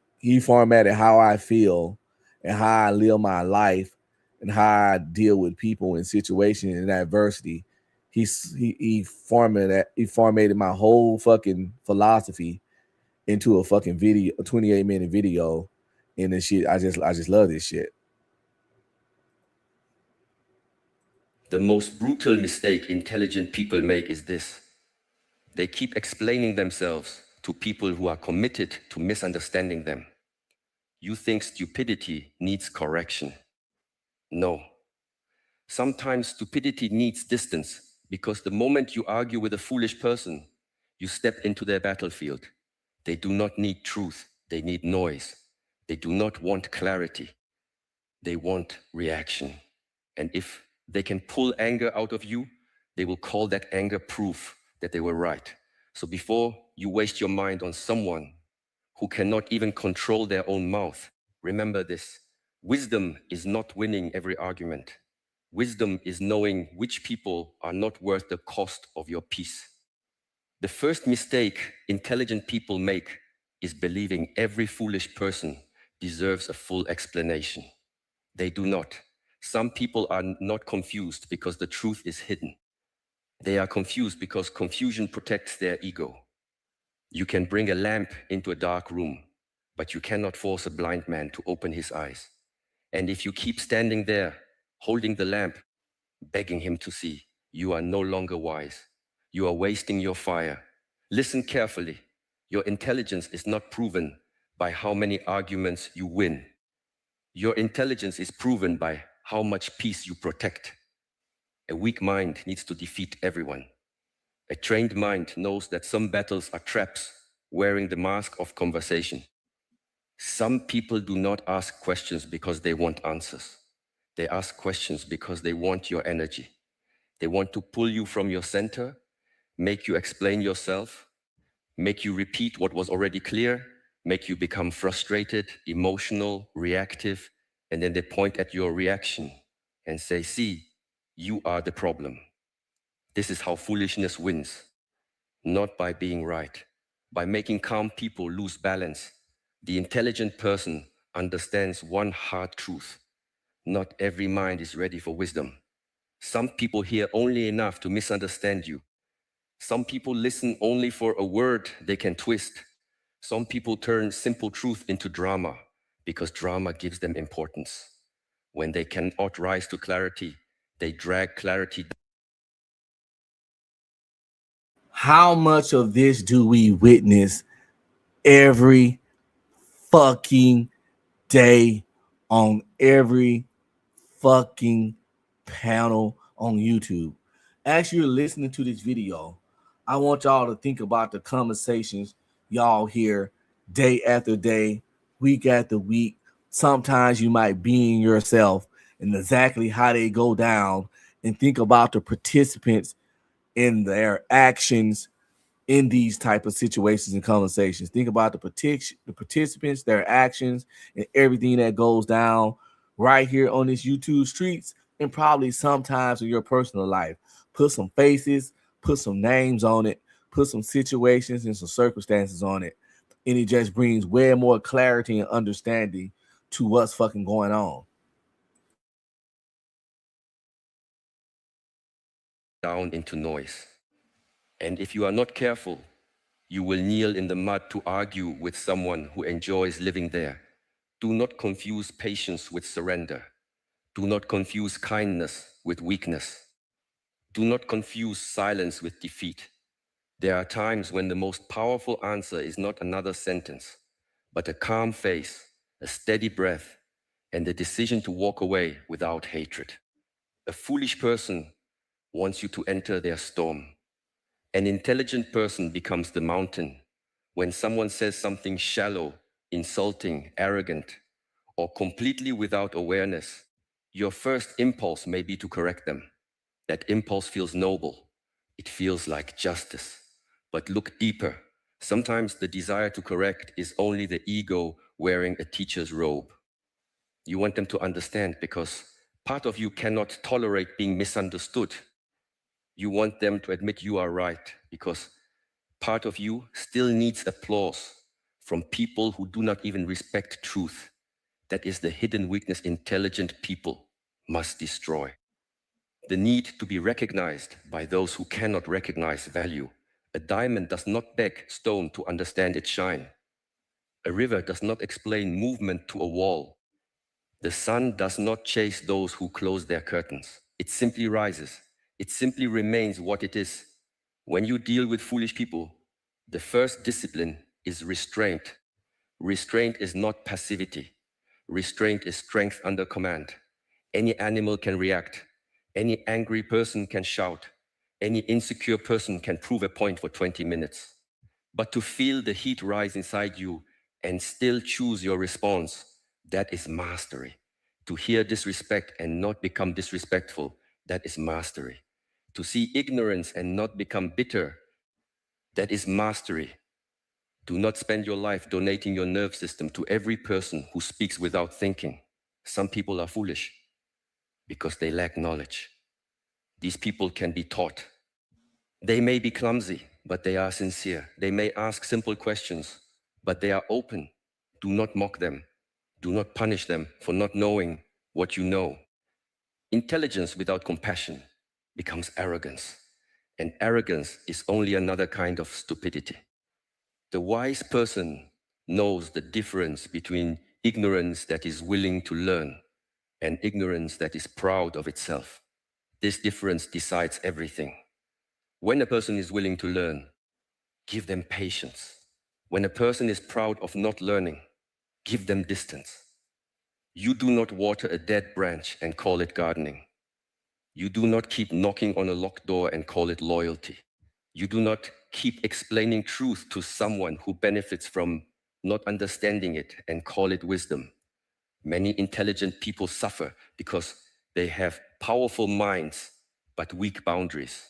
how I feel and how I live my life and how I deal with people in situations and adversity, he formatted my whole fucking philosophy into a fucking video, a 28-minute video, and this shit. I just love this shit. The most brutal mistake intelligent people make is this. They keep explaining themselves to people who are committed to misunderstanding them. You think stupidity needs correction. No. Sometimes stupidity needs distance, because the moment you argue with a foolish person, you step into their battlefield. They do not need truth. They need noise. They do not want clarity. They want reaction. And if they can pull anger out of you, they will call that anger proof that they were right. So before you waste your mind on someone who cannot even control their own mouth, remember this: wisdom is not winning every argument. Wisdom is knowing which people are not worth the cost of your peace. The first mistake intelligent people make is believing every foolish person deserves a full explanation. They do not. Some people are not confused because the truth is hidden. They are confused because confusion protects their ego. You can bring a lamp into a dark room, but you cannot force a blind man to open his eyes. And if you keep standing there, holding the lamp, begging him to see, you are no longer wise. You are wasting your fire. Listen carefully. Your intelligence is not proven by how many arguments you win. Your intelligence is proven by how much peace you protect. A weak mind needs to defeat everyone. A trained mind knows that some battles are traps wearing the mask of conversation. Some people do not ask questions because they want answers. They ask questions because they want your energy. They want to pull you from your center, make you explain yourself, make you repeat what was already clear, make you become frustrated, emotional, reactive, and then they point at your reaction and say, see, you are the problem. This is how foolishness wins, not by being right, by making calm people lose balance. The intelligent person understands one hard truth. Not every mind is ready for wisdom. Some people hear only enough to misunderstand you. Some people listen only for a word they can twist. Some people turn simple truth into drama because drama gives them importance. When they cannot rise to clarity, they drag clarity. How much of this do we witness every fucking day on every fucking panel on YouTube? As you're listening to this video, I want y'all to think about the conversations y'all hear day after day, week after week. Sometimes you might be in yourself and exactly how they go down, and think about the participants in their actions in these type of situations and conversations. Think about the participants, their actions, and everything that goes down right here on this YouTube streets, and probably sometimes in your personal life. Put some faces, put some names on it, put some situations and some circumstances on it, and it just brings way more clarity and understanding to what's fucking going on. Down into noise. And if you are not careful, you will kneel in the mud to argue with someone who enjoys living there. Do not confuse patience with surrender. Do not confuse kindness with weakness. Do not confuse silence with defeat. There are times when the most powerful answer is not another sentence, but a calm face, a steady breath, and the decision to walk away without hatred. A foolish person wants you to enter their storm. An intelligent person becomes the mountain. When someone says something shallow, insulting, arrogant, or completely without awareness, your first impulse may be to correct them. That impulse feels noble. It feels like justice. But look deeper. Sometimes the desire to correct is only the ego wearing a teacher's robe. You want them to understand because part of you cannot tolerate being misunderstood. You want them to admit you are right because part of you still needs applause from people who do not even respect truth. That is the hidden weakness intelligent people must destroy. The need to be recognized by those who cannot recognize value. A diamond does not beg stone to understand its shine. A river does not explain movement to a wall. The sun does not chase those who close their curtains. It simply rises. It simply remains what it is. When you deal with foolish people, the first discipline is restraint. Restraint is not passivity. Restraint is strength under command. Any animal can react. Any angry person can shout. Any insecure person can prove a point for 20 minutes. But to feel the heat rise inside you and still choose your response, that is mastery. To hear disrespect and not become disrespectful, that is mastery. To see ignorance and not become bitter, that is mastery. Do not spend your life donating your nerve system to every person who speaks without thinking. Some people are foolish because they lack knowledge. These people can be taught. They may be clumsy, but they are sincere. They may ask simple questions, but they are open. Do not mock them. Do not punish them for not knowing what you know. Intelligence without compassion becomes arrogance, and arrogance is only another kind of stupidity. The wise person knows the difference between ignorance that is willing to learn and ignorance that is proud of itself. This difference decides everything. When a person is willing to learn, give them patience. When a person is proud of not learning, give them distance. You do not water a dead branch and call it gardening. You do not keep knocking on a locked door and call it loyalty. You do not keep explaining truth to someone who benefits from not understanding it and call it wisdom. Many intelligent people suffer because they have powerful minds but weak boundaries.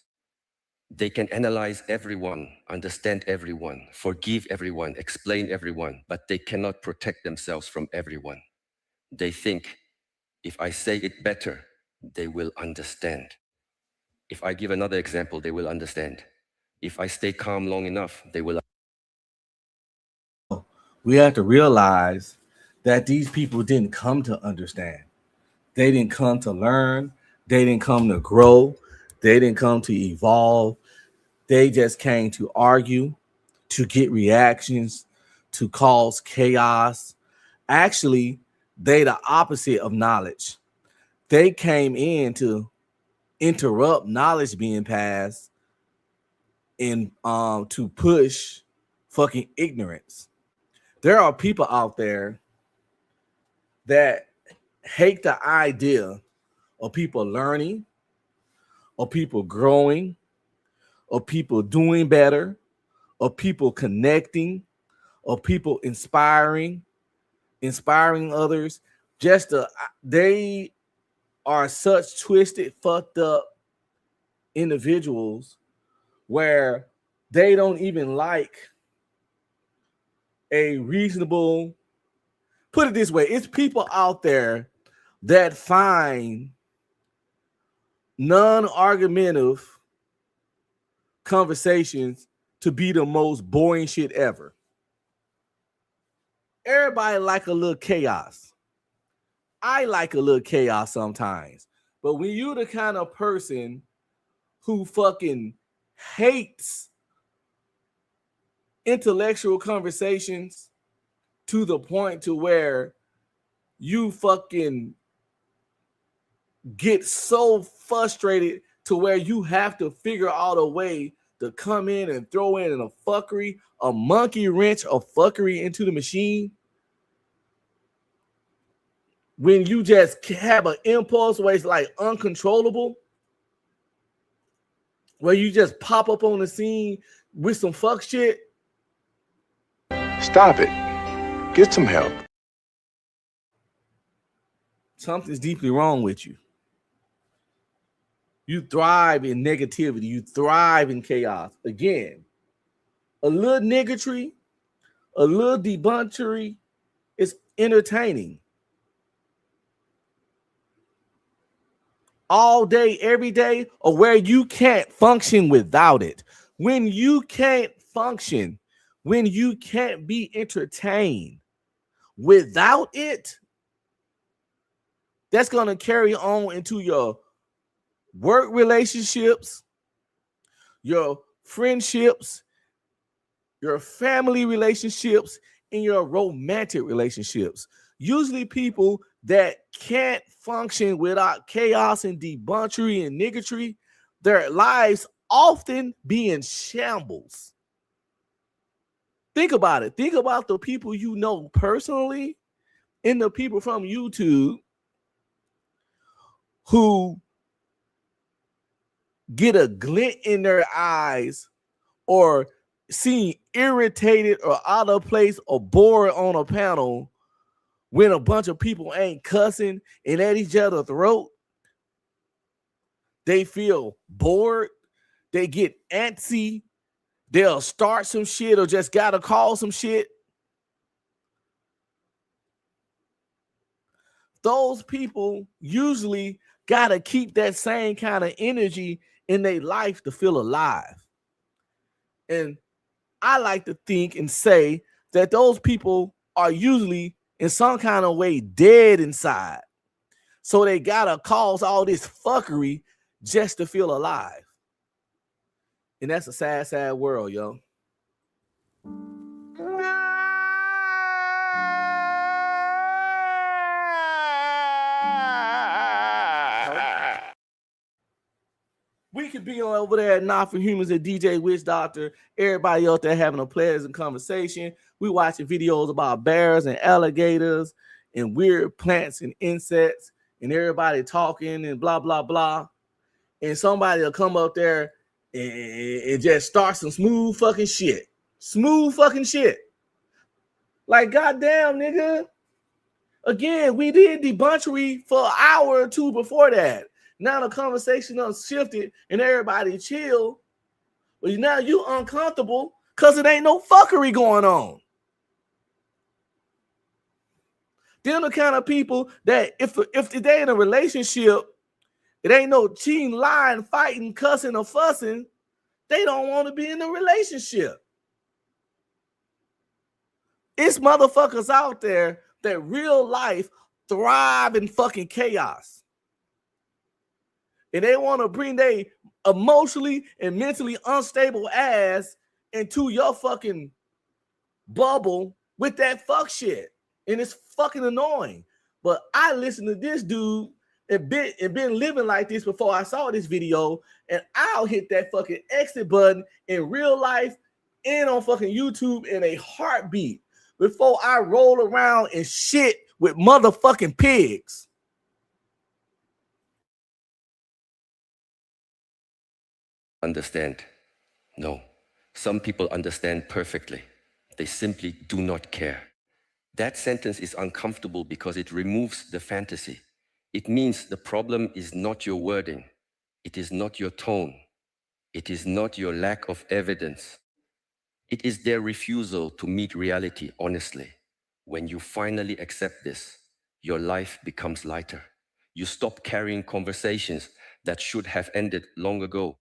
They can analyze everyone, understand everyone, forgive everyone, explain everyone, but they cannot protect themselves from everyone. They think, if I say it better, they will understand. If I give another example, they will understand. If I stay calm long enough, they will. We have to realize that these people didn't come to understand. They didn't come to learn. They didn't come to grow. They didn't come to evolve. They just came to argue, to get reactions, to cause chaos. Actually, they the opposite of knowledge. They came in to interrupt knowledge being passed and to push fucking ignorance. There are people out there that hate the idea of people learning, of people growing, of people doing better, of people connecting, of people inspiring others. They are such twisted, fucked up individuals where they don't even like a reasonable, put it this way, it's people out there that find non-argumentative conversations to be the most boring shit ever. Everybody like a little chaos. I like a little chaos sometimes. But when you're the kind of person who fucking hates intellectual conversations to the point to where you fucking get so frustrated to where you have to figure out a way to come in and throw in a fuckery, a monkey wrench of fuckery into the machine. When you just have an impulse where it's like uncontrollable, where you just pop up on the scene with some fuck shit. Stop it. Get some help. Something's deeply wrong with you. You thrive in negativity. You thrive in chaos. Again, a little niggatry, a little debauchery is entertaining. All day, every day, or where you can't function without it. When you can't function, when you can't be entertained without it, that's going to carry on into your work relationships, your friendships, your family relationships, and your romantic relationships. Usually people that can't function without chaos and debauchery and niggatry, their lives often be in shambles. Think about it. Think about the people you know personally and the people from YouTube who get a glint in their eyes or seem irritated or out of place or bored on a panel when a bunch of people ain't cussing and at each other's throat. They feel bored. They get antsy. They'll start some shit or just gotta call some shit. Those people usually gotta keep that same kind of energy in their life to feel alive. And I like to think and say that those people are usually in some kind of way dead inside. So they gotta cause all this fuckery just to feel alive. And that's a sad, sad world, yo. We could be on over there at Not For Humans and DJ Witch Doctor. Everybody out there having a pleasant conversation. We watching videos about bears and alligators and weird plants and insects and everybody talking and blah, blah, blah. And somebody will come up there and just start some smooth fucking shit. Smooth fucking shit. Like, goddamn, nigga. Again, we did debauchery for an hour or two before that. Now the conversation done shifted and everybody chill. But now you uncomfortable because it ain't no fuckery going on. They're the kind of people that if they in a relationship, it ain't no cheating, lying, fighting, cussing, or fussing. They don't want to be in a relationship. It's motherfuckers out there that real life thrive in fucking chaos. And they want to bring their emotionally and mentally unstable ass into your fucking bubble with that fuck shit. And it's fucking annoying. But I listened to this dude and been living like this before I saw this video, and I'll hit that fucking exit button in real life and on fucking YouTube in a heartbeat before I roll around and shit with motherfucking pigs. Understand? No. Some people understand perfectly. They simply do not care. That sentence is uncomfortable because it removes the fantasy. It means the problem is not your wording. It is not your tone. It is not your lack of evidence. It is their refusal to meet reality honestly. When you finally accept this, your life becomes lighter. You stop carrying conversations that should have ended long ago.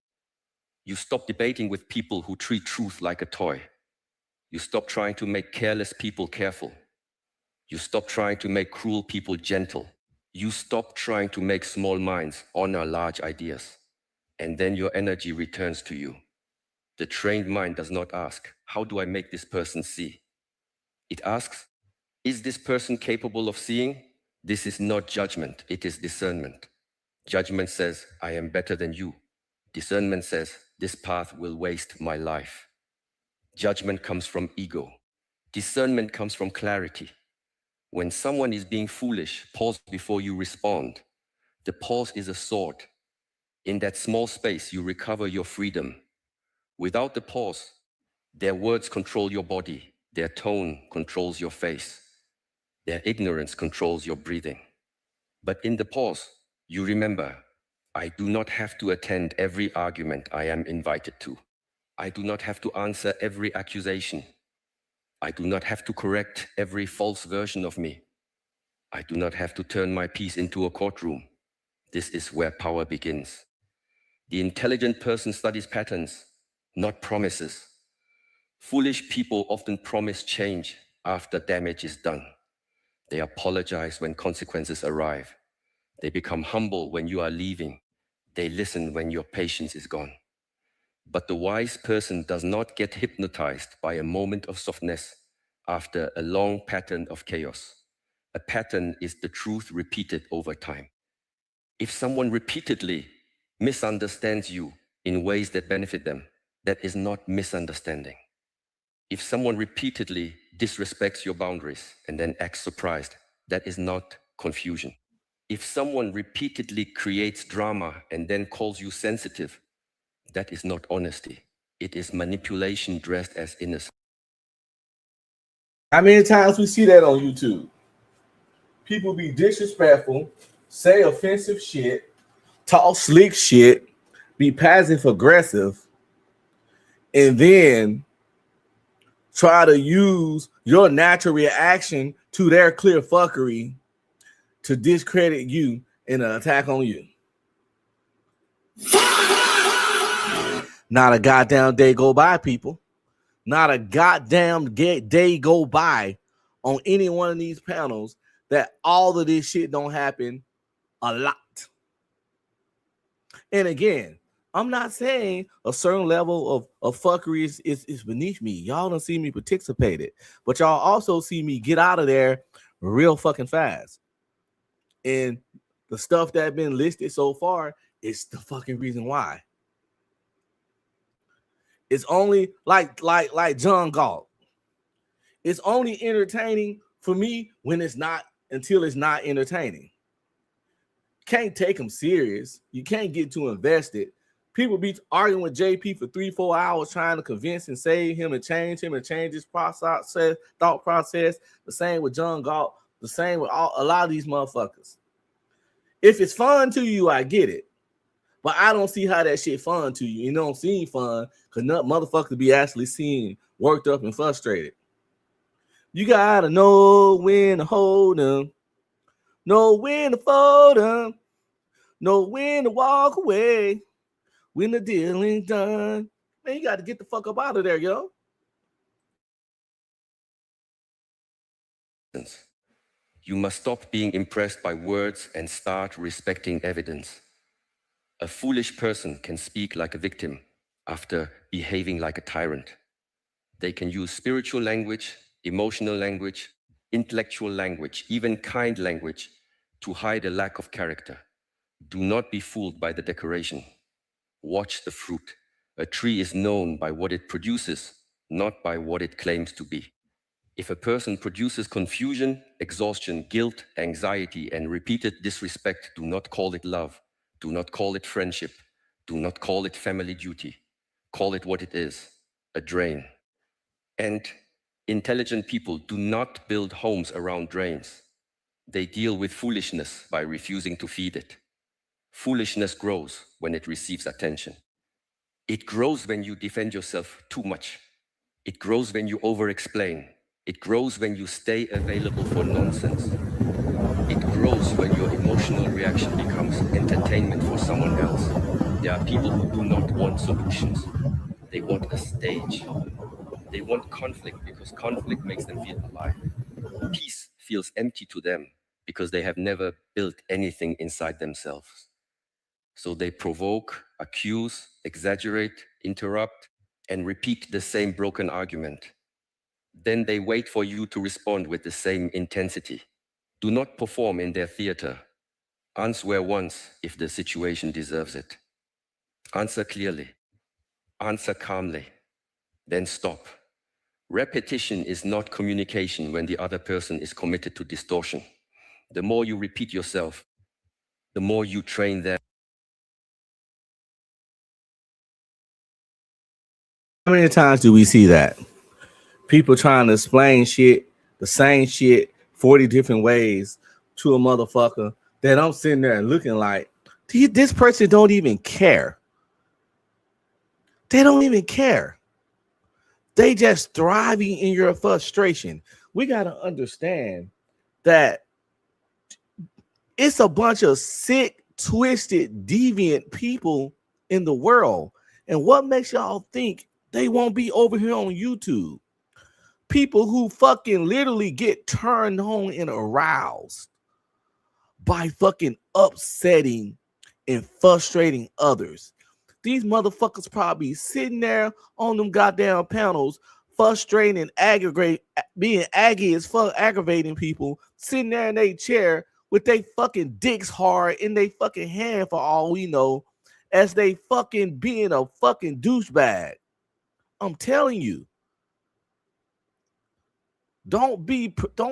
You stop debating with people who treat truth like a toy. You stop trying to make careless people careful. You stop trying to make cruel people gentle. You stop trying to make small minds honor large ideas. And then your energy returns to you. The trained mind does not ask, how do I make this person see? It asks, is this person capable of seeing? This is not judgment, it is discernment. Judgment says, I am better than you. Discernment says, this path will waste my life. Judgment comes from ego. Discernment comes from clarity. When someone is being foolish, pause before you respond. The pause is a sword. In that small space, you recover your freedom. Without the pause, their words control your body. Their tone controls your face. Their ignorance controls your breathing. But in the pause, you remember, I do not have to attend every argument I am invited to. I do not have to answer every accusation. I do not have to correct every false version of me. I do not have to turn my peace into a courtroom. This is where power begins. The intelligent person studies patterns, not promises. Foolish people often promise change after damage is done. They apologize when consequences arrive. They become humble when you are leaving. They listen when your patience is gone. But the wise person does not get hypnotized by a moment of softness after a long pattern of chaos. A pattern is the truth repeated over time. If someone repeatedly misunderstands you in ways that benefit them, that is not misunderstanding. If someone repeatedly disrespects your boundaries and then acts surprised, that is not confusion. If someone repeatedly creates drama and then calls you sensitive, that is not honesty. It is manipulation dressed as innocence. How many times we see that on YouTube? People be disrespectful, say offensive shit, talk slick shit, be passive aggressive, and then try to use your natural reaction to their clear fuckery to discredit you in an attack on you. Not a goddamn day go by, people. Not a goddamn day go by on any one of these panels that all of this shit don't happen a lot. And again, I'm not saying a certain level of fuckery is beneath me. Y'all don't see me participate it, but y'all also see me get out of there real fucking fast. And the stuff that been listed so far is the fucking reason why. It's only like John Galt. It's only entertaining for me when it's not, until it's not entertaining. Can't take him serious. You can't get too invested. People be arguing with JP for 3-4 hours trying to convince and save him and change his process, thought process. The same with John Galt. The same with a lot of these motherfuckers. If it's fun to you, I get it. But I don't see how that shit fun to you. It don't seem fun because motherfuckers be actually seen worked up and frustrated. You gotta know when to hold them, know when to fold them, know when to walk away, when the deal ain't done. Man, you got to get the fuck up out of there, yo. You must stop being impressed by words and start respecting evidence. A foolish person can speak like a victim after behaving like a tyrant. They can use spiritual language, emotional language, intellectual language, even kind language to hide a lack of character. Do not be fooled by the decoration. Watch the fruit. A tree is known by what it produces, not by what it claims to be. If a person produces confusion, exhaustion, guilt, anxiety, and repeated disrespect, do not call it love. Do not call it friendship. Do not call it family duty. Call it what it is, a drain. And intelligent people do not build homes around drains. They deal with foolishness by refusing to feed it. Foolishness grows when it receives attention. It grows when you defend yourself too much. It grows when you over-explain. It grows when you stay available for nonsense. It grows when your emotional reaction becomes entertainment for someone else. There are people who do not want solutions. They want a stage. They want conflict because conflict makes them feel alive. Peace feels empty to them because they have never built anything inside themselves. So they provoke, accuse, exaggerate, interrupt, and repeat the same broken argument. Then they wait for you to respond with the same intensity. Do not perform in their theater. Answer once if the situation deserves it. Answer clearly. Answer calmly. Then stop. Repetition is not communication when the other person is committed to distortion. The more you repeat yourself, the more you train them. How many times do we see that? People trying to explain shit, the same shit, 40 different ways to a motherfucker that I'm sitting there looking like, this person don't even care. They don't even care. They just thriving in your frustration. We got to understand that it's a bunch of sick, twisted, deviant people in the world. And what makes y'all think they won't be over here on YouTube? People who fucking literally get turned on and aroused by fucking upsetting and frustrating others. These motherfuckers probably sitting there on them goddamn panels, frustrating and being aggy as fuck, aggravating people, sitting there in their chair with they fucking dicks hard in their fucking hand for all we know, as they fucking being a fucking douchebag. I'm telling you. Don't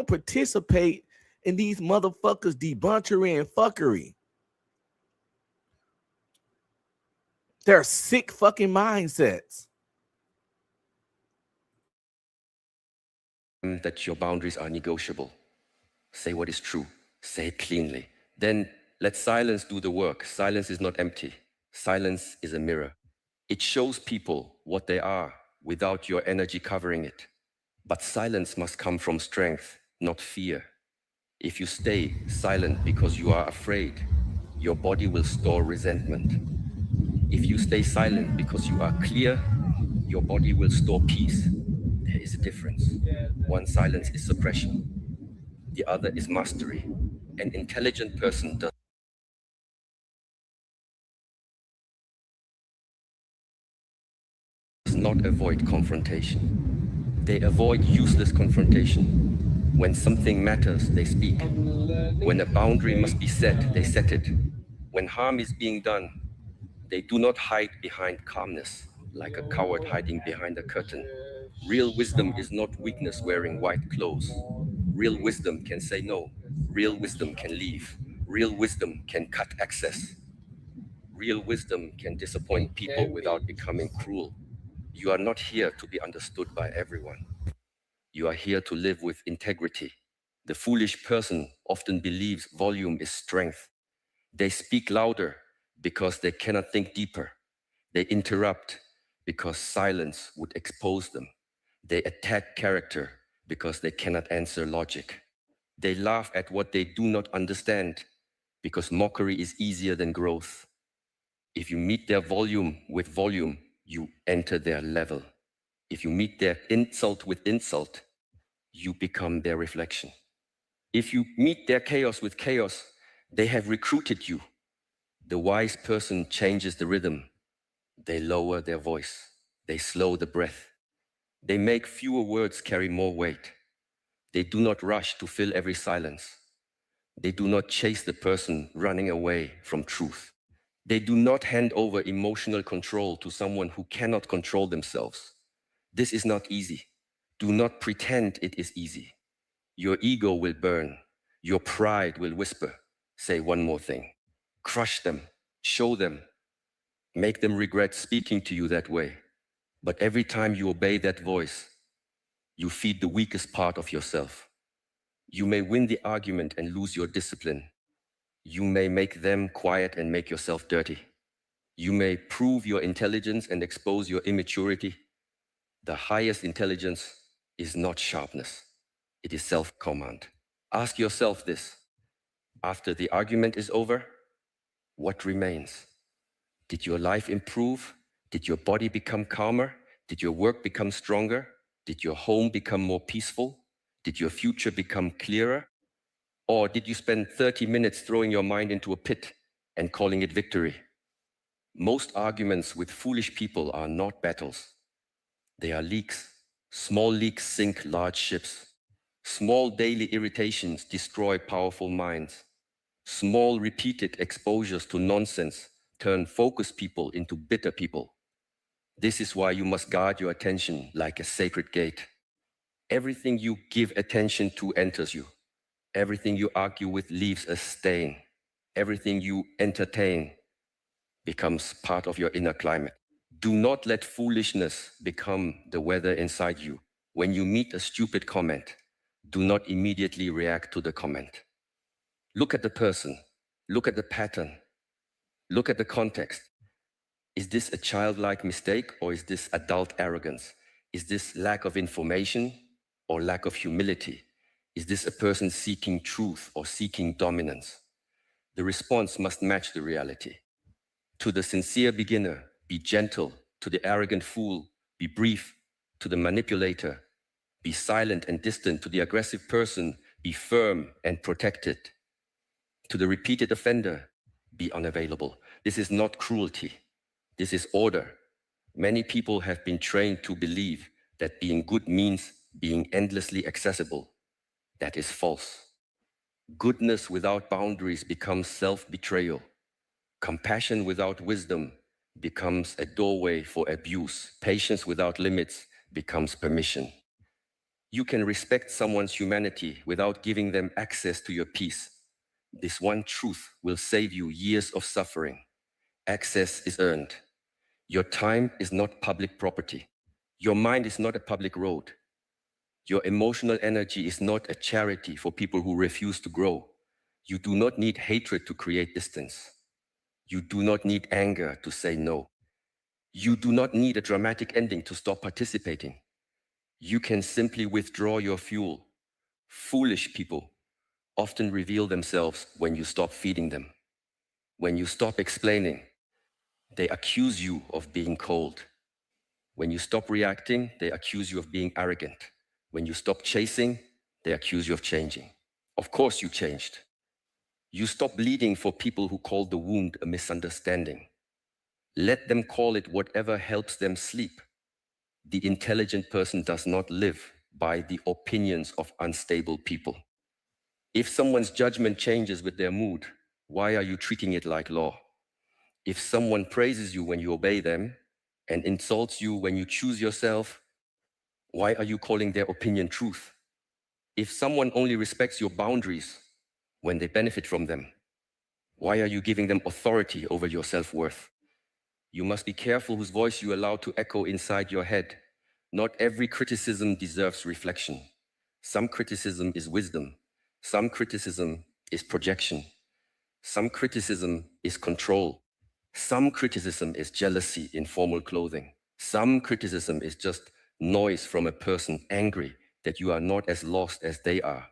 participate in these motherfuckers' debauchery and fuckery. They're sick fucking mindsets. that your boundaries are negotiable. Say what is true. Say it cleanly. Then let silence do the work. Silence is not empty. Silence is a mirror. It shows people what they are without your energy covering it. But silence must come from strength, not fear. If you stay silent because you are afraid, your body will store resentment. If you stay silent because you are clear, your body will store peace. There is a difference. One silence is suppression. The other is mastery. An intelligent person does not avoid confrontation. They avoid useless confrontation. When something matters, they speak. When a boundary must be set, they set it. When harm is being done, they do not hide behind calmness, like a coward hiding behind a curtain. Real wisdom is not weakness wearing white clothes. Real wisdom can say no. Real wisdom can leave. Real wisdom can cut access. Real wisdom can disappoint people without becoming cruel. You are not here to be understood by everyone. You are here to live with integrity. The foolish person often believes volume is strength. They speak louder because they cannot think deeper. They interrupt because silence would expose them. They attack character because they cannot answer logic. They laugh at what they do not understand because mockery is easier than growth. If you meet their volume with volume, you enter their level. If you meet their insult with insult, you become their reflection. If you meet their chaos with chaos, they have recruited you. The wise person changes the rhythm. They lower their voice. They slow the breath. They make fewer words carry more weight. They do not rush to fill every silence. They do not chase the person running away from truth. They do not hand over emotional control to someone who cannot control themselves. This is not easy. Do not pretend it is easy. Your ego will burn. Your pride will whisper. Say one more thing. Crush them. Show them. Make them regret speaking to you that way. But every time you obey that voice, you feed the weakest part of yourself. You may win the argument and lose your discipline. You may make them quiet and make yourself dirty. You may prove your intelligence and expose your immaturity. The highest intelligence is not sharpness. It is self-command. Ask yourself this. After the argument is over, what remains? Did your life improve? Did your body become calmer? Did your work become stronger? Did your home become more peaceful? Did your future become clearer? Or did you spend 30 minutes throwing your mind into a pit and calling it victory? Most arguments with foolish people are not battles. They are leaks. Small leaks sink large ships. Small daily irritations destroy powerful minds. Small repeated exposures to nonsense turn focused people into bitter people. This is why you must guard your attention like a sacred gate. Everything you give attention to enters you. Everything you argue with leaves a stain. Everything you entertain becomes part of your inner climate. Do not let foolishness become the weather inside you. When you meet a stupid comment, do not immediately react to the comment. Look at the person. Look at the pattern. Look at the context. Is this a childlike mistake or is this adult arrogance? Is this lack of information or lack of humility? Is this a person seeking truth or seeking dominance? The response must match the reality. To the sincere beginner, be gentle. To the arrogant fool, be brief. To the manipulator, be silent and distant. To the aggressive person, be firm and protected. To the repeated offender, be unavailable. This is not cruelty. This is order. Many people have been trained to believe that being good means being endlessly accessible. That is false. Goodness without boundaries becomes self-betrayal. Compassion without wisdom becomes a doorway for abuse. Patience without limits becomes permission. You can respect someone's humanity without giving them access to your peace. This one truth will save you years of suffering. Access is earned. Your time is not public property. Your mind is not a public road. Your emotional energy is not a charity for people who refuse to grow. You do not need hatred to create distance. You do not need anger to say no. You do not need a dramatic ending to stop participating. You can simply withdraw your fuel. Foolish people often reveal themselves when you stop feeding them. When you stop explaining, they accuse you of being cold. When you stop reacting, they accuse you of being arrogant. When you stop chasing, they accuse you of changing. Of course you changed. You stop bleeding for people who call the wound a misunderstanding. Let them call it whatever helps them sleep. The intelligent person does not live by the opinions of unstable people. If someone's judgment changes with their mood, why are you treating it like law? If someone praises you when you obey them and insults you when you choose yourself, why are you calling their opinion truth? If someone only respects your boundaries when they benefit from them, why are you giving them authority over your self-worth? You must be careful whose voice you allow to echo inside your head. Not every criticism deserves reflection. Some criticism is wisdom. Some criticism is projection. Some criticism is control. Some criticism is jealousy in formal clothing. Some criticism is just noise from a person angry that you are not as lost as they are.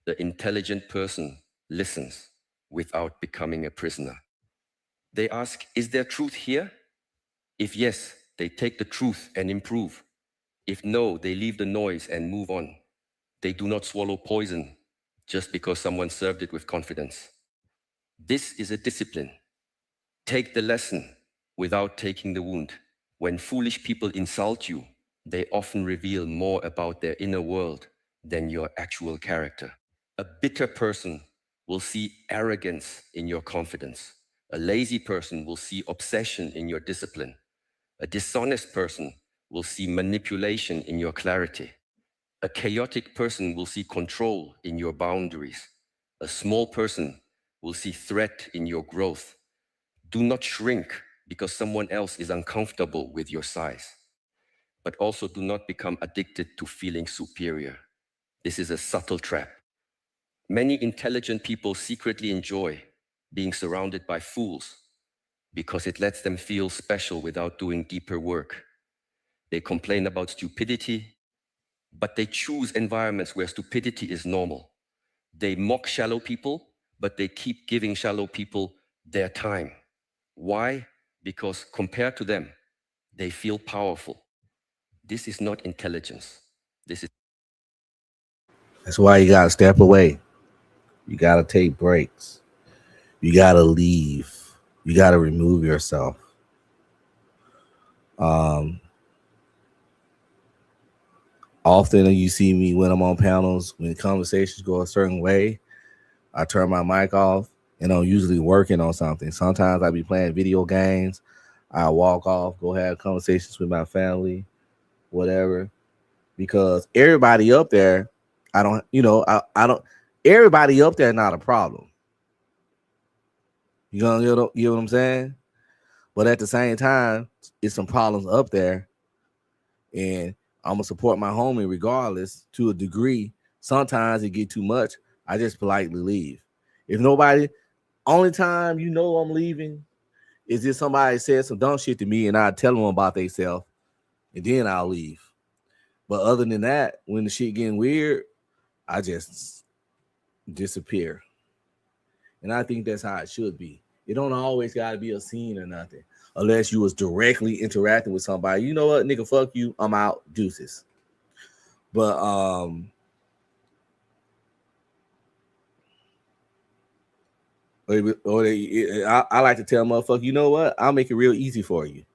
The intelligent person listens without becoming a prisoner. They ask, is there truth here? If yes, they take the truth and improve. If no, they leave the noise and move on. They do not swallow poison just because someone served it with confidence. This is a discipline. Take the lesson without taking the wound. When foolish people insult you, they often reveal more about their inner world than your actual character. A bitter person will see arrogance in your confidence. A lazy person will see obsession in your discipline. A dishonest person will see manipulation in your clarity. A chaotic person will see control in your boundaries. A small person will see threat in your growth. Do not shrink because someone else is uncomfortable with your size. But also do not become addicted to feeling superior. This is a subtle trap. Many intelligent people secretly enjoy being surrounded by fools because it lets them feel special without doing deeper work. They complain about stupidity, but they choose environments where stupidity is normal. They mock shallow people, but they keep giving shallow people their time. Why? Because compared to them, they feel powerful. This is not intelligence. This is. That's why you gotta step away. You gotta take breaks. You gotta leave. You gotta remove yourself. Often you see me when I'm on panels, when conversations go a certain way, I turn my mic off and I'm usually working on something. Sometimes I be playing video games. I walk off, go have conversations with my family, whatever. Because everybody up there, I don't, everybody up there not a problem. You know what I'm saying? But at the same time, it's some problems up there. And I'm gonna support my homie regardless to a degree. Sometimes it get too much. I just politely leave. If nobody, only time you know I'm leaving is if somebody says some dumb shit to me and I tell them about themselves, and then I'll leave. But other than that, when the shit getting weird, I just disappear. And I think that's how it should be. It don't always gotta be a scene or nothing. Unless you was directly interacting with somebody. You know what, nigga, fuck you. I'm out. Deuces. But I like to tell motherfucker, you know what? I'll make it real easy for you.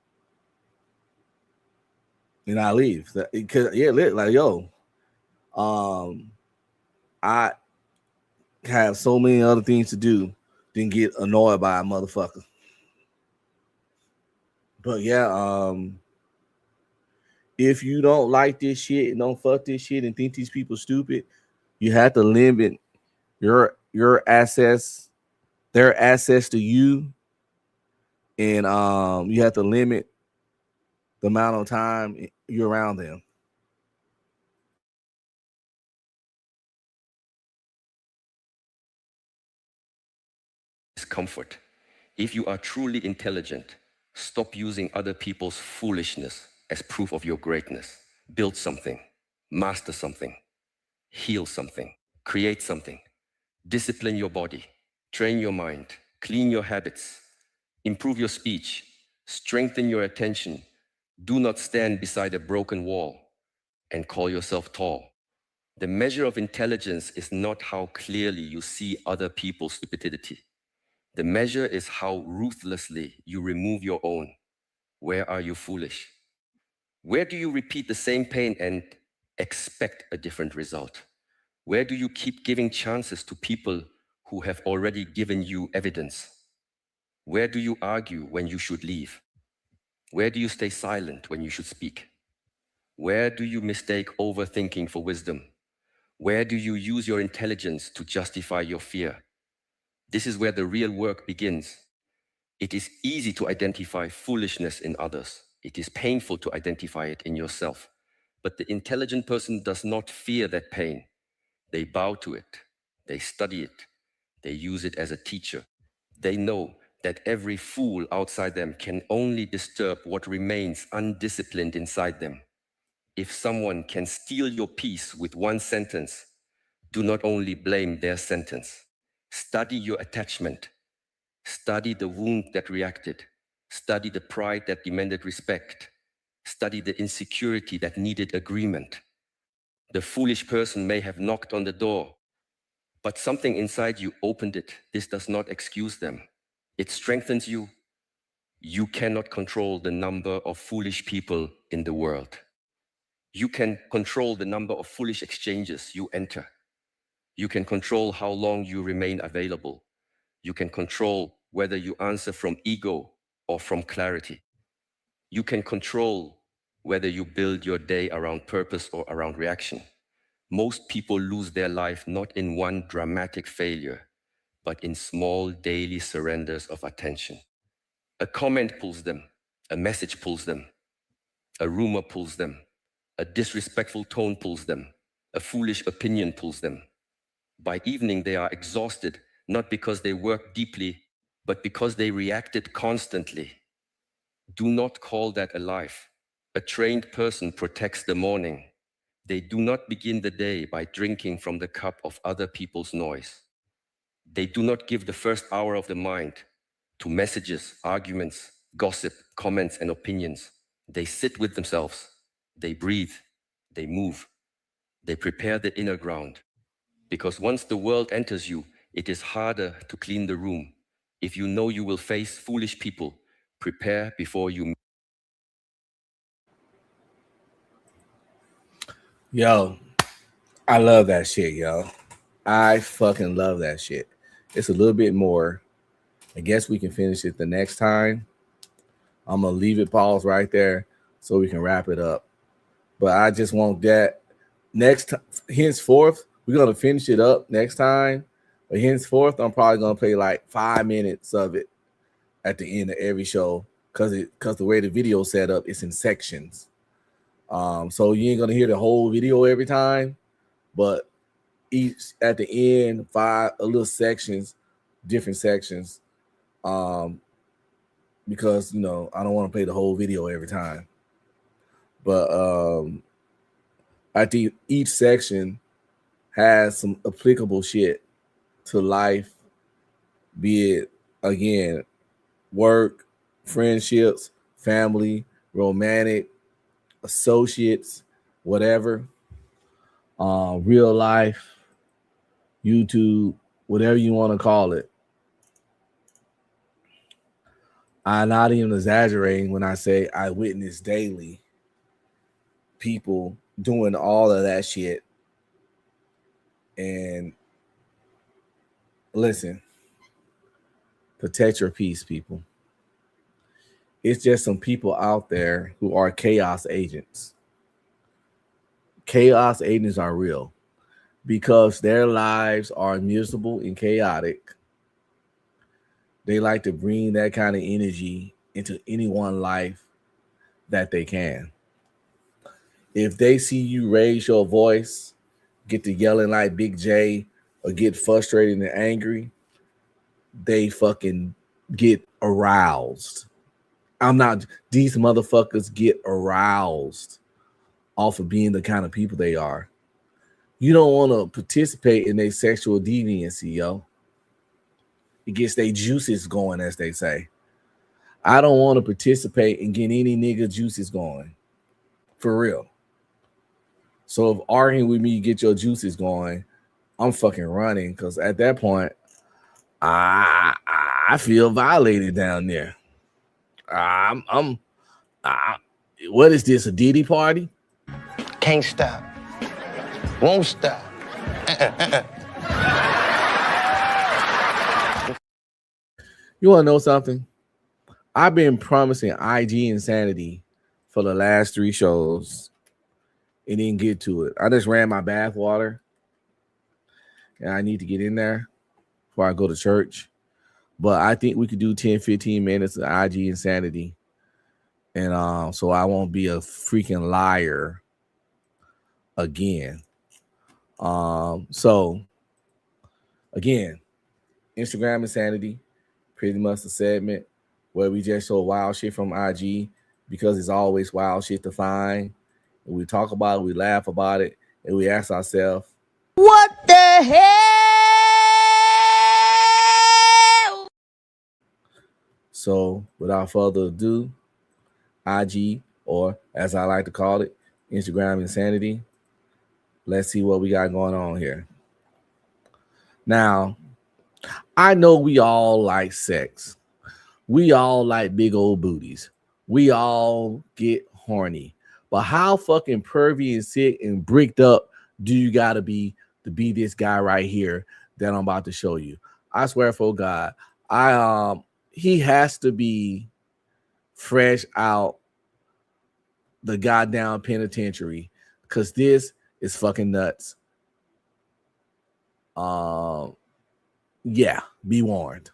And I leave. Because like yo, I have so many other things to do than get annoyed by a motherfucker. But yeah, if you don't like this shit and don't fuck this shit and think these people stupid, you have to limit your access, their access to you, and you have to limit the amount of time you're around them. discomfort. If you are truly intelligent, stop using other people's foolishness as proof of your greatness. Build something, master something, heal something, create something, discipline your body, train your mind, clean your habits, improve your speech, strengthen your attention. Do not stand beside a broken wall and call yourself tall. The measure of intelligence is not how clearly you see other people's stupidity. The measure is how ruthlessly you remove your own. Where are you foolish? Where do you repeat the same pain and expect a different result? Where do you keep giving chances to people who have already given you evidence? Where do you argue when you should leave? Where do you stay silent when you should speak? Where do you mistake overthinking for wisdom? Where do you use your intelligence to justify your fear? This is where the real work begins. It is easy to identify foolishness in others. It is painful to identify it in yourself. But the intelligent person does not fear that pain. They bow to it. They study it. They use it as a teacher. They know that every fool outside them can only disturb what remains undisciplined inside them. If someone can steal your peace with one sentence, do not only blame their sentence. Study your attachment. Study the wound that reacted. Study the pride that demanded respect. Study the insecurity that needed agreement. The foolish person may have knocked on the door, but something inside you opened it. This does not excuse them. It strengthens you. You cannot control the number of foolish people in the world. You can control the number of foolish exchanges you enter. You can control how long you remain available. You can control whether you answer from ego or from clarity. You can control whether you build your day around purpose or around reaction. Most people lose their life not in one dramatic failure, but in small daily surrenders of attention. A comment pulls them, a message pulls them, a rumor pulls them, a disrespectful tone pulls them, a foolish opinion pulls them. By evening, they are exhausted, not because they worked deeply, but because they reacted constantly. Do not call that a life. A trained person protects the morning. They do not begin the day by drinking from the cup of other people's noise. They do not give the first hour of the mind to messages, arguments, gossip, comments, and opinions. They sit with themselves. They breathe. They move. They prepare the inner ground. Because once the world enters you, it is harder to clean the room. If you know you will face foolish people, prepare before you. Yo, I love that shit, yo. I fucking love that shit. It's a little bit more. I guess we can finish it the next time. I'm gonna leave it pause right there so we can wrap it up. But I just want that next henceforth, we're gonna finish it up next time. But henceforth, I'm probably gonna play like 5 minutes of it at the end of every show because the way the video set up, it's in sections. So you ain't gonna hear the whole video every time, but each at the end, 5 a little sections, different sections. Because you know I don't want to play the whole video every time. But I think each section has some applicable shit to life, be it again work, friendships, family, romantic, associates, whatever, real life, YouTube, whatever you want to call it. I'm not even exaggerating when I say I witness daily people doing all of that shit. And listen, protect your peace, people. It's just some people out there who are chaos agents. Chaos agents are real because their lives are miserable and chaotic. They like to bring that kind of energy into anyone's life that they can. If they see you raise your voice, get to yelling like Big J, or get frustrated and angry, they fucking get aroused. These motherfuckers get aroused off of being the kind of people they are. You don't want to participate in their sexual deviancy, yo. It gets their juices going, as they say. I don't want to participate in getting any nigga juices going. For real. So if arguing with me get your juices going, I'm fucking running, because at that point, I feel violated down there. What is this, a Diddy party? Can't stop. Won't stop. You want to know something? I've been promising IG insanity for the last 3 shows and didn't get to it. I just ran my bath water and I need to get in there before I go to church. But I think we could do 10, 15 minutes of IG insanity. And so I won't be a freaking liar again. So again, Instagram insanity, pretty much the segment where we just show wild shit from IG because it's always wild shit to find. And we talk about it, we laugh about it, and we ask ourselves, What the hell? so without further ado, IG, or as I like to call it, Instagram insanity. Let's see what we got going on here. Now, I know we all like sex. We all like big old booties. We all get horny. But how fucking pervy and sick and bricked up do you gotta be to be this guy right here that I'm about to show you? I swear for God, he has to be fresh out the goddamn penitentiary, because this is fucking nuts. Yeah, be warned.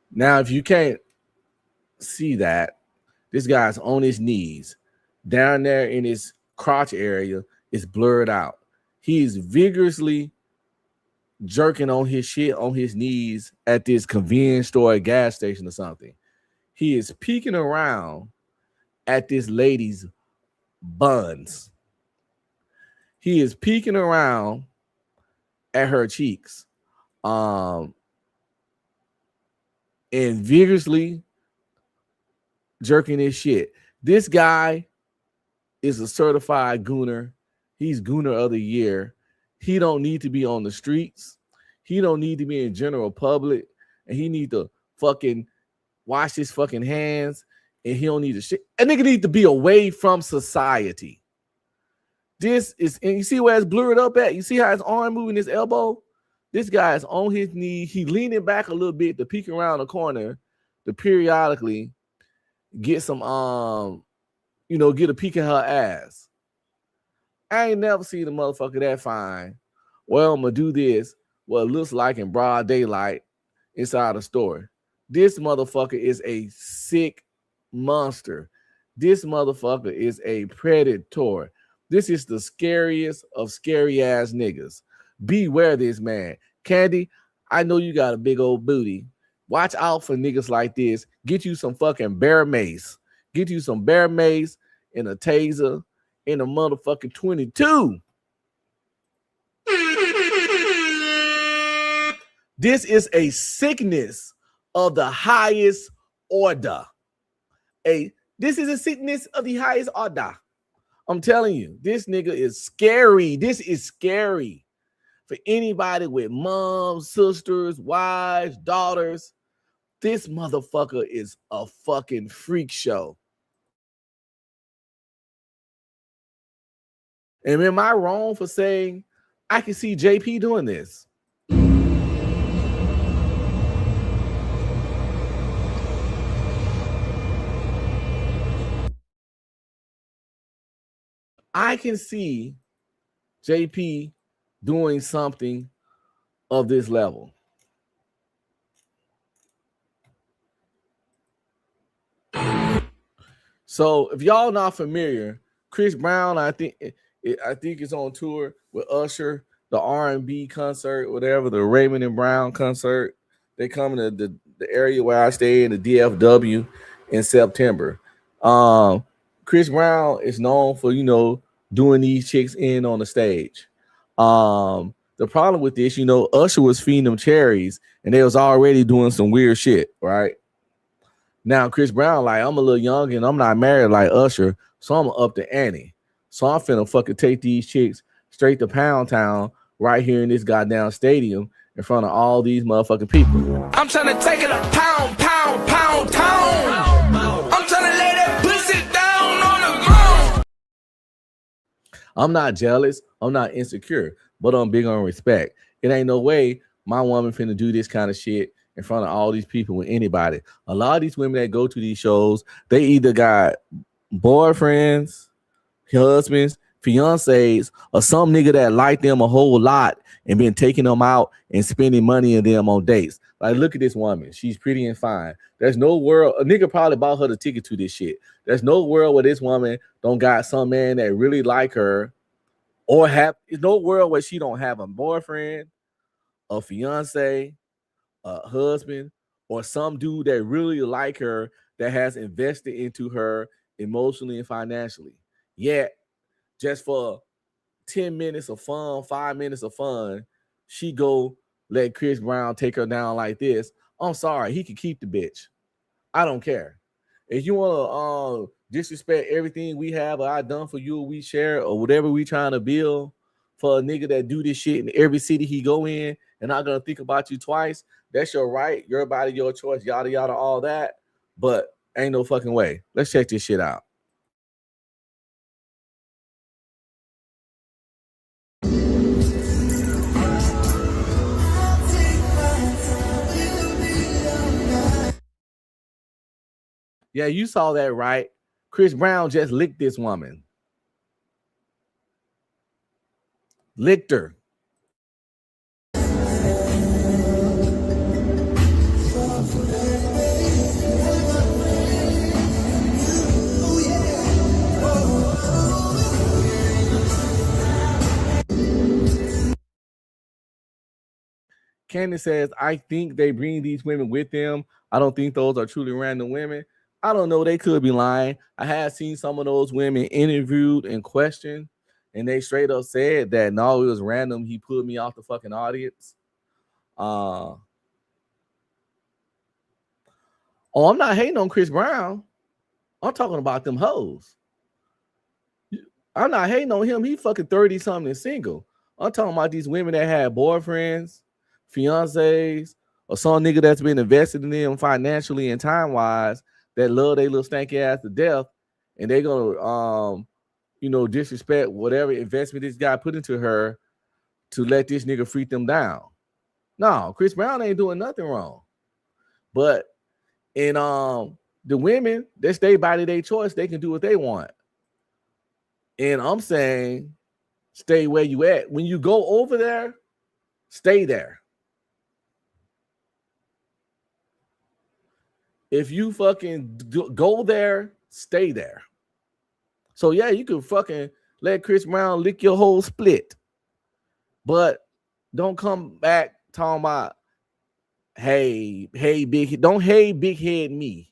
Now, if you can't see that, this guy's on his knees. Down there in his crotch area is blurred out. He is vigorously jerking on his shit on his knees at this convenience store or gas station or something. He is peeking around at this lady's buns. He is peeking around at her cheeks. And vigorously jerking his shit. This guy is a certified gooner. He's gooner of the year. He don't need to be on the streets. He don't need to be in general public. And he need to fucking wash his fucking hands. And he don't need to shit. A nigga need to be away from society. This is, and you see where it's blurred up at? You see how his arm moving his elbow? This guy is on his knee. He leaning back a little bit to peek around the corner to periodically get some, get a peek at her ass. I ain't never seen a motherfucker that fine. Well, I'm going to do this, what it looks like in broad daylight inside a store. This motherfucker is a sick monster. This motherfucker is a predator. This is the scariest of scary ass niggas. Beware this man. Candy, I know you got a big old booty. Watch out for niggas like this. Get you some fucking bear mace. Get you some bear mace and a taser and a motherfucking 22. This is a sickness of the highest order. This is a sickness of the highest order. I'm telling you, this nigga is scary. This is scary. For anybody with moms, sisters, wives, daughters, this motherfucker is a fucking freak show. And am I wrong for saying I can see JP doing this? I can see JP doing something of this level. So if y'all not familiar, Chris Brown, I think it's on tour with Usher, the R&B concert, whatever, the Raymond and Brown concert. They come to the area where I stay in, the DFW, in September. Chris Brown is known for, doing these chicks in on the stage. The problem with this, Usher was feeding them cherries and they was already doing some weird shit, right? Now, Chris Brown, like, I'm a little young and I'm not married like Usher, so I'm up to Annie. So I'm finna fucking take these chicks straight to Pound Town right here in this goddamn stadium in front of all these motherfucking people. I'm trying to take it a pound town. I'm trying to lay that pussy down on the ground. I'm not jealous. I'm not insecure, but I'm big on respect. It ain't no way my woman finna do this kind of shit in front of all these people with anybody. A lot of these women that go to these shows, they either got boyfriends, husbands, fiancés, or some nigga that like them a whole lot and been taking them out and spending money in them on dates. Like, look at this woman. She's pretty and fine. There's no world, a nigga probably bought her the ticket to this shit. There's no world where this woman don't got some man that really like her, or there's no world where she don't have a boyfriend, a fiance, a husband, or some dude that really like her that has invested into her emotionally and financially. Yet, just for 10 minutes of fun, 5 minutes of fun, she go let Chris Brown take her down like this. I'm sorry, he can keep the bitch. I don't care. If you want to disrespect everything we have or I done for you, we share, or whatever we trying to build for a nigga that do this shit in every city he go in and not gonna think about you twice, that's your right, your body, your choice, yada yada, all that. But ain't no fucking way. Let's check this shit out. Yeah, you saw that, right? Chris Brown just licked this woman. Licked her. Candace says, I think they bring these women with them. I don't think those are truly random women. I don't know. They could be lying. I have seen some of those women interviewed and questioned, and they straight up said that no, it was random. He pulled me off the fucking audience. Oh, I'm not hating on Chris Brown. I'm talking about them hoes. I'm not hating on him. He fucking 30-something and single. I'm talking about these women that had boyfriends, fiancés, or some nigga that's been invested in them financially and time-wise that love they little stanky ass to death, and they gonna disrespect whatever investment this guy put into her to let this nigga freak them down. No, Chris Brown ain't doing nothing wrong. But in the women, that's their body, their choice, they can do what they want. And I'm saying, stay where you at. When you go over there, stay there. If you fucking go there, stay there. So yeah, you can fucking let Chris Brown lick your whole split, but don't come back talking about hey big head me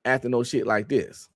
after no shit like this.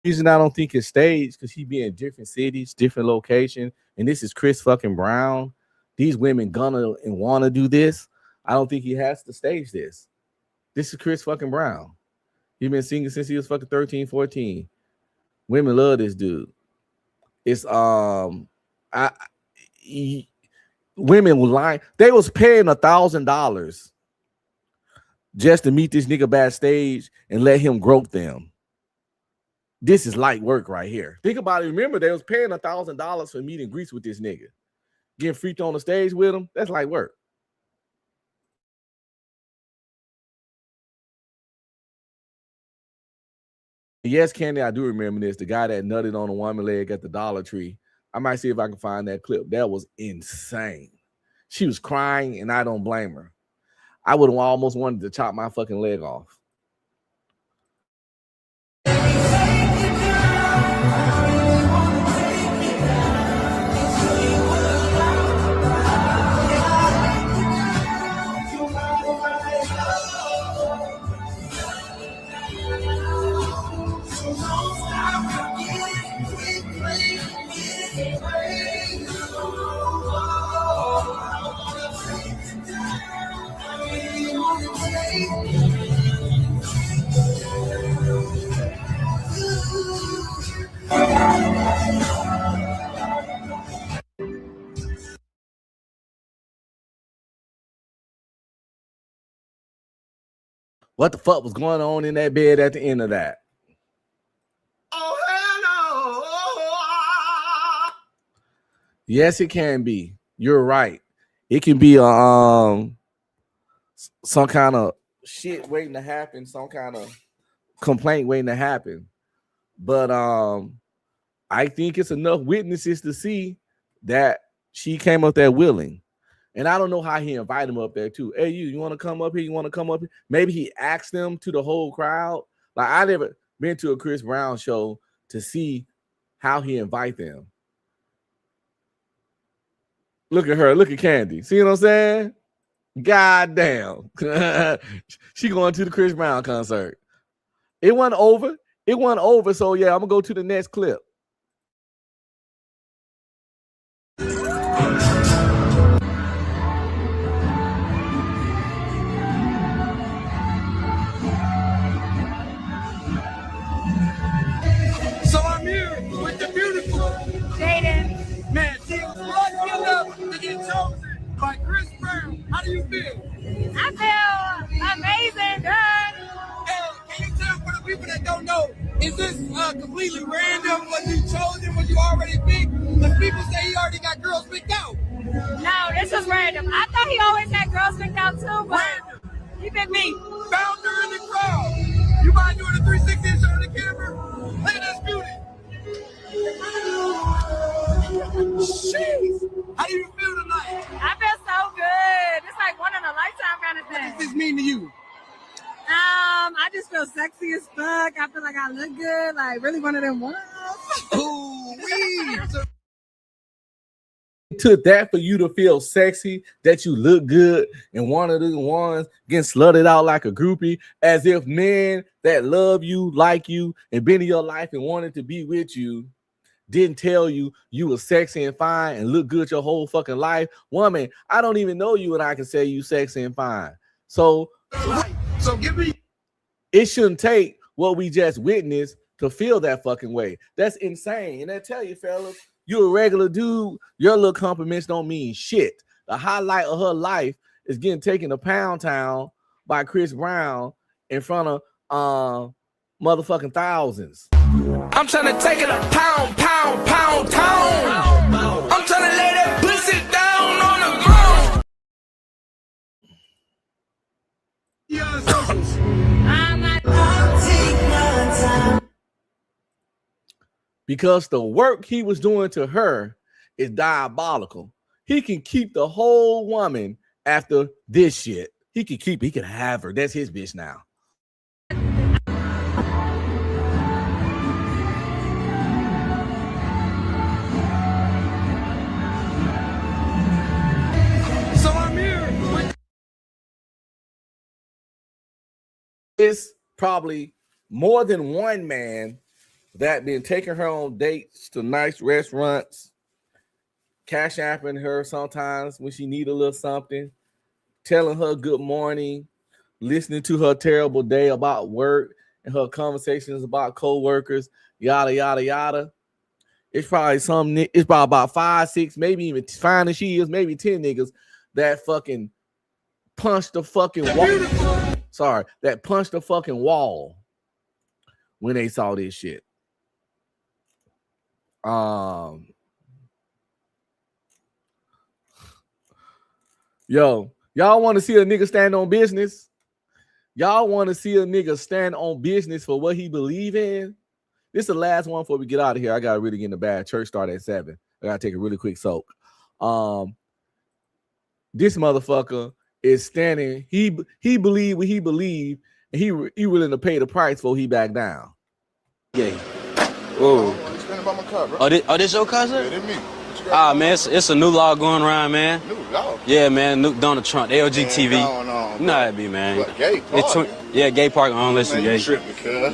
Reason I don't think it's staged because he be in different cities, different locations, and this is Chris fucking Brown, these women gonna and want to do this. I don't think he has to stage this. This is Chris fucking Brown. He's been singing since he was fucking 13, 14. Women love this dude. It's women were lying. They was paying $1,000 just to meet this nigga backstage and let him grope them. This is light work right here. Think about it. Remember, they was paying $1,000 for meet and greets with this nigga. Getting freaked on the stage with him, that's light work. Yes, Candy, I do remember this. The guy that nutted on a woman leg at the Dollar Tree. I might see if I can find that clip. That was insane. She was crying, and I don't blame her. I would have almost wanted to chop my fucking leg off. What the fuck was going on in that bed at the end of that? Yes, it can be. You're right. It can be some kind of shit waiting to happen, some kind of complaint waiting to happen. But I think it's enough witnesses to see that she came up there willing. And I don't know how he invited him up there too. Hey, you want to come up here? You want to come up here? Maybe he asked them to the whole crowd. Like, I never been to a Chris Brown show to see how he invite them. Look at her. Look at Candy. See what I'm saying? God damn. She going to the Chris Brown concert. It wasn't over. It wasn't over. So, yeah, I'm going to go to the next clip. So I'm here with the beautiful Jaden. Man, she was lucky enough to get chosen by Chris Brown. How do you feel? I feel amazing, good. Hey, can you tell for the people that don't know, is this completely random? Was you chosen? Was you already picked? Because people say he already got girls picked out. No, this was random. I thought he always had girls picked out too, but he picked me. Found her in the crowd. You mind doing a 360 and showing the camera? Look at this beauty. Jeez. How do you feel tonight? I feel so good. It's like one in a lifetime kind of thing. What does this mean to you? I just feel sexy as fuck. I feel like I look good, like really one of them ones. Ooh, It took that for you to feel sexy, that you look good, and one of the ones getting slutted out like a groupie, as if men that love you, like you, and been in your life and wanted to be with you didn't tell you you were sexy and fine and look good your whole fucking life. Woman, I don't even know you and I can say you sexy and fine. So give me. It shouldn't take what we just witnessed to feel that fucking way. That's insane. And I tell you, fellas, you're a regular dude. Your little compliments don't mean shit. The highlight of her life is getting taken to Pound Town by Chris Brown in front of motherfucking thousands. I'm trying to take it a pound town. I'm trying to lay that pussy down on the ground. Because the work he was doing to her is diabolical. He can keep the whole woman after this shit. He can have her. That's his bitch now. So I'm here with It's probably more than one man that been taking her on dates to nice restaurants cash apping her sometimes when she need a little something, telling her good morning, listening to her terrible day about work and her conversations about co-workers, yada, yada, yada. It's probably it's probably about 5, 6, maybe even 5 as she is, maybe 10 niggas that fucking punched the fucking wall. Sorry, that punched the fucking wall when they saw this shit. Yo, y'all want to see a nigga stand on business? Y'all want to see a nigga stand on business for what he believe in? This is the last one before we get out of here. I gotta really get in the bag. Church start at 7. I gotta take a really quick soak. This motherfucker is standing. He believe what he believe, and he willing to pay the price before he back down. Yeah. Whoa. Oh, this your cousin? Yeah, this me. Ah, man, it's a new law going around, man. New law? Yeah, man, new Donald Trump, LG TV. You know how it be, man. What, gay parking? Yeah, gay parking unless you're gay.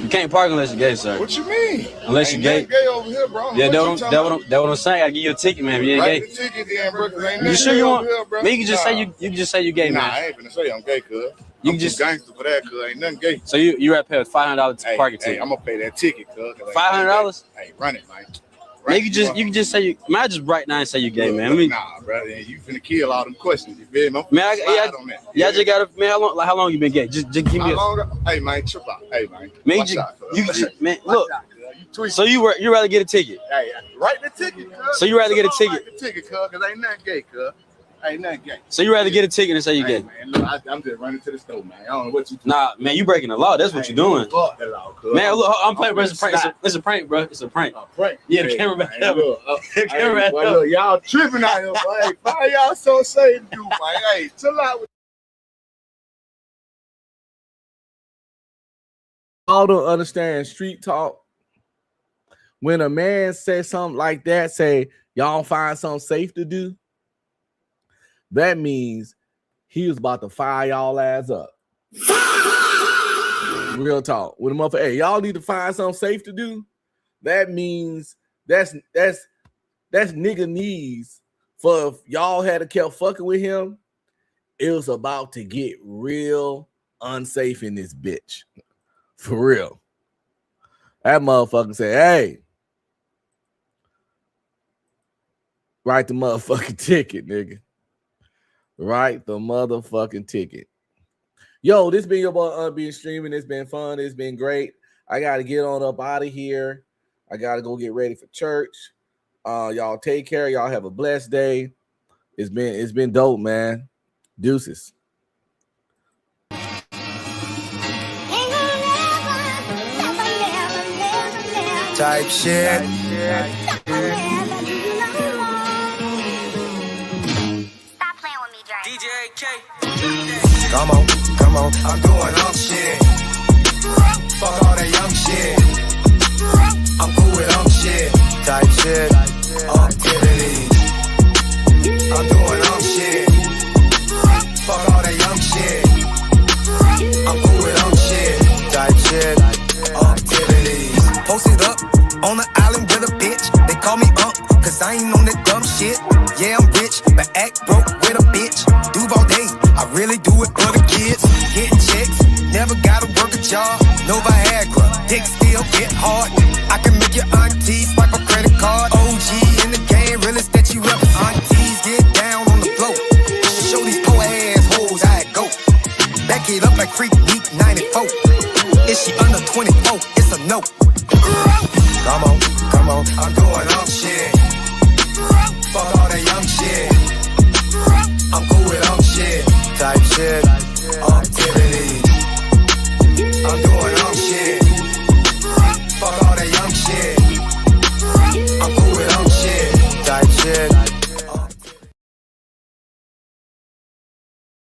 You can't park unless you're gay, sir. What you mean? Unless you're gay. Gay over here, bro. Yeah, that's what I'm saying. I give you a ticket, man. If you ain't gay. The ticket, then, bro, you sure you want? Man, you can just say you can just say you gay, man. Nah, I ain't finna say I'm gay, cuz. You can just gangster for that, cuz ain't nothing gay. So you rather pay $500 parking ticket? Hey, I'm gonna pay that ticket, cuz. $500? Hey, run it, man. Man, you can just say you. Man, I just right now and say you gay, man. Nah, brother, you finna kill all them questions. You feel me? Man, I just gotta. Man, how long you been gay? Just give me. How long? Hey, man, trip out. Hey, man. Man, man, look. So you rather get a ticket? Hey, write the ticket, cuz. So you rather get a ticket? Write the ticket, cuz, because ain't nothing gay, cuz. Ain't nothing gay. So you rather get a ticket and say you gay? Man, look, I'm just running to the store, man. I don't know what you. Nah, man, you breaking the law. That's what you're doing. Fuck that law, cuz. Man, look, I'm playing, bro. It's a prank. It's a prank, bro. It's a prank. A prank. Yeah, the camera back up. The camera back up. Look, y'all tripping out here, boy. Hey, why y'all so safe, dude, man? Hey, chill out with. Y'all don't understand street talk. When a man says something like that, say y'all find something safe to do. That means he was about to fire y'all ass up. Real talk. With a motherfucker, hey, y'all need to find something safe to do. That means that's nigga knees. For if y'all had kept fucking with him, it was about to get real unsafe in this bitch. For real. That motherfucker said, hey, write the motherfucking ticket, nigga. Write the motherfucking ticket. Yo, this been your boy Unbeing Streaming. It's been fun. It's been great. I got to get on up out of here. I got to go get ready for church. Y'all take care. Y'all have a blessed day. It's been dope, man. Deuces. Type shit. Come on, I'm doing shit. Fuck all that young shit. I'm cool with shit. Type shit. Activities. I'm doing shit. Fuck all that young shit. I'm cool with shit. Type shit. Activities. Posted up on the island with a bitch. They call me cause I ain't on that dumb shit. Yeah, I'm rich, but act broke with a bitch. Duval day, I really do it for the kids. Getting checks, never gotta work a job. No Viagra, dick still get hard. I can make your auntie swipe a credit card. OG in the game, realest that you ever. Aunties get down on the floor. Show these poor ass hoes how it go. Back it up like Freak Week 94. Is she under 24? It's a no. Come on, I'm doing shit. Fuck all that young shit. I'm cool with shit. Type shit. Activity.